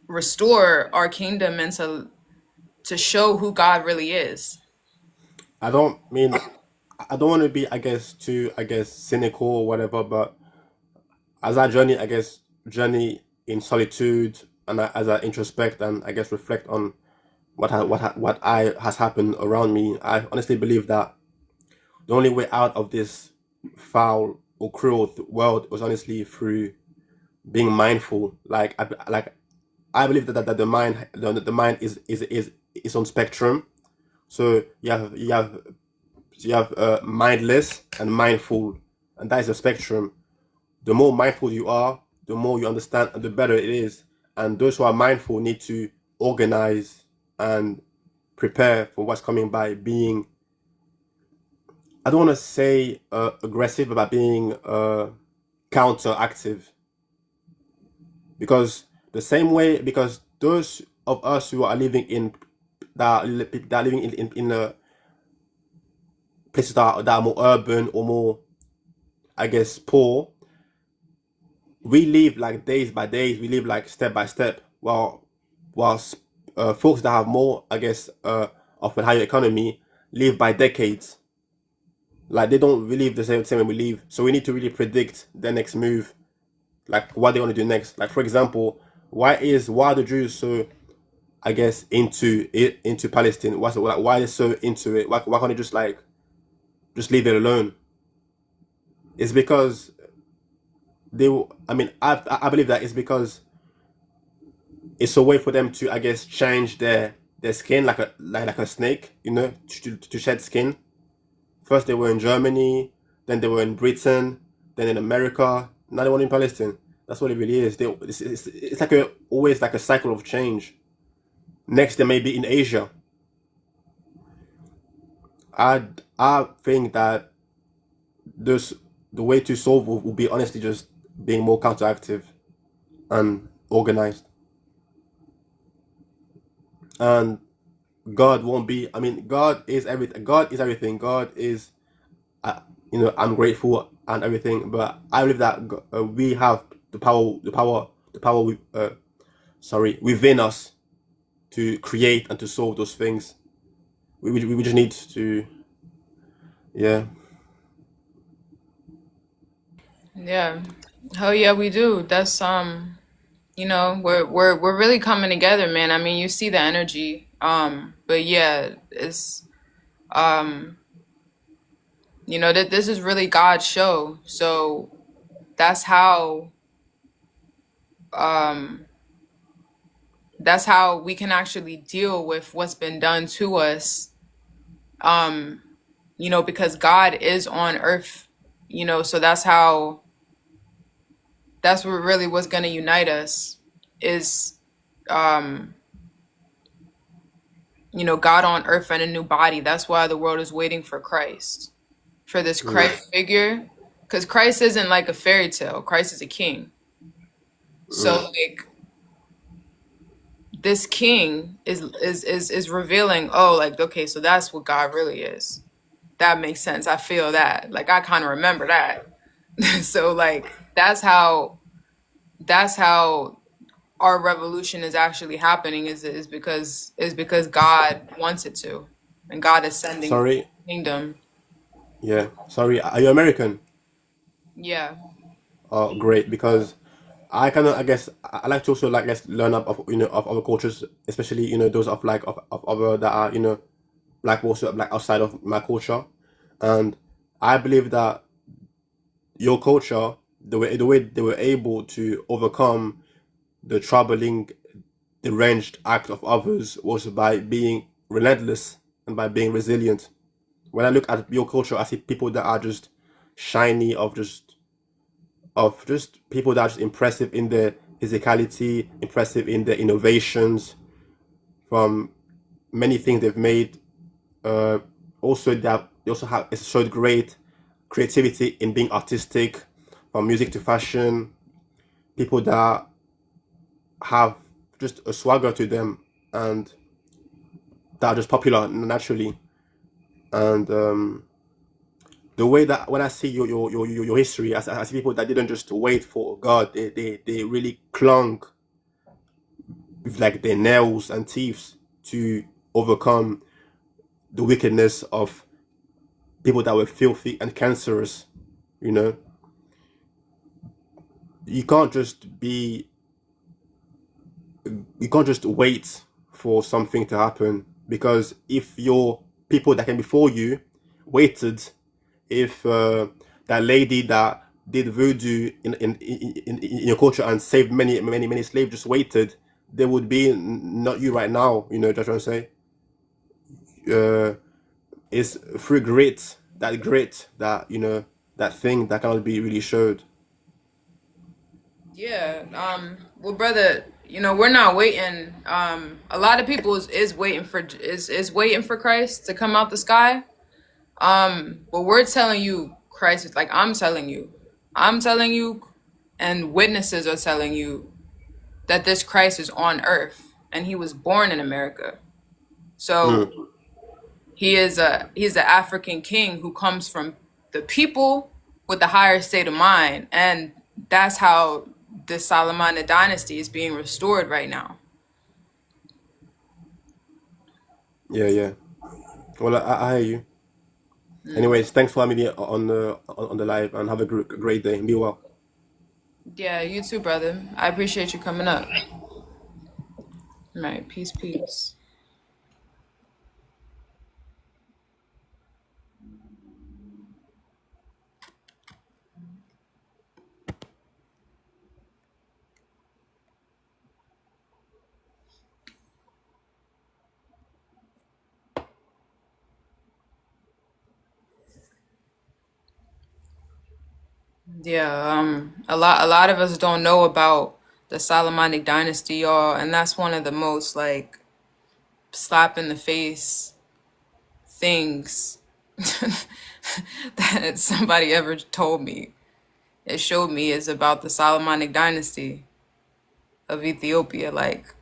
restore our kingdom and to show who God really is. I don't want to be, I guess, too, cynical or whatever, but as I journey in solitude, and as I introspect and I guess reflect on what has happened around me, I honestly believe that the only way out of this foul or cruel world was honestly through being mindful. Like I believe that the mind is on spectrum. So you have mindless and mindful, and that is a spectrum. The more mindful you are, the more you understand, and the better it is. And those who are mindful need to organize and prepare for what's coming by being, I don't want to say aggressive, about being counteractive. Because those of us who are living in that are living in places that are more urban or more, I guess, poor, we live like days by days. We live like step by step. Whilst folks that have more, I guess, of a higher economy live by decades. Like they don't really live the same way we live. So we need to really predict their next move, like what they want to do next. Like for example, why are the Jews so, I guess, into Palestine? Why are they so into it? Why can't they just leave it alone? It's because I mean, I believe that it's because it's a way for them to, I guess, change their skin like a snake, to shed skin. First they were in Germany, then they were in Britain, then in America, now they were in Palestine. That's what it really is. It's like always like a cycle of change. Next they may be in Asia. I think that this the way to solve will be honestly just being more counteractive and organized. And God won't be. I mean, God is everything. God is everything. God is. I'm grateful and everything, but I believe that we have the power. Sorry, within us to create and to solve those things. We just need to. Yeah. Yeah. Hell yeah, we do. That's we're really coming together, man. I mean, you see the energy. But yeah, it's that this is really God's show. So that's how um that's how we can actually deal with what's been done to us. Um, because God is on earth, so that's what really was gonna unite us is um God on earth and a new body. That's why the world is waiting for Christ, for this Mm, Christ figure. Because Christ isn't like a fairy tale. Christ is a king. So mm. like this king is revealing, oh, like, okay, so that's what God really is. That makes sense. I feel that. Like I kind of remember that. So like that's how our revolution is actually happening is because God wants it to, and God is sending Sorry. kingdom. Yeah. Sorry. Are you American? Yeah. Oh, great. Because I guess I like to also like let's learn up of of other cultures, especially those of like of other that are black also like outside of my culture, and I believe that your culture, the way they were able to overcome the troubling, deranged act of others was by being relentless and by being resilient. When I look at your culture, I see people that are just shiny of just people that are just impressive in their physicality, impressive in their innovations from many things they've made. Uh, Also, they also have it's showed great creativity in being artistic, from music to fashion. People that have just a swagger to them and that are just popular naturally. And the way that when I see your history, I see people that didn't just wait for God. They really clung with like their nails and teeth to overcome the wickedness of people that were filthy and cancerous. You know, you can't just be, you can't just wait for something to happen, because if your people that came before you waited, if that lady that did voodoo in your culture and saved many slaves just waited, there would be not you right now. That's what I'm saying. Uh, it's through grit that that thing that cannot be really showed. Yeah. Well, brother, we're not waiting. A lot of people is waiting is waiting for Christ to come out the sky. But we're telling you, Christ is like, I'm telling you, and witnesses are telling you that this Christ is on earth and he was born in America. So Mm. he's an African king who comes from the people with the higher state of mind, and that's how the Salamanid dynasty is being restored right now. Yeah, yeah. Well, I hear you. Mm. Anyways, thanks for having me on the live, and have a great day. Be well. Yeah, you too, brother. I appreciate you coming up. All right, peace, peace. Yeah, a lot of us don't know about the Solomonic dynasty, y'all, and that's one of the most like slap in the face things that somebody ever told me. It showed me is about the Solomonic dynasty of Ethiopia. Like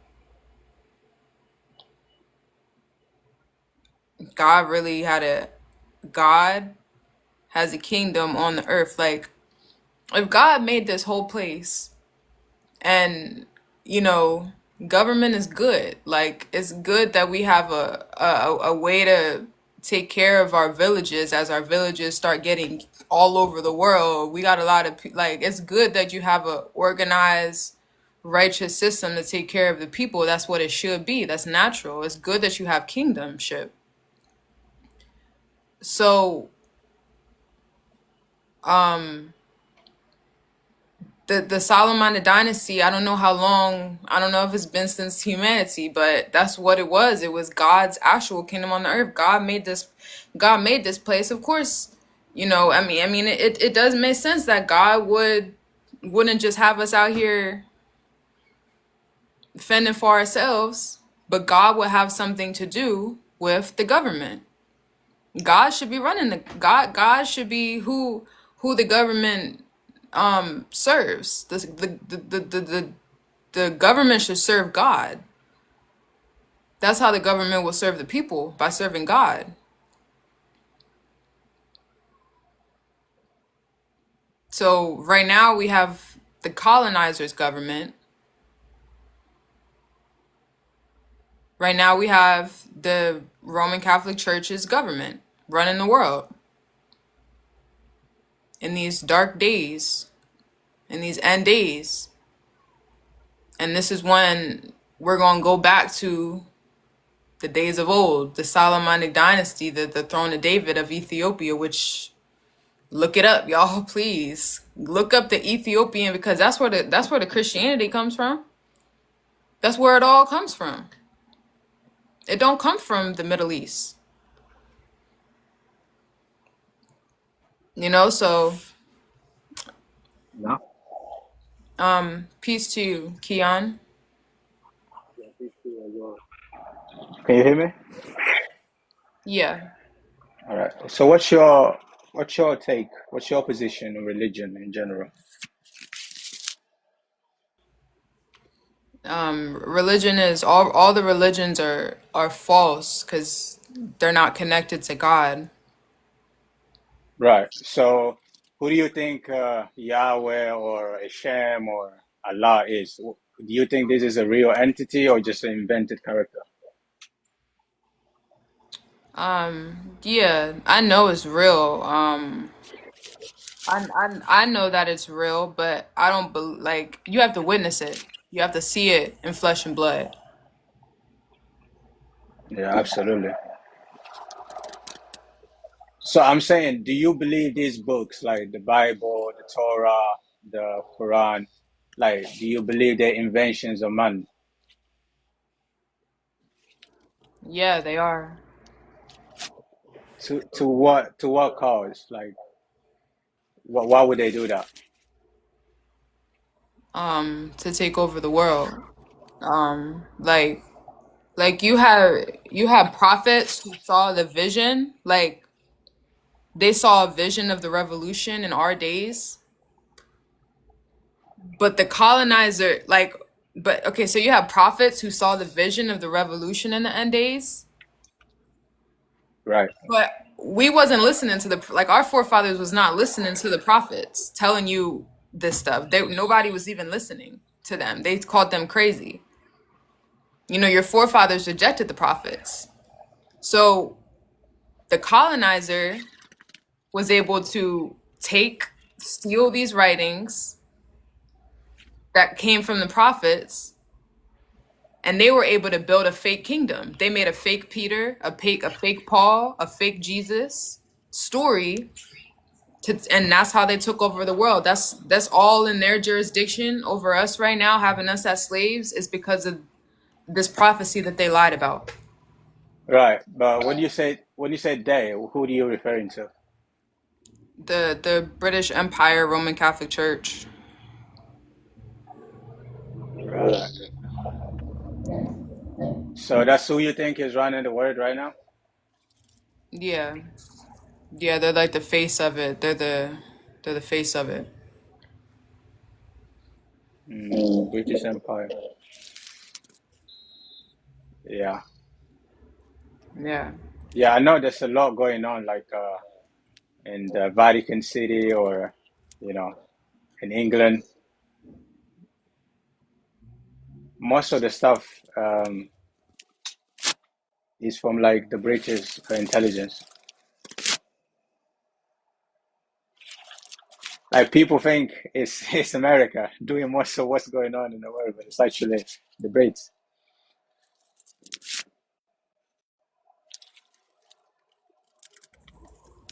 God really had a God has a kingdom on the earth. Like if God made this whole place and you know government is good, like it's good that we have a way to take care of our villages as our villages start getting all over the world. We got a lot of like it's good that you have a organized righteous system to take care of the people. That's what it should be. That's natural. It's good that you have kingdomship. So um the Solomonic dynasty, I don't know how long, I don't know if it's been since humanity, but that's what it was. It was God's actual kingdom on the earth. God made this place. Of course, it does make sense that God wouldn't just have us out here fending for ourselves, but God would have something to do with the government. God should be running God should be who the government serves. The government should serve God. That's how the government will serve the people, by serving God. So right now we have the colonizers government. Right now we have the Roman Catholic Church's government running the world in these dark days, in these end days. And this is when we're going to go back to the days of old, the Solomonic dynasty, the throne of David of Ethiopia, which look it up, y'all, please. Look up the Ethiopian because that's where the Christianity comes from. That's where it all comes from. It don't come from the Middle East. So No. peace to you, Keon. Can you hear me? Yeah. All right. So what's your take? What's your position on religion in general? Religion is all the religions are false because they're not connected to God. Right. So who do you think Yahweh or Hashem or Allah is? Do you think this is a real entity or just an invented character? Yeah, I know it's real. I know that it's real, but I don't like you have to witness it. You have to see it in flesh and blood. Yeah, absolutely. So I'm saying, do you believe these books like the Bible, the Torah, the Quran, like do you believe they're inventions of man? Yeah, they are. To what cause? Like why would they do that? To take over the world. Like you have prophets who saw the vision, like they saw a vision of the revolution in our days, but the colonizer but okay, so you have prophets who saw the vision of the revolution in the end days, Right. but we wasn't listening to like our forefathers was not listening to the prophets telling you this stuff. Nobody was even listening to them. They called them crazy. Your forefathers rejected the prophets. So the colonizer was able to steal these writings that came from the prophets, and they were able to build a fake kingdom. They made a fake Peter, a fake Paul, a fake Jesus story, and that's how they took over the world. That's all in their jurisdiction over us right now, having us as slaves, is because of this prophecy that they lied about. Right. But when you say they, who do you referring to? The British Empire Roman Catholic Church. Right. So that's who you think is running the world right now? Yeah. Yeah, they're like the face of it. They're the face of it. British Empire. Yeah. Yeah. Yeah, I know there's a lot going on, like in the Vatican City or, you know, in England. Most of the stuff is from like the British intelligence. Like people think it's America doing most of what's going on in the world, but it's actually the Brits.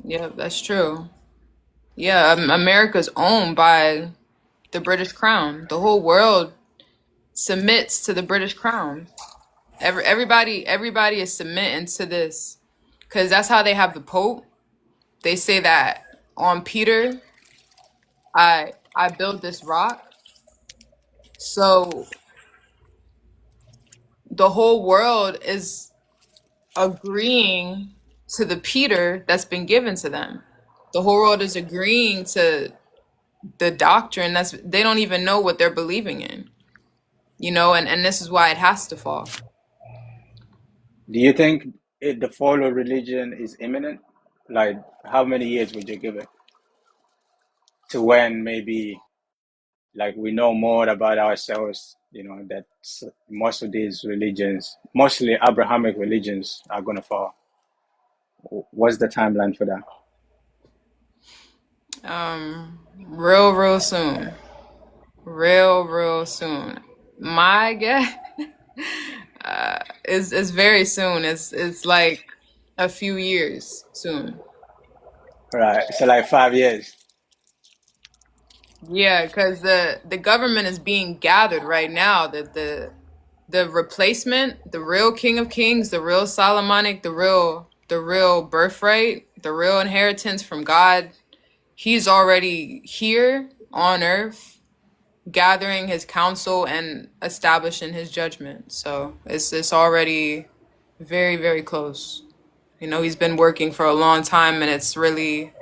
Yeah, that's true. Yeah, America's owned by the British Crown. The whole world submits to the British Crown. Everybody is submitting to this because that's how they have the Pope. They say that on Peter, I built this rock. So the whole world is agreeing to the Peter that's been given to them. The whole world is agreeing to the doctrine that's they don't even know what they're believing in. And this is why it has to fall. Do you think the fall of religion is imminent? Like, how many years would you give it to when maybe like we know more about ourselves? You know that most of these religions, mostly Abrahamic religions, are gonna fall. What's the timeline for that? Real soon. Real soon. My guess is very soon. It's like a few years soon. Right. So like 5 years. Yeah, because the government is being gathered right now. The replacement, the real King of Kings, the real Solomonic, the real birthright, the real inheritance from God. He's already here on earth, gathering his counsel and establishing his judgment. So it's already very close. He's been working for a long time, and it's really,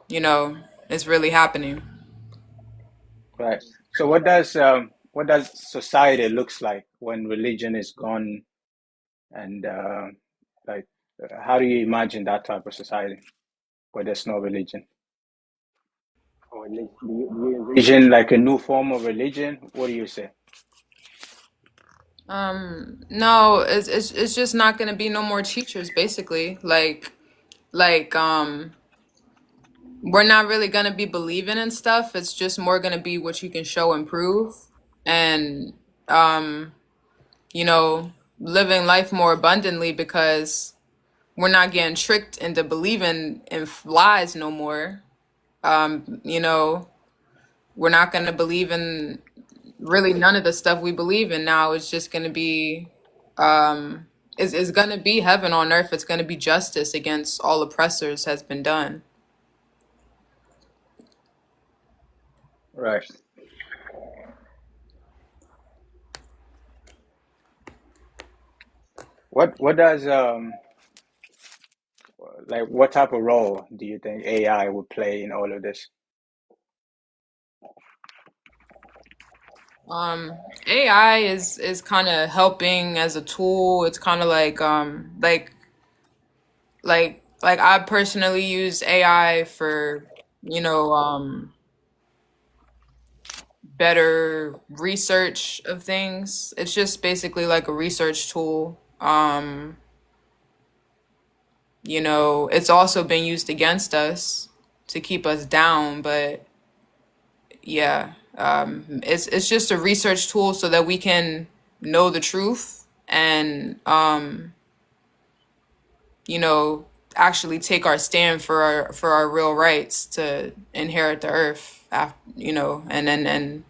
it's really happening. Right. So what does society looks like when religion is gone and like how do you imagine that type of society where there's no religion? Or at least do you envision like a new form of religion? What do you say? No, it's just not gonna be no more teachers, basically. Like, we're not really gonna be believing in stuff. It's just more gonna be what you can show and prove, and um, living life more abundantly because we're not getting tricked into believing in lies no more. Um, you know, we're not gonna believe in really none of the stuff we believe in now. It's just gonna be is gonna be heaven on earth. It's gonna be justice against all oppressors has been done. Right. What does like what type of role do you think AI would play in all of this? AI is kind of helping as a tool. It's kind of like I personally use AI for you know um better research of things. It's just basically like a research tool. It's also been used against us to keep us down, but yeah, it's just a research tool so that we can know the truth and you know, actually take our stand for our real rights to inherit the earth, and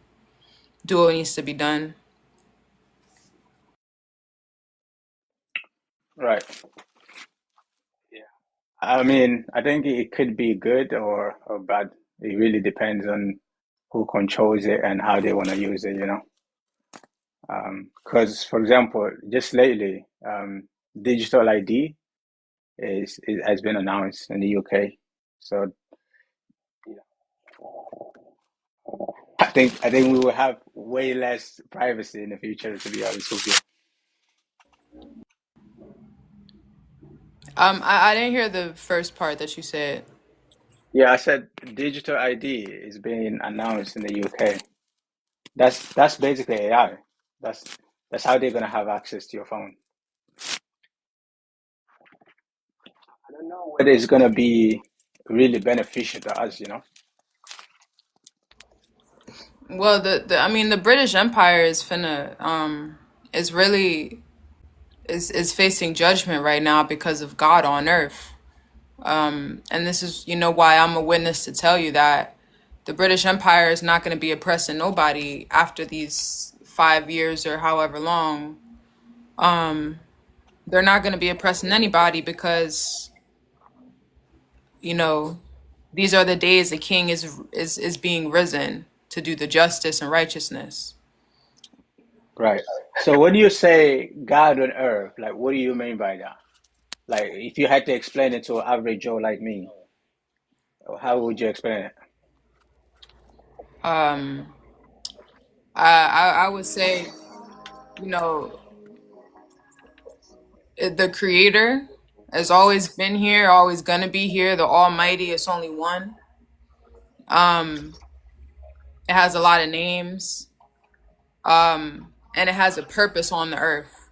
do what needs to be done. Right. Yeah. I mean, I think it could be good or bad. It really depends on who controls it and how they want to use it, you know. Because, for example, just lately, digital ID has been announced in the UK. So I think we will have way less privacy in the future, to be honest with you. I didn't hear the first part that you said. Yeah, I said digital ID is being announced in the UK. That's basically AI. That's that's how they're gonna have access to your phone. I don't know whether it's gonna be really beneficial to us, you know. Well, I mean, the British Empire is finna is really is facing judgment right now because of God on earth. And this is, why I'm a witness to tell you that the British Empire is not going to be oppressing nobody after these 5 years or however long. They're not going to be oppressing anybody because, you know, these are the days the king is being risen to do the justice and righteousness. Right. So when you say God on earth, like what do you mean by that? Like if you had to explain it to an average Joe like me, how would you explain it? Um, I would say, you know, the creator has always been here, always gonna be here. The Almighty is only one. Um, it has a lot of names. And it has a purpose on the earth.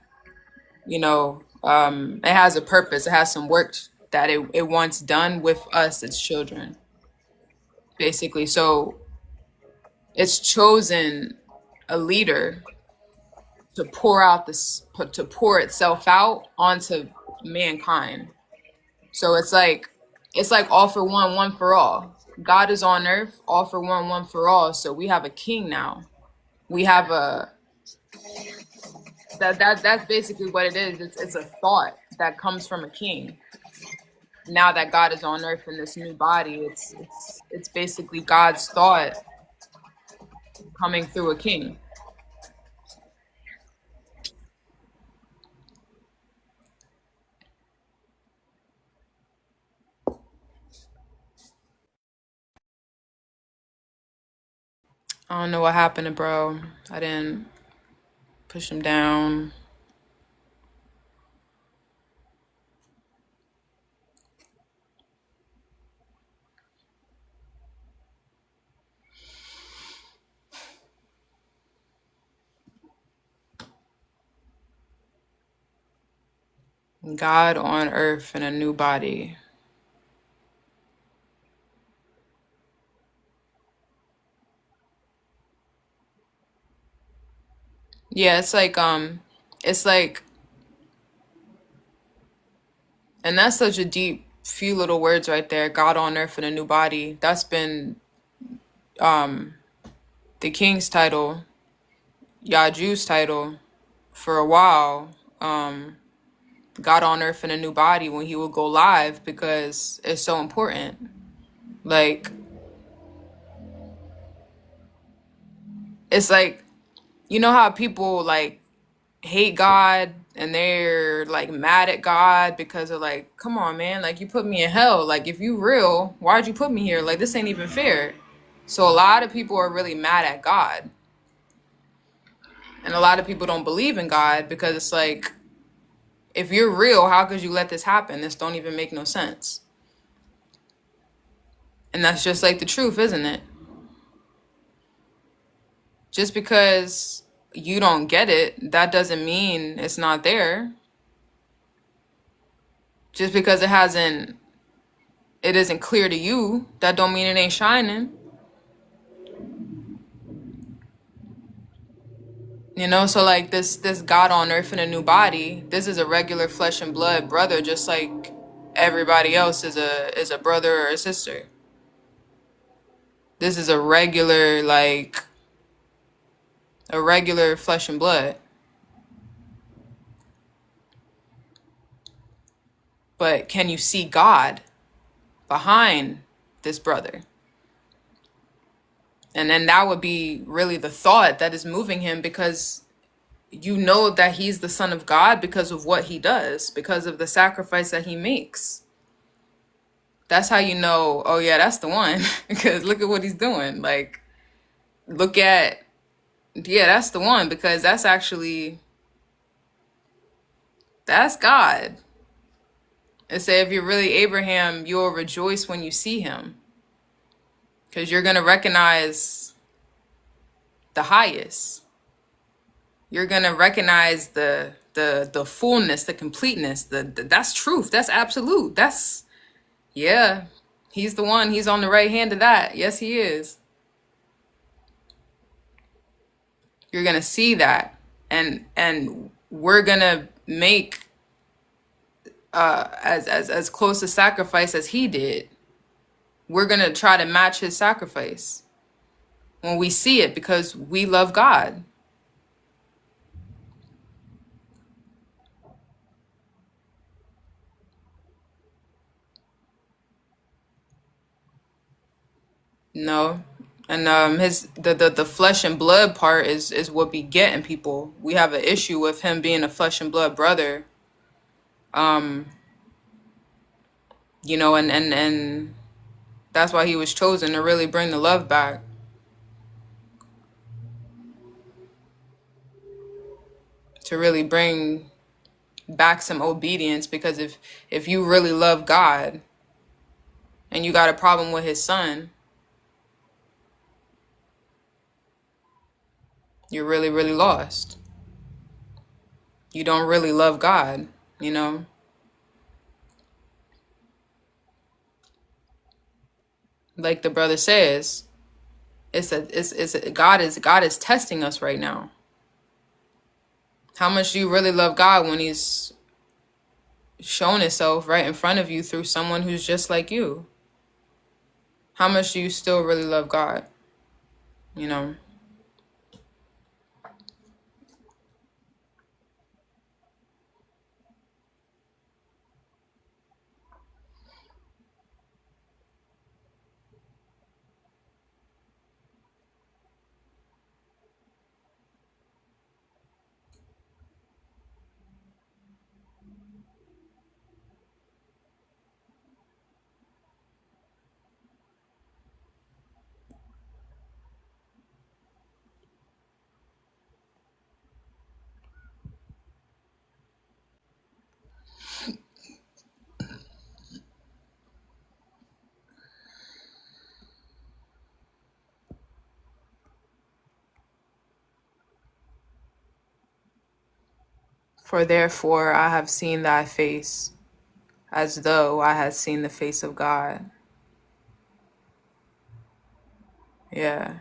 It has a purpose. It has some work that it wants done with us, its children, basically. So it's chosen a leader to to pour itself out onto mankind. So it's like all for one, one for all. God is on earth, all for one, one for all. So we have a king now. We have a that's basically what it is. It's a thought that comes from a king. Now that God is on earth in this new body, it's basically God's thought coming through a king. I don't know what happened to bro. I didn't push him down. God on earth in a new body. Yeah, it's like, and that's such a deep few little words right there. God on earth in a new body. That's been the king's title, Yaju's title for a while. God on earth in a new body when he will go live because it's so important. Like, it's like, you know how people like hate God and they're like mad at God because they're like, come on, man, like you put me in hell. Like, if you real, why'd you put me here? Like, this ain't even fair. So a lot of people are really mad at God. And a lot of people don't believe in God because it's like, if you're real, how could you let this happen? This don't even make no sense. And that's just like the truth, isn't it? Just because you don't get it, that doesn't mean it's not there. Just because it isn't clear to you, that don't mean it ain't shining. So like this God on earth in a new body, this is a regular flesh and blood brother, just like everybody else is a brother or a sister. This is a regular flesh and blood. But can you see God behind this brother? And then that would be really the thought that is moving him, because you know that he's the son of God because of what he does, because of the sacrifice that he makes. That's how you know, oh yeah, that's the one. Because look at what he's doing. Like, look at, yeah, that's the one, because that's God. It say if you're really Abraham, you'll rejoice when you see him, because you're going to recognize the highest. You're going to recognize the fullness, the completeness. That's truth. That's absolute. That's, yeah, he's the one. He's on the right hand of that. Yes, he is. You're going to see that. And we're going to make as close a sacrifice as he did. We're going to try to match his sacrifice when we see it, because we love God. No. And the flesh and blood part is what be getting people. We have an issue with him being a flesh and blood brother. You know, and that's why he was chosen, to really bring the love back. To really bring back some obedience, because if you really love God and you got a problem with his son, you're really, really lost. You don't really love God, you know? Like the brother says, God is testing us right now. How much do you really love God when he's shown himself right in front of you through someone who's just like you? How much do you still really love God? You know? For therefore I have seen thy face, as though I had seen the face of God. Yeah.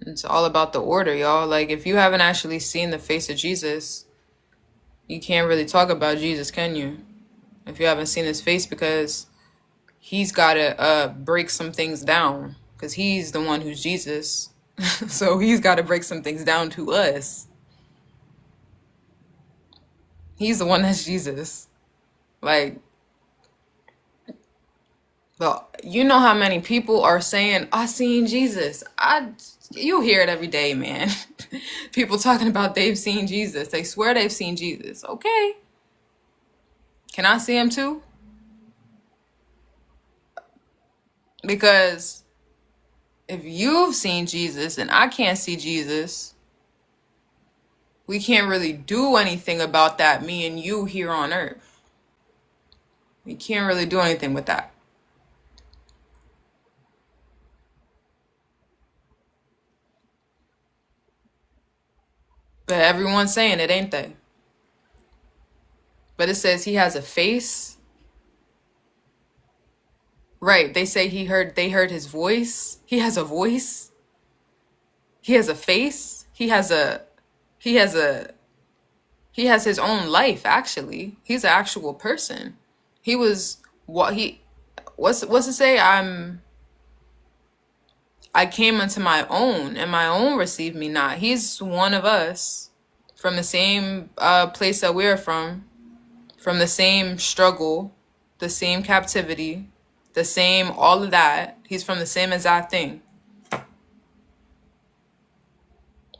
It's all about the order, y'all. Like, if you haven't actually seen the face of Jesus, you can't really talk about Jesus, can you? If you haven't seen his face, because he's got to break some things down, because he's the one who's Jesus. So he's got to break some things down to us. He's the one that's Jesus. Like, well, you know how many people are saying, I seen Jesus. You hear it every day, man. People talking about they've seen Jesus. They swear they've seen Jesus. Okay. Can I see him too? Because if you've seen Jesus and I can't see Jesus, we can't really do anything about that, me and you here on earth. We can't really do anything with that. But everyone's saying it, ain't they? But it says he has a face. Right, they say they heard his voice. He has a voice. He has a face. He has his own life, actually. He's an actual person. He was what's it say? I came unto my own, and my own received me not. He's one of us. from the same place that we're from the same struggle, the same captivity, the same all of that. He's from the same exact thing.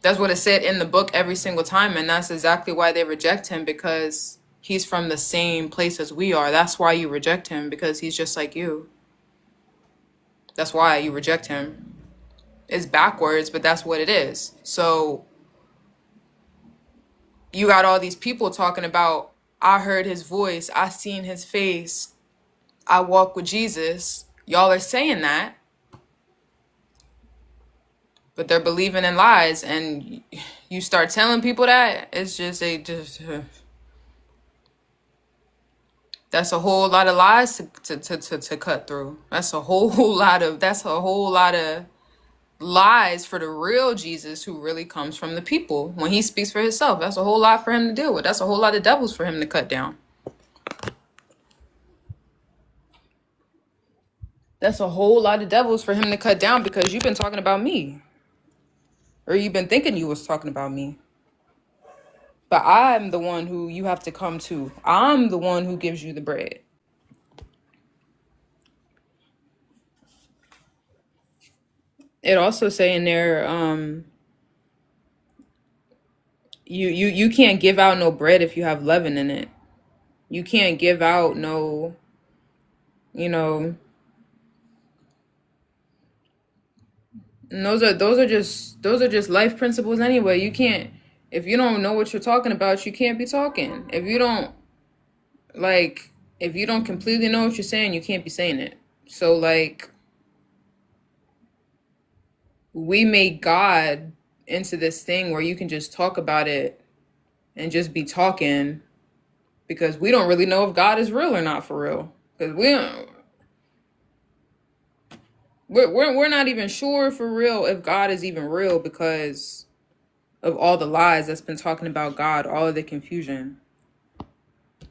That's what it said in the book every single time, and that's exactly why they reject him, because he's from the same place as we are. That's why you reject him, because he's just like you. That's why you reject him. It's backwards, but that's what it is. So you got all these people talking about, I heard his voice, I seen his face, I walk with Jesus. Y'all are saying that, but they're believing in lies, and you start telling people that, it's just that's a whole lot of lies to cut through. That's a whole lot of lies for the real Jesus, who really comes from the people. When he speaks for himself, that's a whole lot for him to deal with. That's a whole lot of devils for him to cut down. That's a whole lot of devils for him to cut down, because you've been talking about me. Or you've been thinking you was talking about me. But I'm the one who you have to come to. I'm the one who gives you the bread. It also say in there, you can't give out no bread if you have leaven in it. You can't give out no, and those are just life principles anyway. You can't, if you don't know what you're talking about, you can't be talking. If you don't completely know what you're saying, you can't be saying it. So we make God into this thing where you can just talk about it and just be talking, because we don't really know if God is real or not, for real. Because we're not even sure for real if God is even real, because of all the lies that's been talking about God, all of the confusion.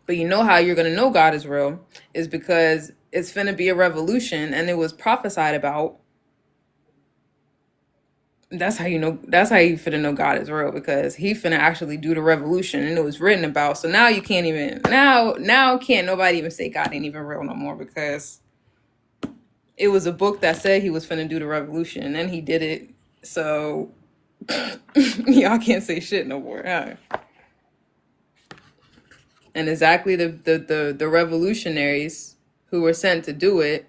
But you know how you're going to know God is real is because it's finna be a revolution, and it was prophesied about. That's how you finna know God is real, because he finna actually do the revolution, and it was written about. So now you can't even, now can't nobody even say God ain't even real no more, because it was a book that said he was finna do the revolution, and then he did it. So y'all can't say shit no more. Huh? And exactly the revolutionaries who were sent to do it,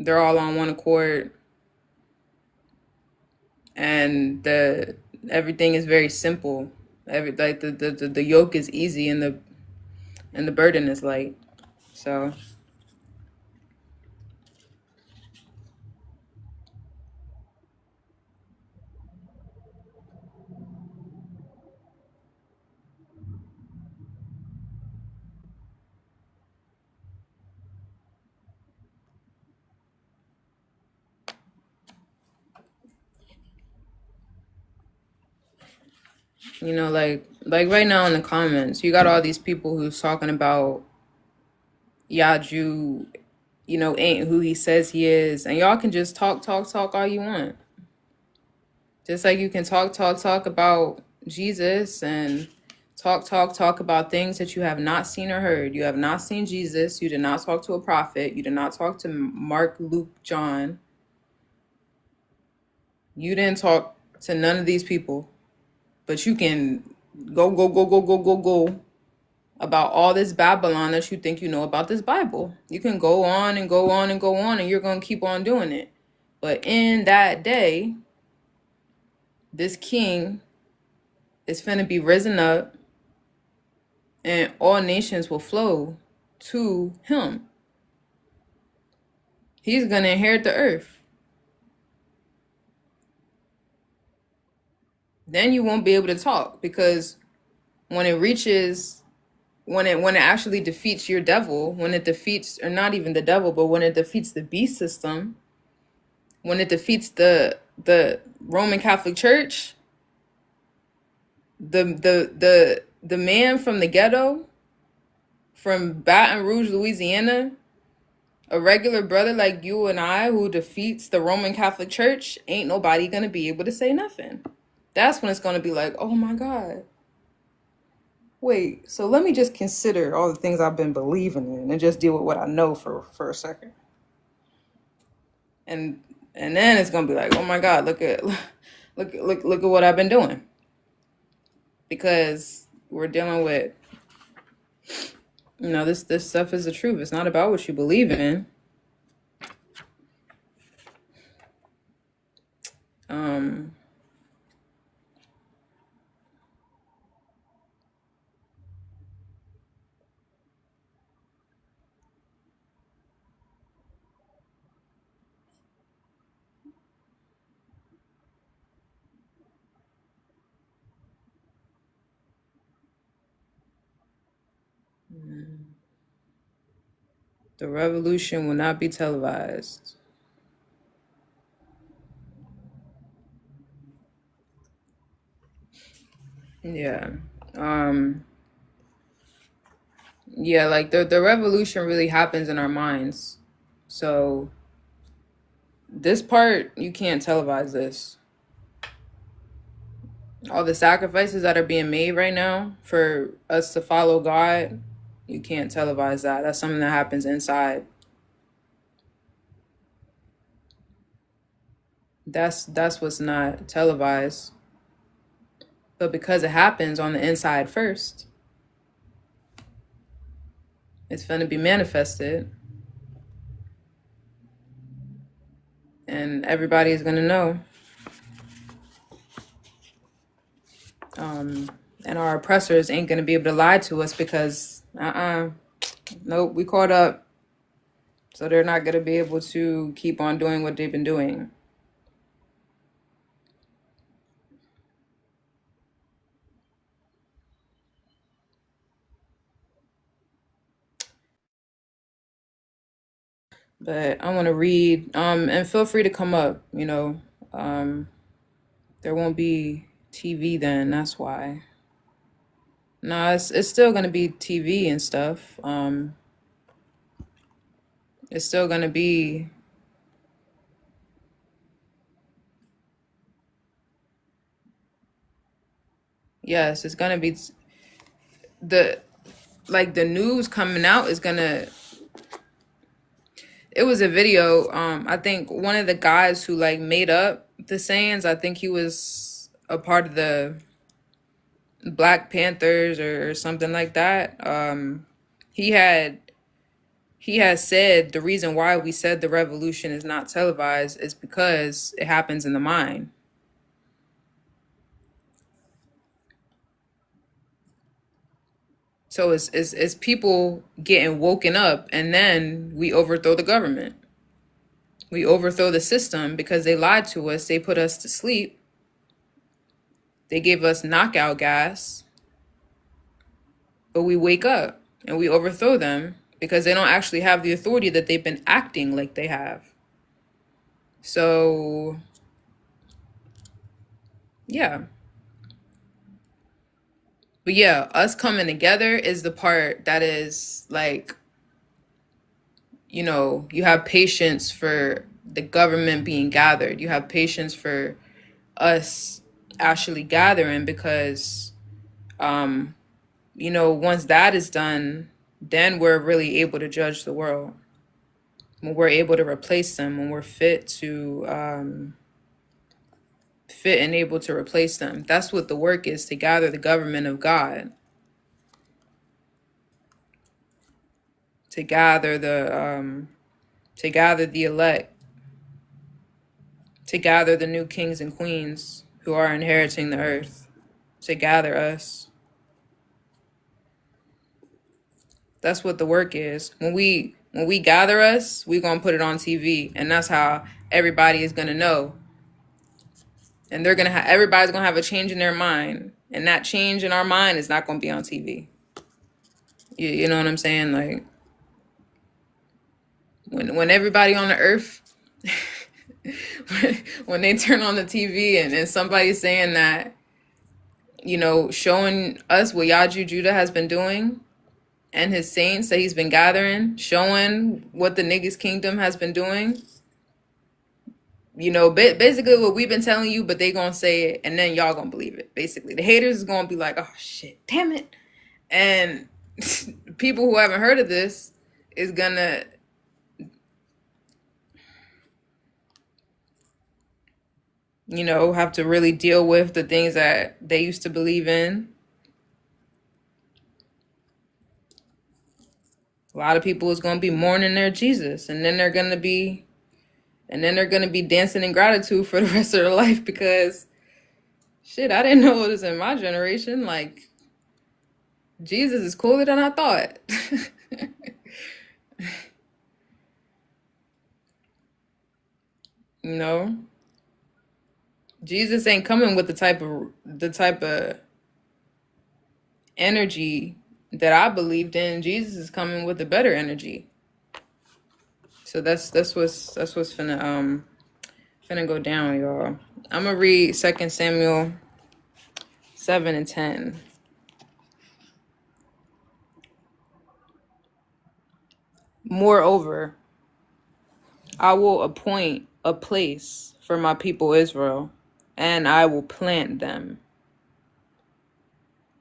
they're all on one accord, and everything is very simple. The yoke is easy, and the burden is light. So like right now in the comments, you got all these people who's talking about Yaju, ain't who he says he is, and y'all can just talk all you want. Just like you can talk about Jesus, and talk about things that you have not seen or heard. You have not seen Jesus. You did not talk to a prophet. You did not talk to Mark, Luke, John. You didn't talk to none of these people. But you can go about all this Babylon that you think you know about this Bible. You can go on and go on and go on, and you're going to keep on doing it. But in that day, this king is finna be risen up, and all nations will flow to him. He's going to inherit the earth. Then you won't be able to talk, because when it actually defeats your devil, when it defeats, or not even the devil, but when it defeats the beast system, when it defeats the Roman Catholic Church, the man from the ghetto, from Baton Rouge, Louisiana, a regular brother like you and I who defeats the Roman Catholic Church, ain't nobody gonna be able to say nothing. That's when it's going to be like, oh my God, wait, so let me just consider all the things I've been believing in and just deal with what I know for a second. And then it's going to be like, oh my God, look at what I've been doing. Because we're dealing with, this stuff is the truth. It's not about what you believe in. The revolution will not be televised. Yeah. Yeah, like the revolution really happens in our minds. So this part, you can't televise this. All the sacrifices that are being made right now for us to follow God, you can't televise that. That's something that happens inside. That's what's not televised. But because it happens on the inside first, it's going to be manifested. And everybody is going to know. And our oppressors ain't going to be able to lie to us because, nope, we caught up. So they're not going to be able to keep on doing what they've been doing. But I want to read, and feel free to come up, there won't be TV then, that's why. No, it's still going to be TV and stuff. It's still going to be, yes, it's going to be the news coming out is going to, it was a video. I think one of the guys who made up the sayings, I think he was a part of the Black Panthers or something like that. He had said the reason why we said the revolution is not televised is because it happens in the mind. So it's people getting woken up, and then we overthrow the government. We overthrow the system because they lied to us. They put us to sleep. They gave us knockout gas. But we wake up and we overthrow them because they don't actually have the authority that they've been acting like they have. So, yeah. But yeah, us coming together is the part that is you have patience for the government being gathered. You have patience for us actually gathering because, once that is done, then we're really able to judge the world. When we're able to replace them, when we're fit and able to replace them. That's what the work is, to gather the government of God. To gather the elect. To gather the new kings and queens who are inheriting the earth. To gather us. That's what the work is. When we gather us, we're going to put it on TV. And that's how everybody is going to know. And everybody's going to have a change in their mind. And that change in our mind is not going to be on TV. You know what I'm saying? When everybody on the earth, when they turn on the TV and somebody's saying that, showing us what Yaju Judah has been doing and his saints that he's been gathering, showing what the niggas kingdom has been doing, You know, basically what we've been telling you, but they gonna say it, and then y'all gonna believe it. Basically, the haters is gonna be like, "Oh shit, damn it," and people who haven't heard of this is gonna, you know, have to really deal with the things that they used to believe in. A lot of people is gonna be mourning their Jesus, and then they're gonna be dancing in gratitude for the rest of their life because shit, I didn't know it was in my generation. Like, Jesus is cooler than I thought. You know, Jesus ain't coming with the type of energy that I believed in. Jesus is coming with a better energy. So that's what's finna go down, y'all. I'm gonna read 2 Samuel 7 and 10. Moreover, I will appoint a place for my people Israel, and I will plant them,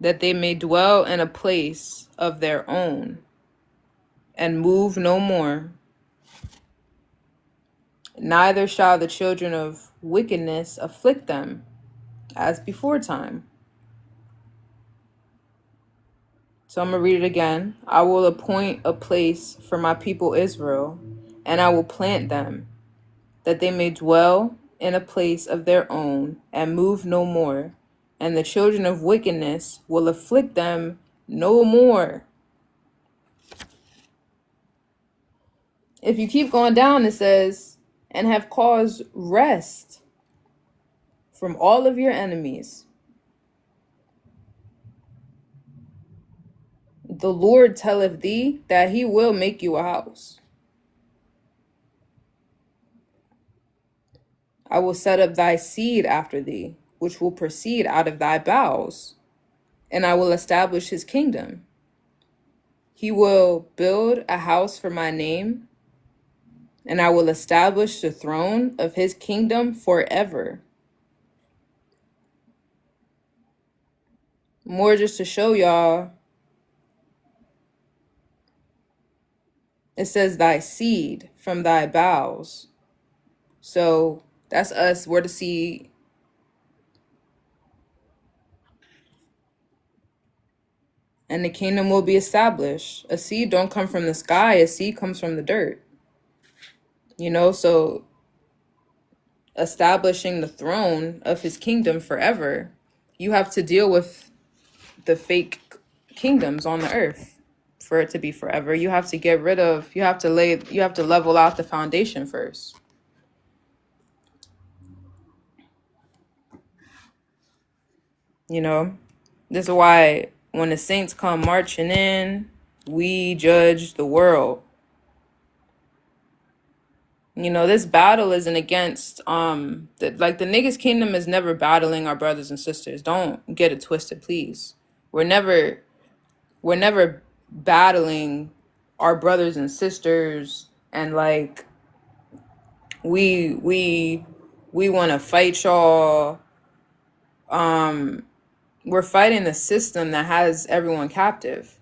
that they may dwell in a place of their own, and move no more. Neither shall the children of wickedness afflict them, as before time. So I'm going to read it again. I will appoint a place for my people Israel, and I will plant them, that they may dwell in a place of their own, and move no more. And the children of wickedness will afflict them no more. If you keep going down, it says, and have caused rest from all of your enemies. The Lord telleth thee that he will make you a house. I will set up thy seed after thee, which will proceed out of thy bowels, and I will establish his kingdom. He will build a house for my name, and I will establish the throne of his kingdom forever. More just to show y'all, it says thy seed from thy bowels. So that's us. We're the seed. And the kingdom will be established. A seed don't come from the sky. A seed comes from the dirt. You know, so establishing the throne of his kingdom forever, you have to deal with the fake kingdoms on the earth for it to be forever. You have to get rid of, you have to level out the foundation first. You know, this is why when the saints come marching in, we judge the world. You know, this battle isn't against the niggas kingdom is never battling our brothers and sisters. Don't get it twisted, please. We're never battling our brothers and sisters and like we want to fight y'all. We're fighting the system that has everyone captive.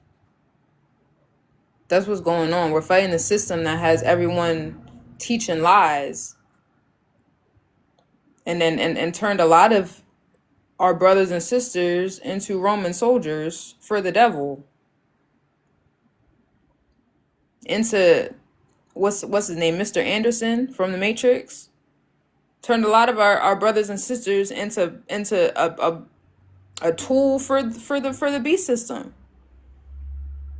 That's what's going on. We're fighting the system that has everyone teaching lies and then and turned a lot of our brothers and sisters into Roman soldiers for the devil. Into what's his name, Mr. Anderson from the Matrix, turned a lot of our brothers and sisters into a tool for the beast system.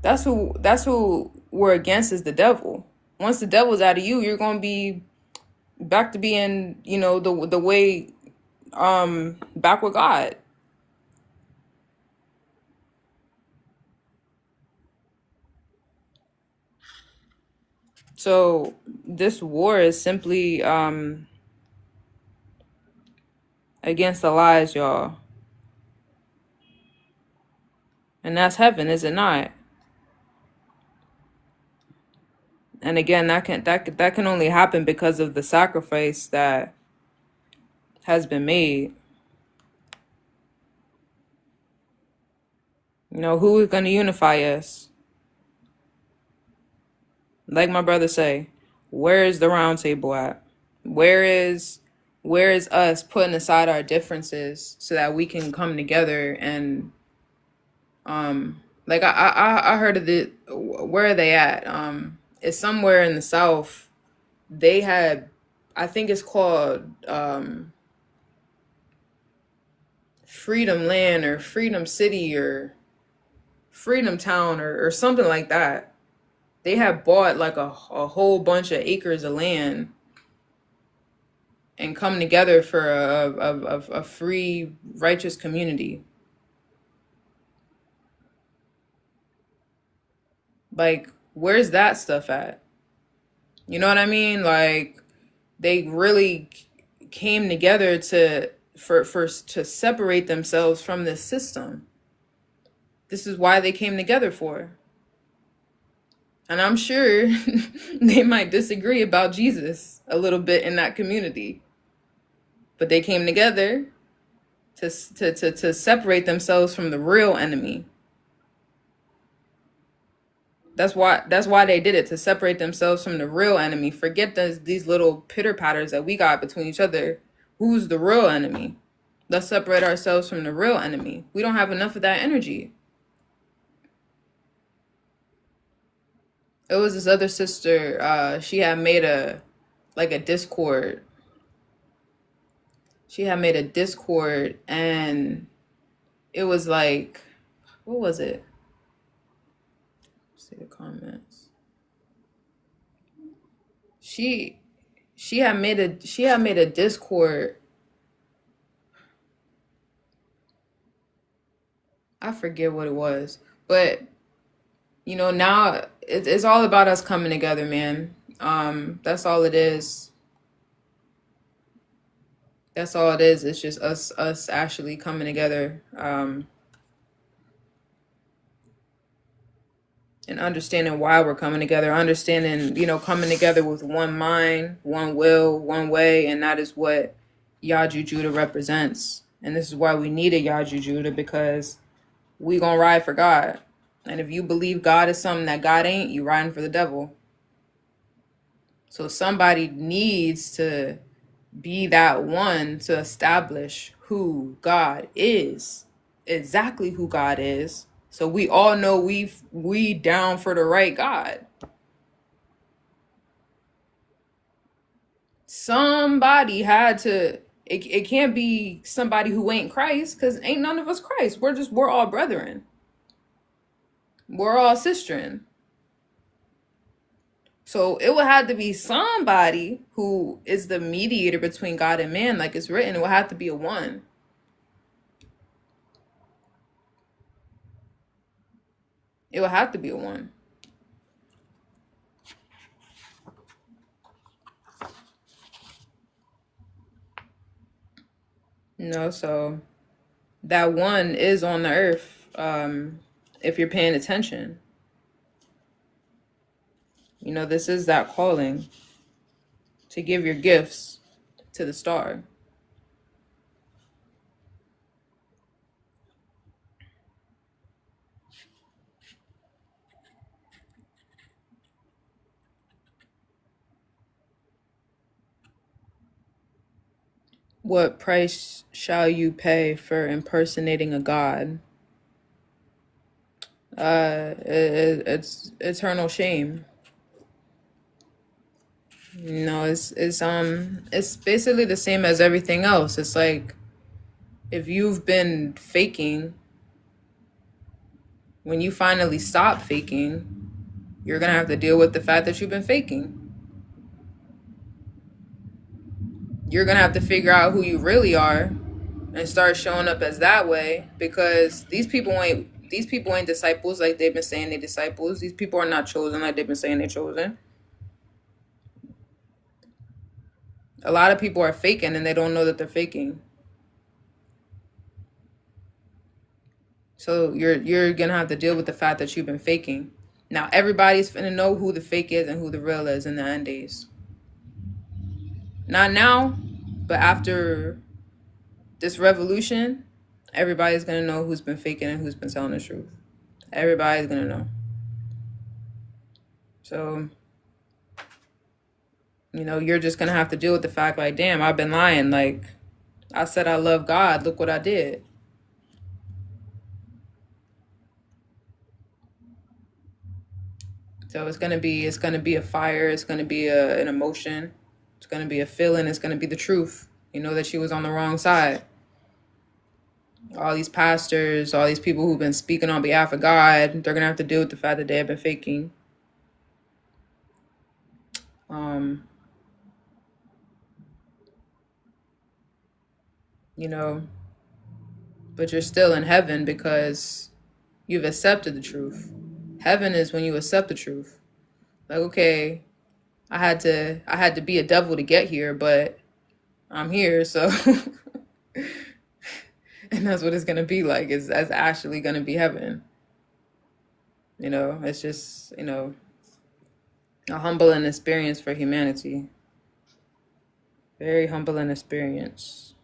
That's who we're against, is the devil. Once the devil's out of you, you're gonna be back to being, you know, the way back with God. So this war is simply against the lies, y'all. And that's heaven, is it not? And again, that can only happen because of the sacrifice that has been made. You know, who is going to unify us? Like my brother say, where is the round table at? Where is us putting aside our differences so that we can come together and like I heard of it. Where are they at? It's somewhere in the South. They had, I think it's called Freedom Land or Freedom City or Freedom Town or something like that. They had bought like a whole bunch of acres of land and come together for a free, righteous community. Like, where's that stuff at? You know what I mean? Like, they really came together to separate themselves from this system. This is why they came together for. And I'm sure they might disagree about Jesus a little bit in that community. But they came together to separate themselves from the real enemy. That's why they did it, to separate themselves from the real enemy. Forget these little pitter patters that we got between each other. Who's the real enemy? Let's separate ourselves from the real enemy. We don't have enough of that energy. It was this other sister. She had made a Discord. She had made a Discord, and it was like, what was it? Let's see the comments. She had made a Discord. I forget what it was, but you know, now it's all about us coming together, man. That's all it is. That's all it is. It's just us actually coming together, and understanding why we're coming together, understanding, you know, coming together with one mind, one will, one way, and that is what Yaju Judah represents. And this is why we need a Yaju Judah, because we gonna ride for God. And if you believe God is something that God ain't, you riding for the devil. So somebody needs to be that one to establish who God is, exactly who God is. So we all know we down for the right God. Somebody had to, it can't be somebody who ain't Christ, because ain't none of us Christ. We're all brethren. We're all sistren. So it would have to be somebody who is the mediator between God and man, like it's written. It would have to be a one. It would have to be a one. You know, so that one is on the earth, if you're paying attention. You know, this is that calling to give your gifts to the star. What price shall you pay for impersonating a god? It's eternal shame. No, it's basically the same as everything else. It's like, if you've been faking, when you finally stop faking, you're gonna have to deal with the fact that you've been faking. You're gonna have to figure out who you really are and start showing up as that way, because these people ain't disciples like they've been saying they're disciples. These people are not chosen like they've been saying they're chosen. A lot of people are faking and they don't know that they're faking. So you're gonna have to deal with the fact that you've been faking. Now everybody's finna know who the fake is and who the real is in the end days. Not now, but after This revolution, everybody's gonna know who's been faking and who's been telling the truth. Everybody's gonna know. So, you're just gonna have to deal with the fact, like, damn, I've been lying. Like, I said I love God. Look what I did. So it's gonna be a fire. It's gonna be an emotion. It's gonna be a feeling. It's gonna be the truth. You know that she was on the wrong side. All these pastors, all these people who've been speaking on behalf of God, they're gonna have to deal with the fact that they have been faking. You know, but you're still in heaven because you've accepted the truth. Heaven is when you accept the truth. Like, okay, I had to be a devil to get here, but I'm here, so and that's what it's gonna be like. That's actually gonna be heaven. It's just, a humbling experience for humanity. Very humbling experience.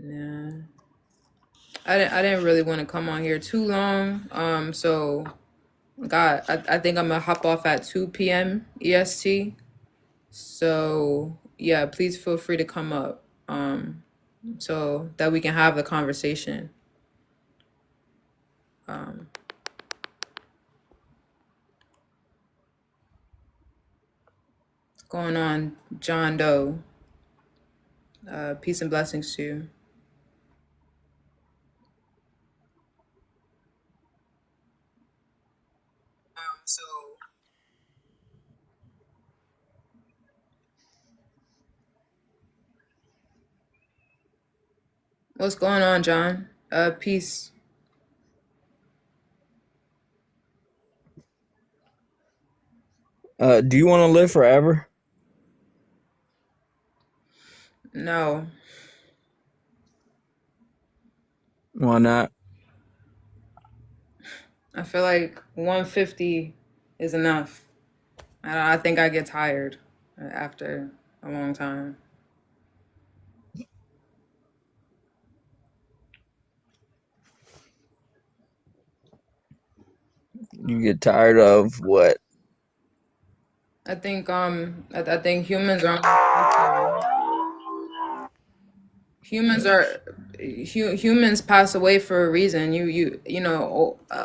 Yeah. I didn't really want to come on here too long. So God, I think I'm gonna hop off at 2 p.m. EST. So yeah, please feel free to come up. So that we can have the conversation. What's going on, John Doe? Peace and blessings to you. So what's going on, John? Peace. Do you want to live forever? No, Why not? I feel like 150 is enough. I think I get tired after a long time. You get tired of what? I think humans are humans pass away for a reason.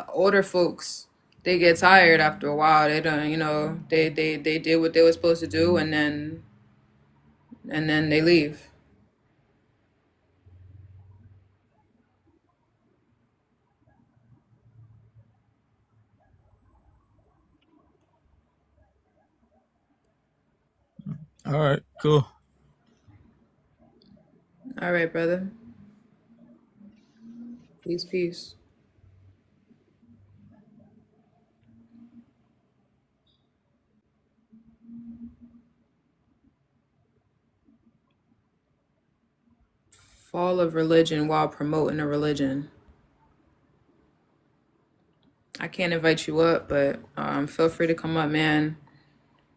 Older folks, they get tired after a while. They don't, they did what they were supposed to do, and then they leave. All right, cool. All right, brother. Peace. Fall of religion while promoting a religion. I can't invite you up, but feel free to come up, man,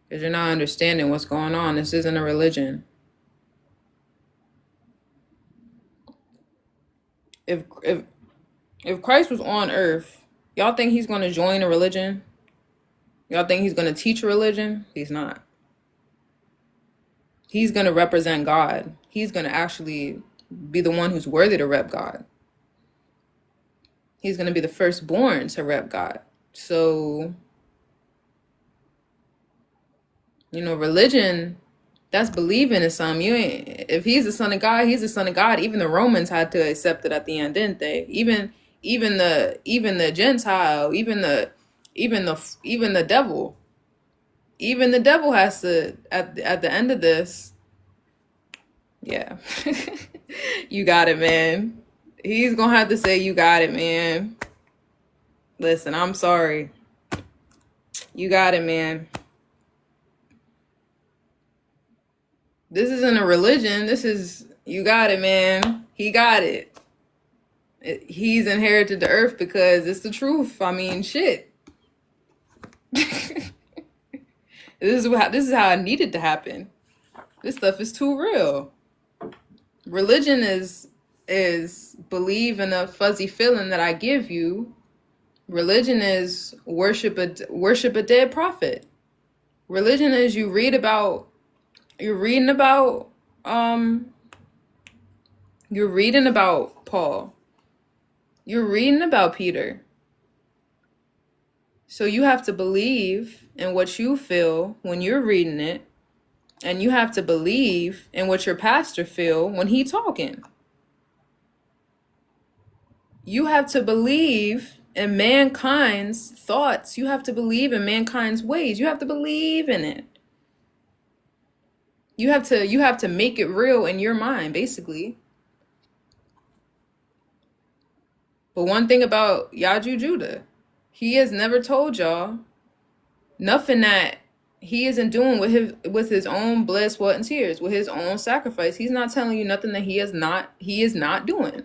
because you're not understanding what's going on. This isn't a religion. If Christ was on earth, y'all think he's going to join a religion? Y'all think he's going to teach a religion? He's not. He's going to represent God. He's going to actually be the one who's worthy to rep God. He's going to be the firstborn to rep God. So, religion, that's believing in something. If he's the son of God, he's the son of God. Even the Romans had to accept it at the end, didn't they? Even the Gentile, even the devil. Even the devil has to at the end of this. Yeah. You got it, man. He's gonna have to say you got it, man. Listen, I'm sorry. You got it, man. This isn't a religion. This is, you got it, man. He got it. He's inherited the earth because it's the truth. I mean, shit. This is how it needed to happen. This stuff is too real. Religion is believe in a fuzzy feeling that I give you. Religion is worship a dead prophet. Religion is you're reading about Paul. You're reading about Peter. So you have to believe in what you feel when you're reading it, and you have to believe in what your pastor feel when he talking. You have to believe in mankind's thoughts. You have to believe in mankind's ways. You have to believe in it. You have to make it real in your mind, basically. But one thing about Yaju Judah, he has never told y'all nothing that he isn't doing with his own blood, sweat, and tears, with his own sacrifice. He's not telling you nothing that he is not doing.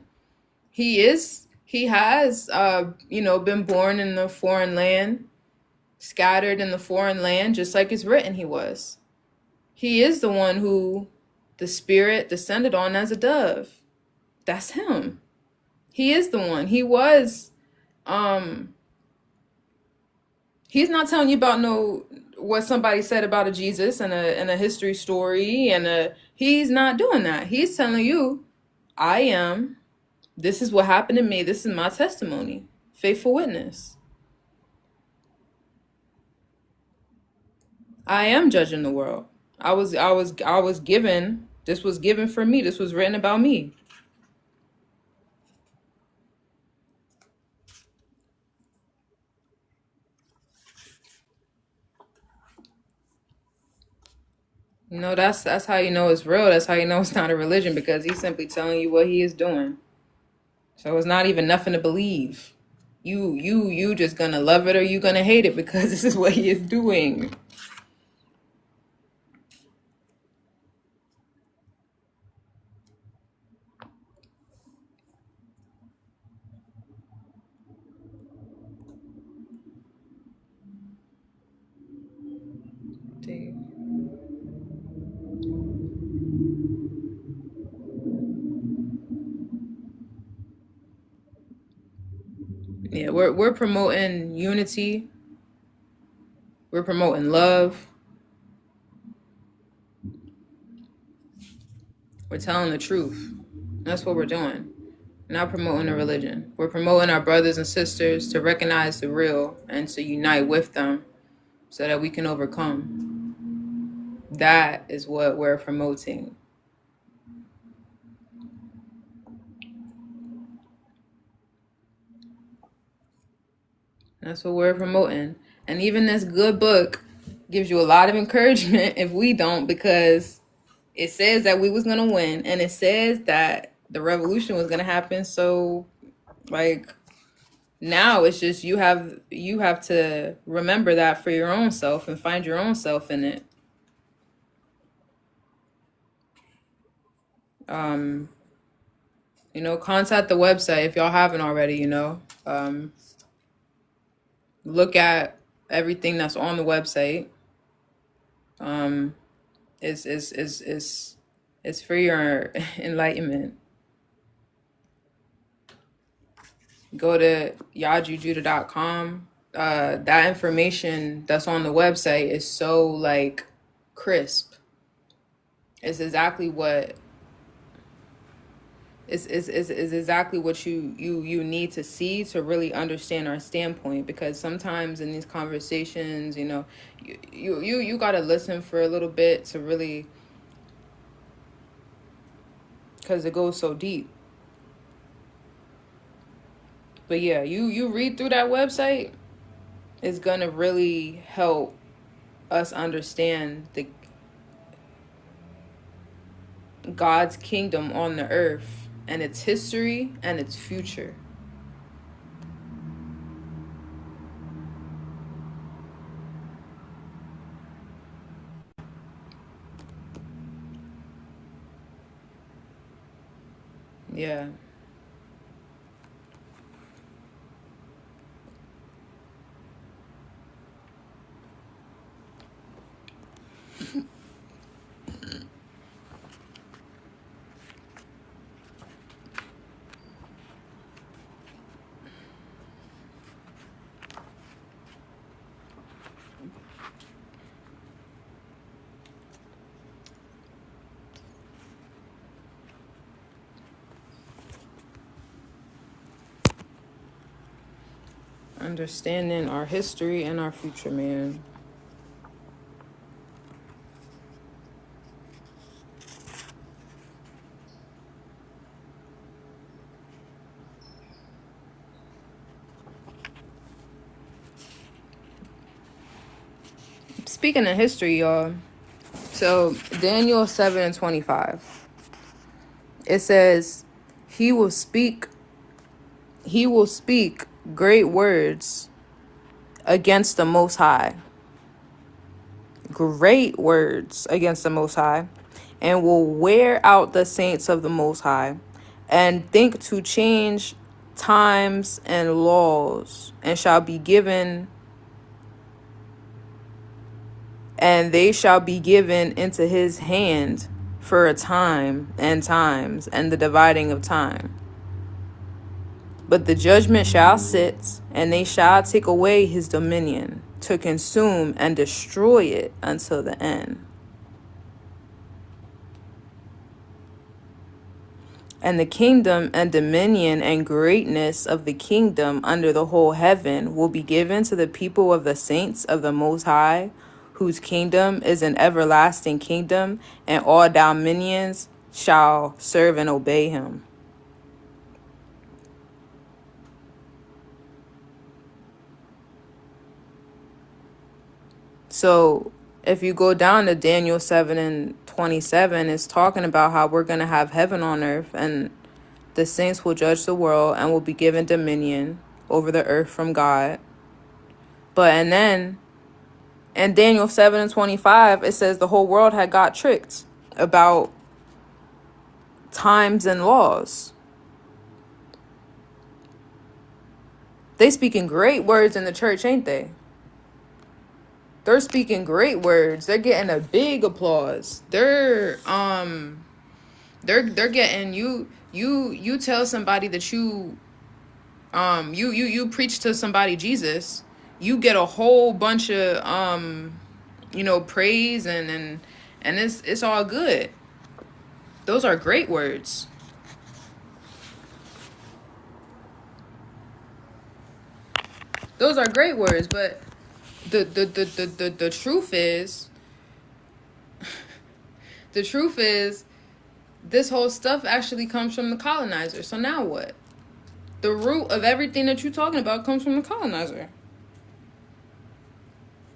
He has been born in the foreign land, scattered in the foreign land, just like it's written he was. He is the one who the Spirit descended on as a dove. That's him. He is the one. He was he's not telling you about what somebody said about a Jesus and a history story, and he's not doing that. He's telling you, I am. This is what happened to me. This is my testimony. Faithful witness. I am judging the world. I was given. This was given for me. This was written about me. That's how you know it's real. That's how you know it's not a religion, because he's simply telling you what he is doing. So it's not even nothing to believe. You just gonna love it or you gonna hate it, because this is what he is doing. Yeah, we're promoting unity. We're promoting love. We're telling the truth. That's what we're doing. We're not promoting a religion. We're promoting our brothers and sisters to recognize the real and to unite with them so that we can overcome. That is what we're promoting. That's what we're promoting. And even this good book gives you a lot of encouragement if we don't, because it says that we was going to win, and it says that the revolution was going to happen. So like now it's just you have to remember that for your own self and find your own self in it. Contact the website if y'all haven't already, look at everything that's on the website. It's for your enlightenment. Go to yajujudah.com. That information that's on the website is so like crisp. It's exactly what is exactly what you need to see to really understand our standpoint, because sometimes in these conversations, you got to listen for a little bit to really, because it goes so deep. But yeah, you read through that website, it's gonna really help us understand the God's kingdom on the earth and its history and its future. Yeah. Understanding our history and our future, man. Speaking of history, y'all. So Daniel 7:25. It says, He will speak great words against the Most High. Great words against the Most High, and will wear out the saints of the Most High, and think to change times and laws, and they shall be given into his hand for a time and times, and the dividing of time. But the judgment shall sit, and they shall take away his dominion, to consume and destroy it until the end. And the kingdom and dominion and greatness of the kingdom under the whole heaven will be given to the people of the saints of the Most High, whose kingdom is an everlasting kingdom, and all dominions shall serve and obey him. So if you go down to Daniel 7:27, it's talking about how we're going to have heaven on earth, and the saints will judge the world and will be given dominion over the earth from God. And then in Daniel 7:25, it says the whole world had got tricked about times and laws. They speaking great words in the church, ain't they? They're speaking great words. They're getting a big applause. They're getting you tell somebody that you preach to somebody Jesus, you get a whole bunch of praise and it's all good. Those are great words. Those are great words, but the truth is this whole stuff actually comes from the colonizer. So now what? The root of everything that you're talking about comes from the colonizer.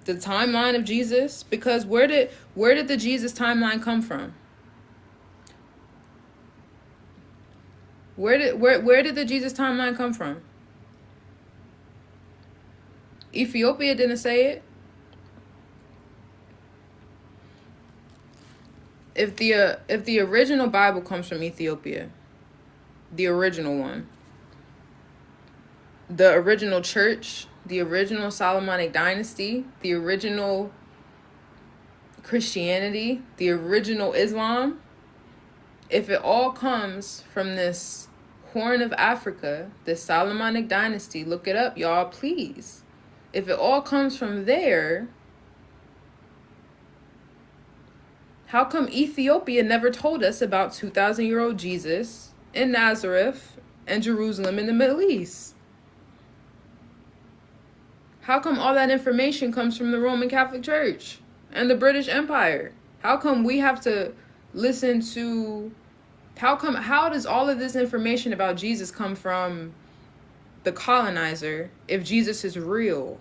The timeline of Jesus, because where did the Jesus timeline come from? Where did the Jesus timeline come from? Ethiopia didn't say it. If the original Bible comes from Ethiopia, the original one, the original church, the original Solomonic dynasty, the original Christianity, the original Islam, if it all comes from this Horn of Africa, the Solomonic dynasty, look it up, y'all, please. If it all comes from there, how come Ethiopia never told us about 2,000-year-old Jesus in Nazareth and Jerusalem in the Middle East? How come all that information comes from the Roman Catholic Church and the British Empire? How come we have to listen to... How does all of this information about Jesus come from the colonizer if Jesus is real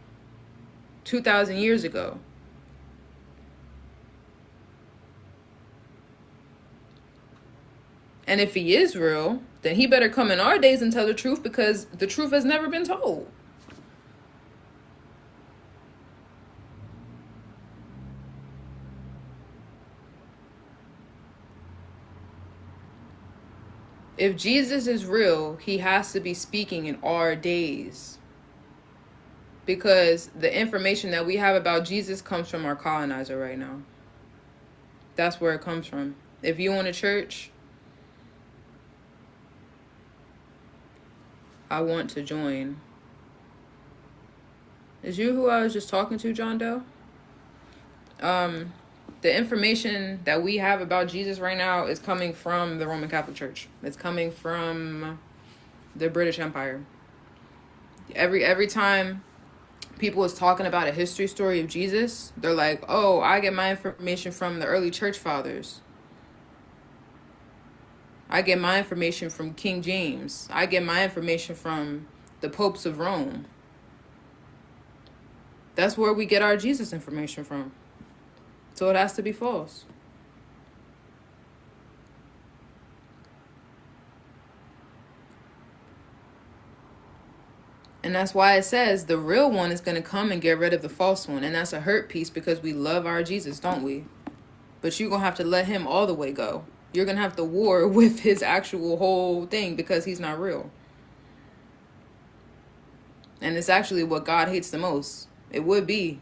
2,000 years ago? And if he is real, then he better come in our days and tell the truth, because the truth has never been told. If Jesus is real, he has to be speaking in our days, because the information that we have about Jesus comes from our colonizer right now. That's where it comes from. If you own a church, I want to join. Is you who I was just talking to, John Doe? The information that we have about Jesus right now is coming from the Roman Catholic Church. It's coming from the British Empire. Every time people is talking about a history story of Jesus, they're like, oh, I get my information from the early church fathers. I get my information from King James. I get my information from the popes of Rome. That's where we get our Jesus information from. So it has to be false. And that's why it says the real one is going to come and get rid of the false one. And that's a hurt piece because we love our Jesus, don't we? But you're going to have to let him all the way go. You're going to have to war with his actual whole thing because he's not real. And it's actually what God hates the most. It would be.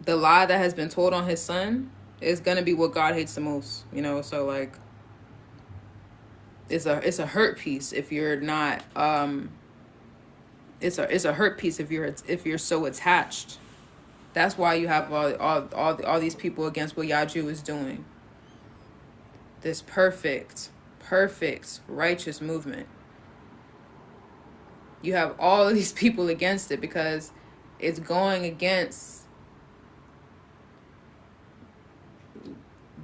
The lie that has been told on his son is going to be what God hates the most. You know, so like, it's a hurt piece if you're not, it's a hurt piece if you're so attached. That's why you have all these people against what Yaju is doing. This perfect, righteous movement. You have all of these people against it because it's going against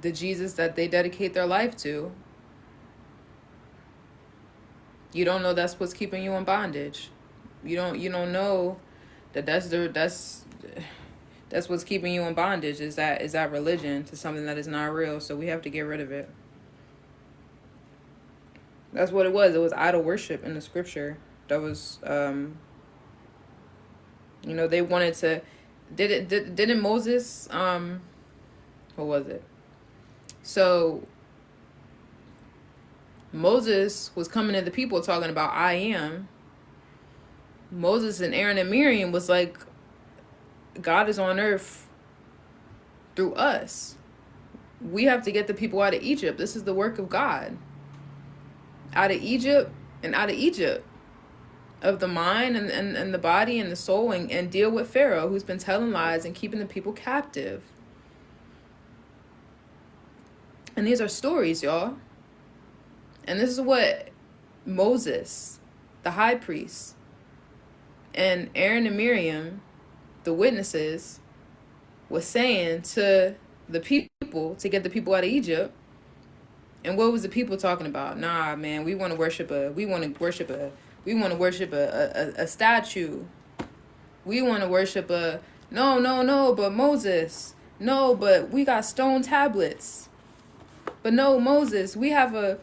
the Jesus that they dedicate their life to. You don't know that's what's keeping you in bondage. You don't know that that's what's keeping you in bondage is that religion to something that is not real. So we have to get rid of it. That's what it was. It was idol worship in the scripture. That was they wanted to didn't Moses what was it? So Moses was coming to the people talking about I am. Moses and Aaron and Miriam was like, God is on earth through us. We have to get the people out of Egypt. This is the work of God. Out of Egypt and out of Egypt. Of the mind and the body and the soul and deal with Pharaoh who's been telling lies and keeping the people captive. And these are stories, y'all. And this is what Moses, the high priest, and Aaron and Miriam, the witnesses, was saying to the people to get the people out of Egypt. And what was the people talking about? Nah, man, we want to worship a statue. We want to worship no, but Moses. No, but we got stone tablets. But no, Moses, we have a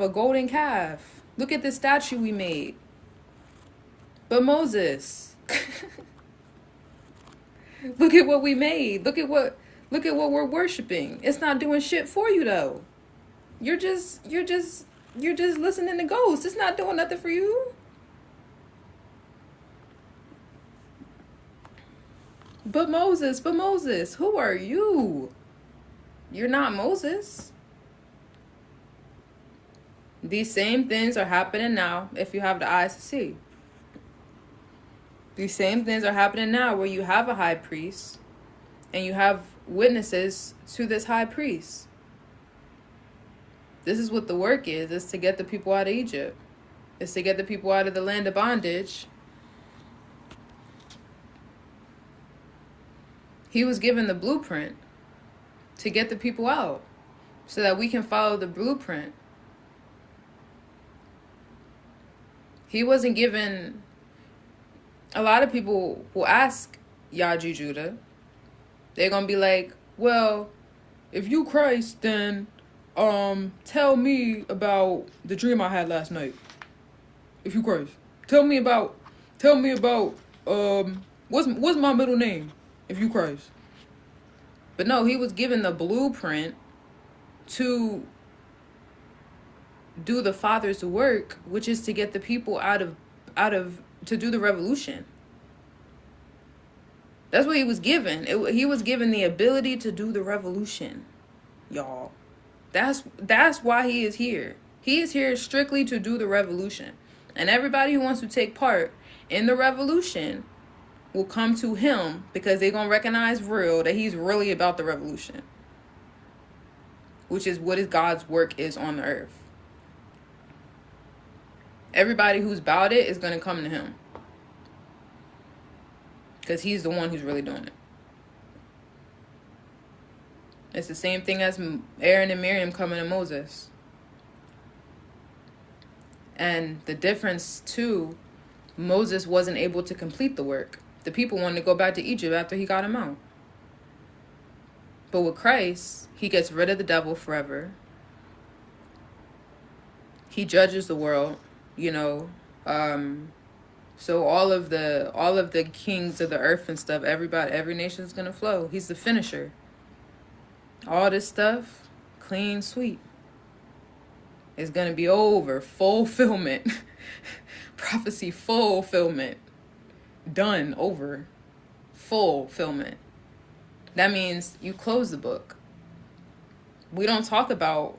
golden calf. Look at this statue we made. But Moses, look at what we made. Look at what we're worshiping. It's not doing shit for you though. You're just listening to ghosts. It's not doing nothing for you. But Moses, who are you? You're not Moses. These same things are happening now if you have the eyes to see. These same things are happening now where you have a high priest and you have witnesses to this high priest. This is what the work is to get the people out of Egypt. It's to get the people out of the land of bondage. He was given the blueprint to get the people out so that we can follow the blueprint. He wasn't given... A lot of people will ask Yaju Judah. They're going to be like, well, if you Christ, then tell me about the dream I had last night. If you Christ. Tell me about what's my middle name? If you Christ. But no, he was given the blueprint to do the Father's work, which is to get the people out of to do the revolution. That's what he was given. He was given the ability to do the revolution, y'all. That's why he is here. He is here strictly to do the revolution. And everybody who wants to take part in the revolution will come to him because they're going to recognize real that he's really about the revolution, which is what God's work is on the earth. Everybody who's about it is going to come to him. Because he's the one who's really doing it. It's the same thing as Aaron and Miriam coming to Moses. And the difference, too, Moses wasn't able to complete the work. The people wanted to go back to Egypt after he got him out. But with Christ, he gets rid of the devil forever. He judges the world, you know. So all of the kings of the earth and stuff, every nation's gonna flow. He's the finisher. All this stuff, clean sweep. It's gonna be over. Fulfillment. Prophecy fulfillment. Done. Over. Fulfillment. That means you close the book. We don't talk about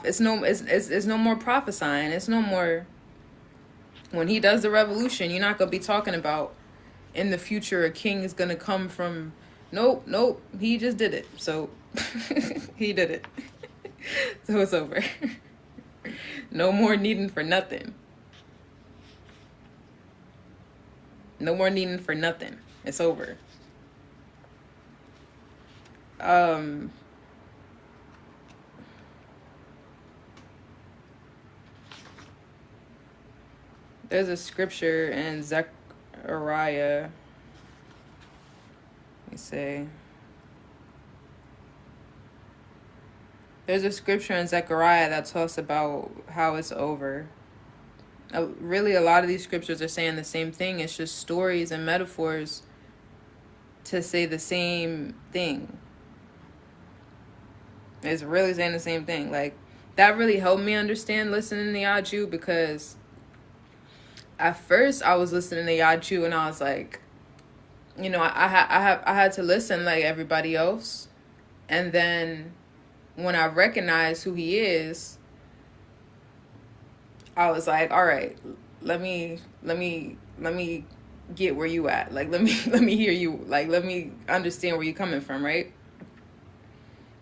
it's no more prophesying. It's no more. When he does the revolution, you're not gonna be talking about in the future a king is gonna come from. Nope. He just did it. So he did it. So it's over. No more needing for nothing. No more needing for nothing. It's over. There's a scripture in Zechariah. Let me say. There's a scripture in Zechariah that talks about how it's over. Really, a lot of these scriptures are saying the same thing. It's just stories and metaphors to say the same thing. It's really saying the same thing. Like, that really helped me understand listening to Yaju, because at first I was listening to Yaju and I was like, you know, I had to listen like everybody else. And then when I recognized who he is, I was like, all right, let me get where you at. Like, let me hear you. Like, let me understand where you're coming from, right?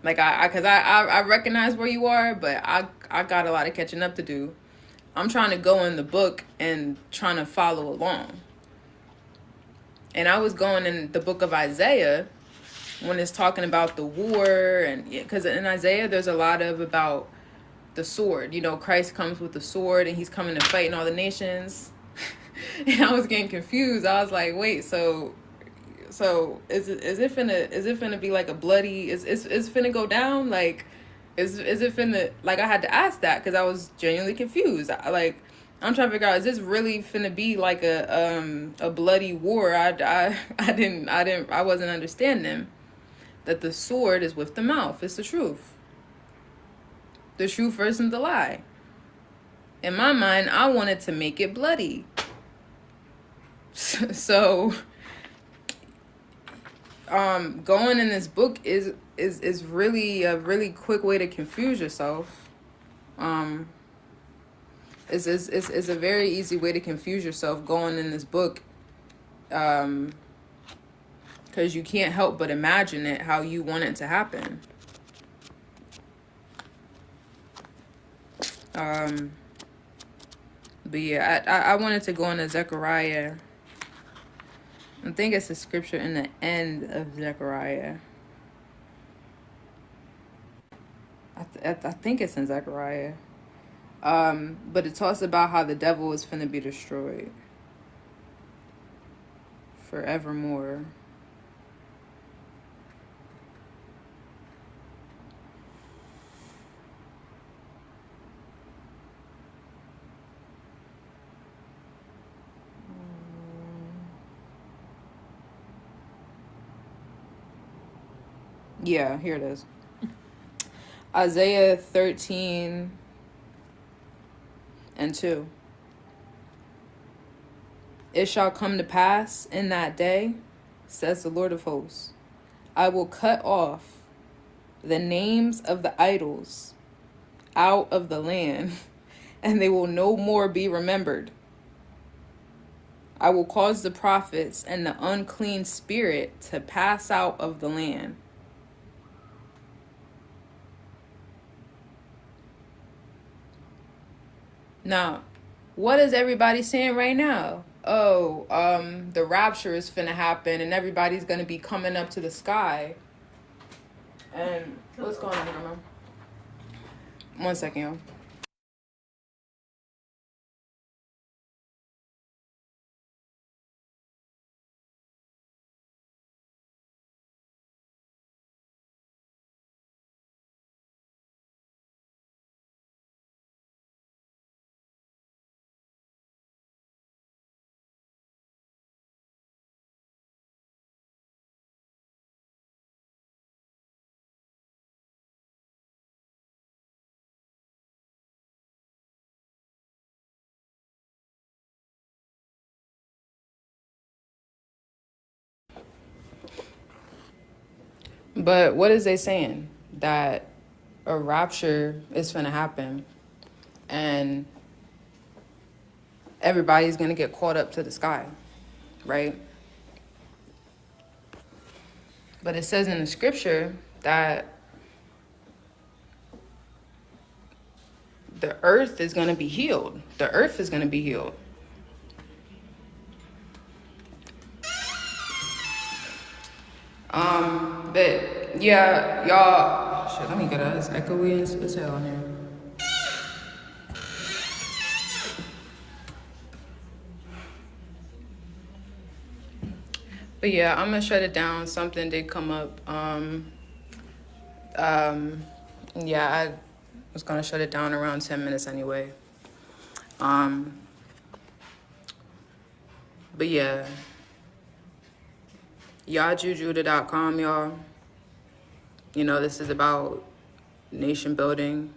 Like, cause I recognize where you are, but I got a lot of catching up to do. I'm trying to go in the book and trying to follow along. And I was going in the book of Isaiah when it's talking about the war, and because in Isaiah there's a lot of about the sword. You know, Christ comes with the sword and he's coming to fight in all the nations. And I was getting confused. I was like, wait, so is it finna be like a bloody, is finna go down? Like, is it finna, like, I had to ask that because I was genuinely confused. I'm trying to figure out, is this really finna be like a bloody war? I wasn't understanding that the sword is with the mouth. It's the truth. The truth versus the lie. In my mind, I wanted to make it bloody. So going in this book is really a really quick way to confuse yourself. Is a very easy way to confuse yourself going in this book, because you can't help but imagine it how you want it to happen. But yeah, I wanted to go into Zechariah. I think it's a scripture in the end of Zechariah. I think it's in Zechariah. But it talks about how the devil is finna be destroyed forevermore. Yeah, here it is. Isaiah 13:2. It shall come to pass in that day, says the Lord of hosts, I will cut off the names of the idols out of the land, and they will no more be remembered. I will cause the prophets and the unclean spirit to pass out of the land. Now, what is everybody saying right now? Oh, the rapture is finna happen and everybody's gonna be coming up to the sky. And what's going on, Grandma? 1 second, y'all. But what is they saying? That a rapture is finna happen and everybody's gonna get caught up to the sky, right? But it says in the scripture that the earth is gonna be healed. The earth is gonna be healed. But yeah, y'all. Shit, let me get out. It's echoey as hell in here. But yeah, I'm gonna shut it down. Something did come up. Yeah, I was gonna shut it down around 10 minutes anyway. But yeah, YahJujudah.com, y'all. You know, this is about nation building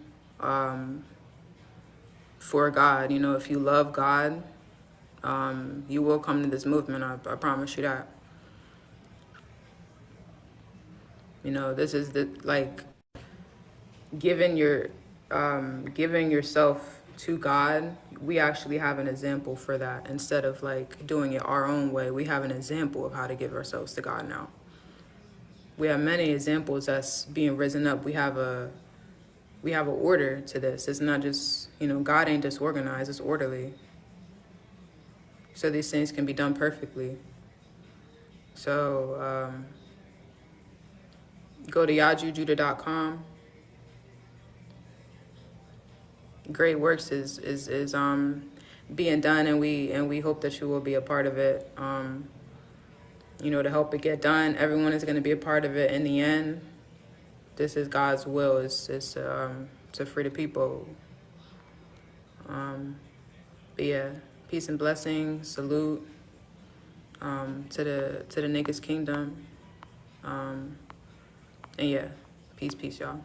for God. You know, if you love God, you will come to this movement. I promise you that. You know, this is the like giving yourself to God. We actually have an example for that. Instead of like doing it our own way, we have an example of how to give ourselves to God now. We have many examples that's being risen up. We have a order to this. It's not just, you know, God ain't disorganized, it's orderly. So these things can be done perfectly. So go to YahJujudah.com. Great works is being done, and we hope that you will be a part of it. You know, to help it get done, everyone is going to be a part of it in the end. This is God's will. It's to free the people. But yeah, peace and blessings. Salute to the niggas kingdom. And yeah, peace, y'all.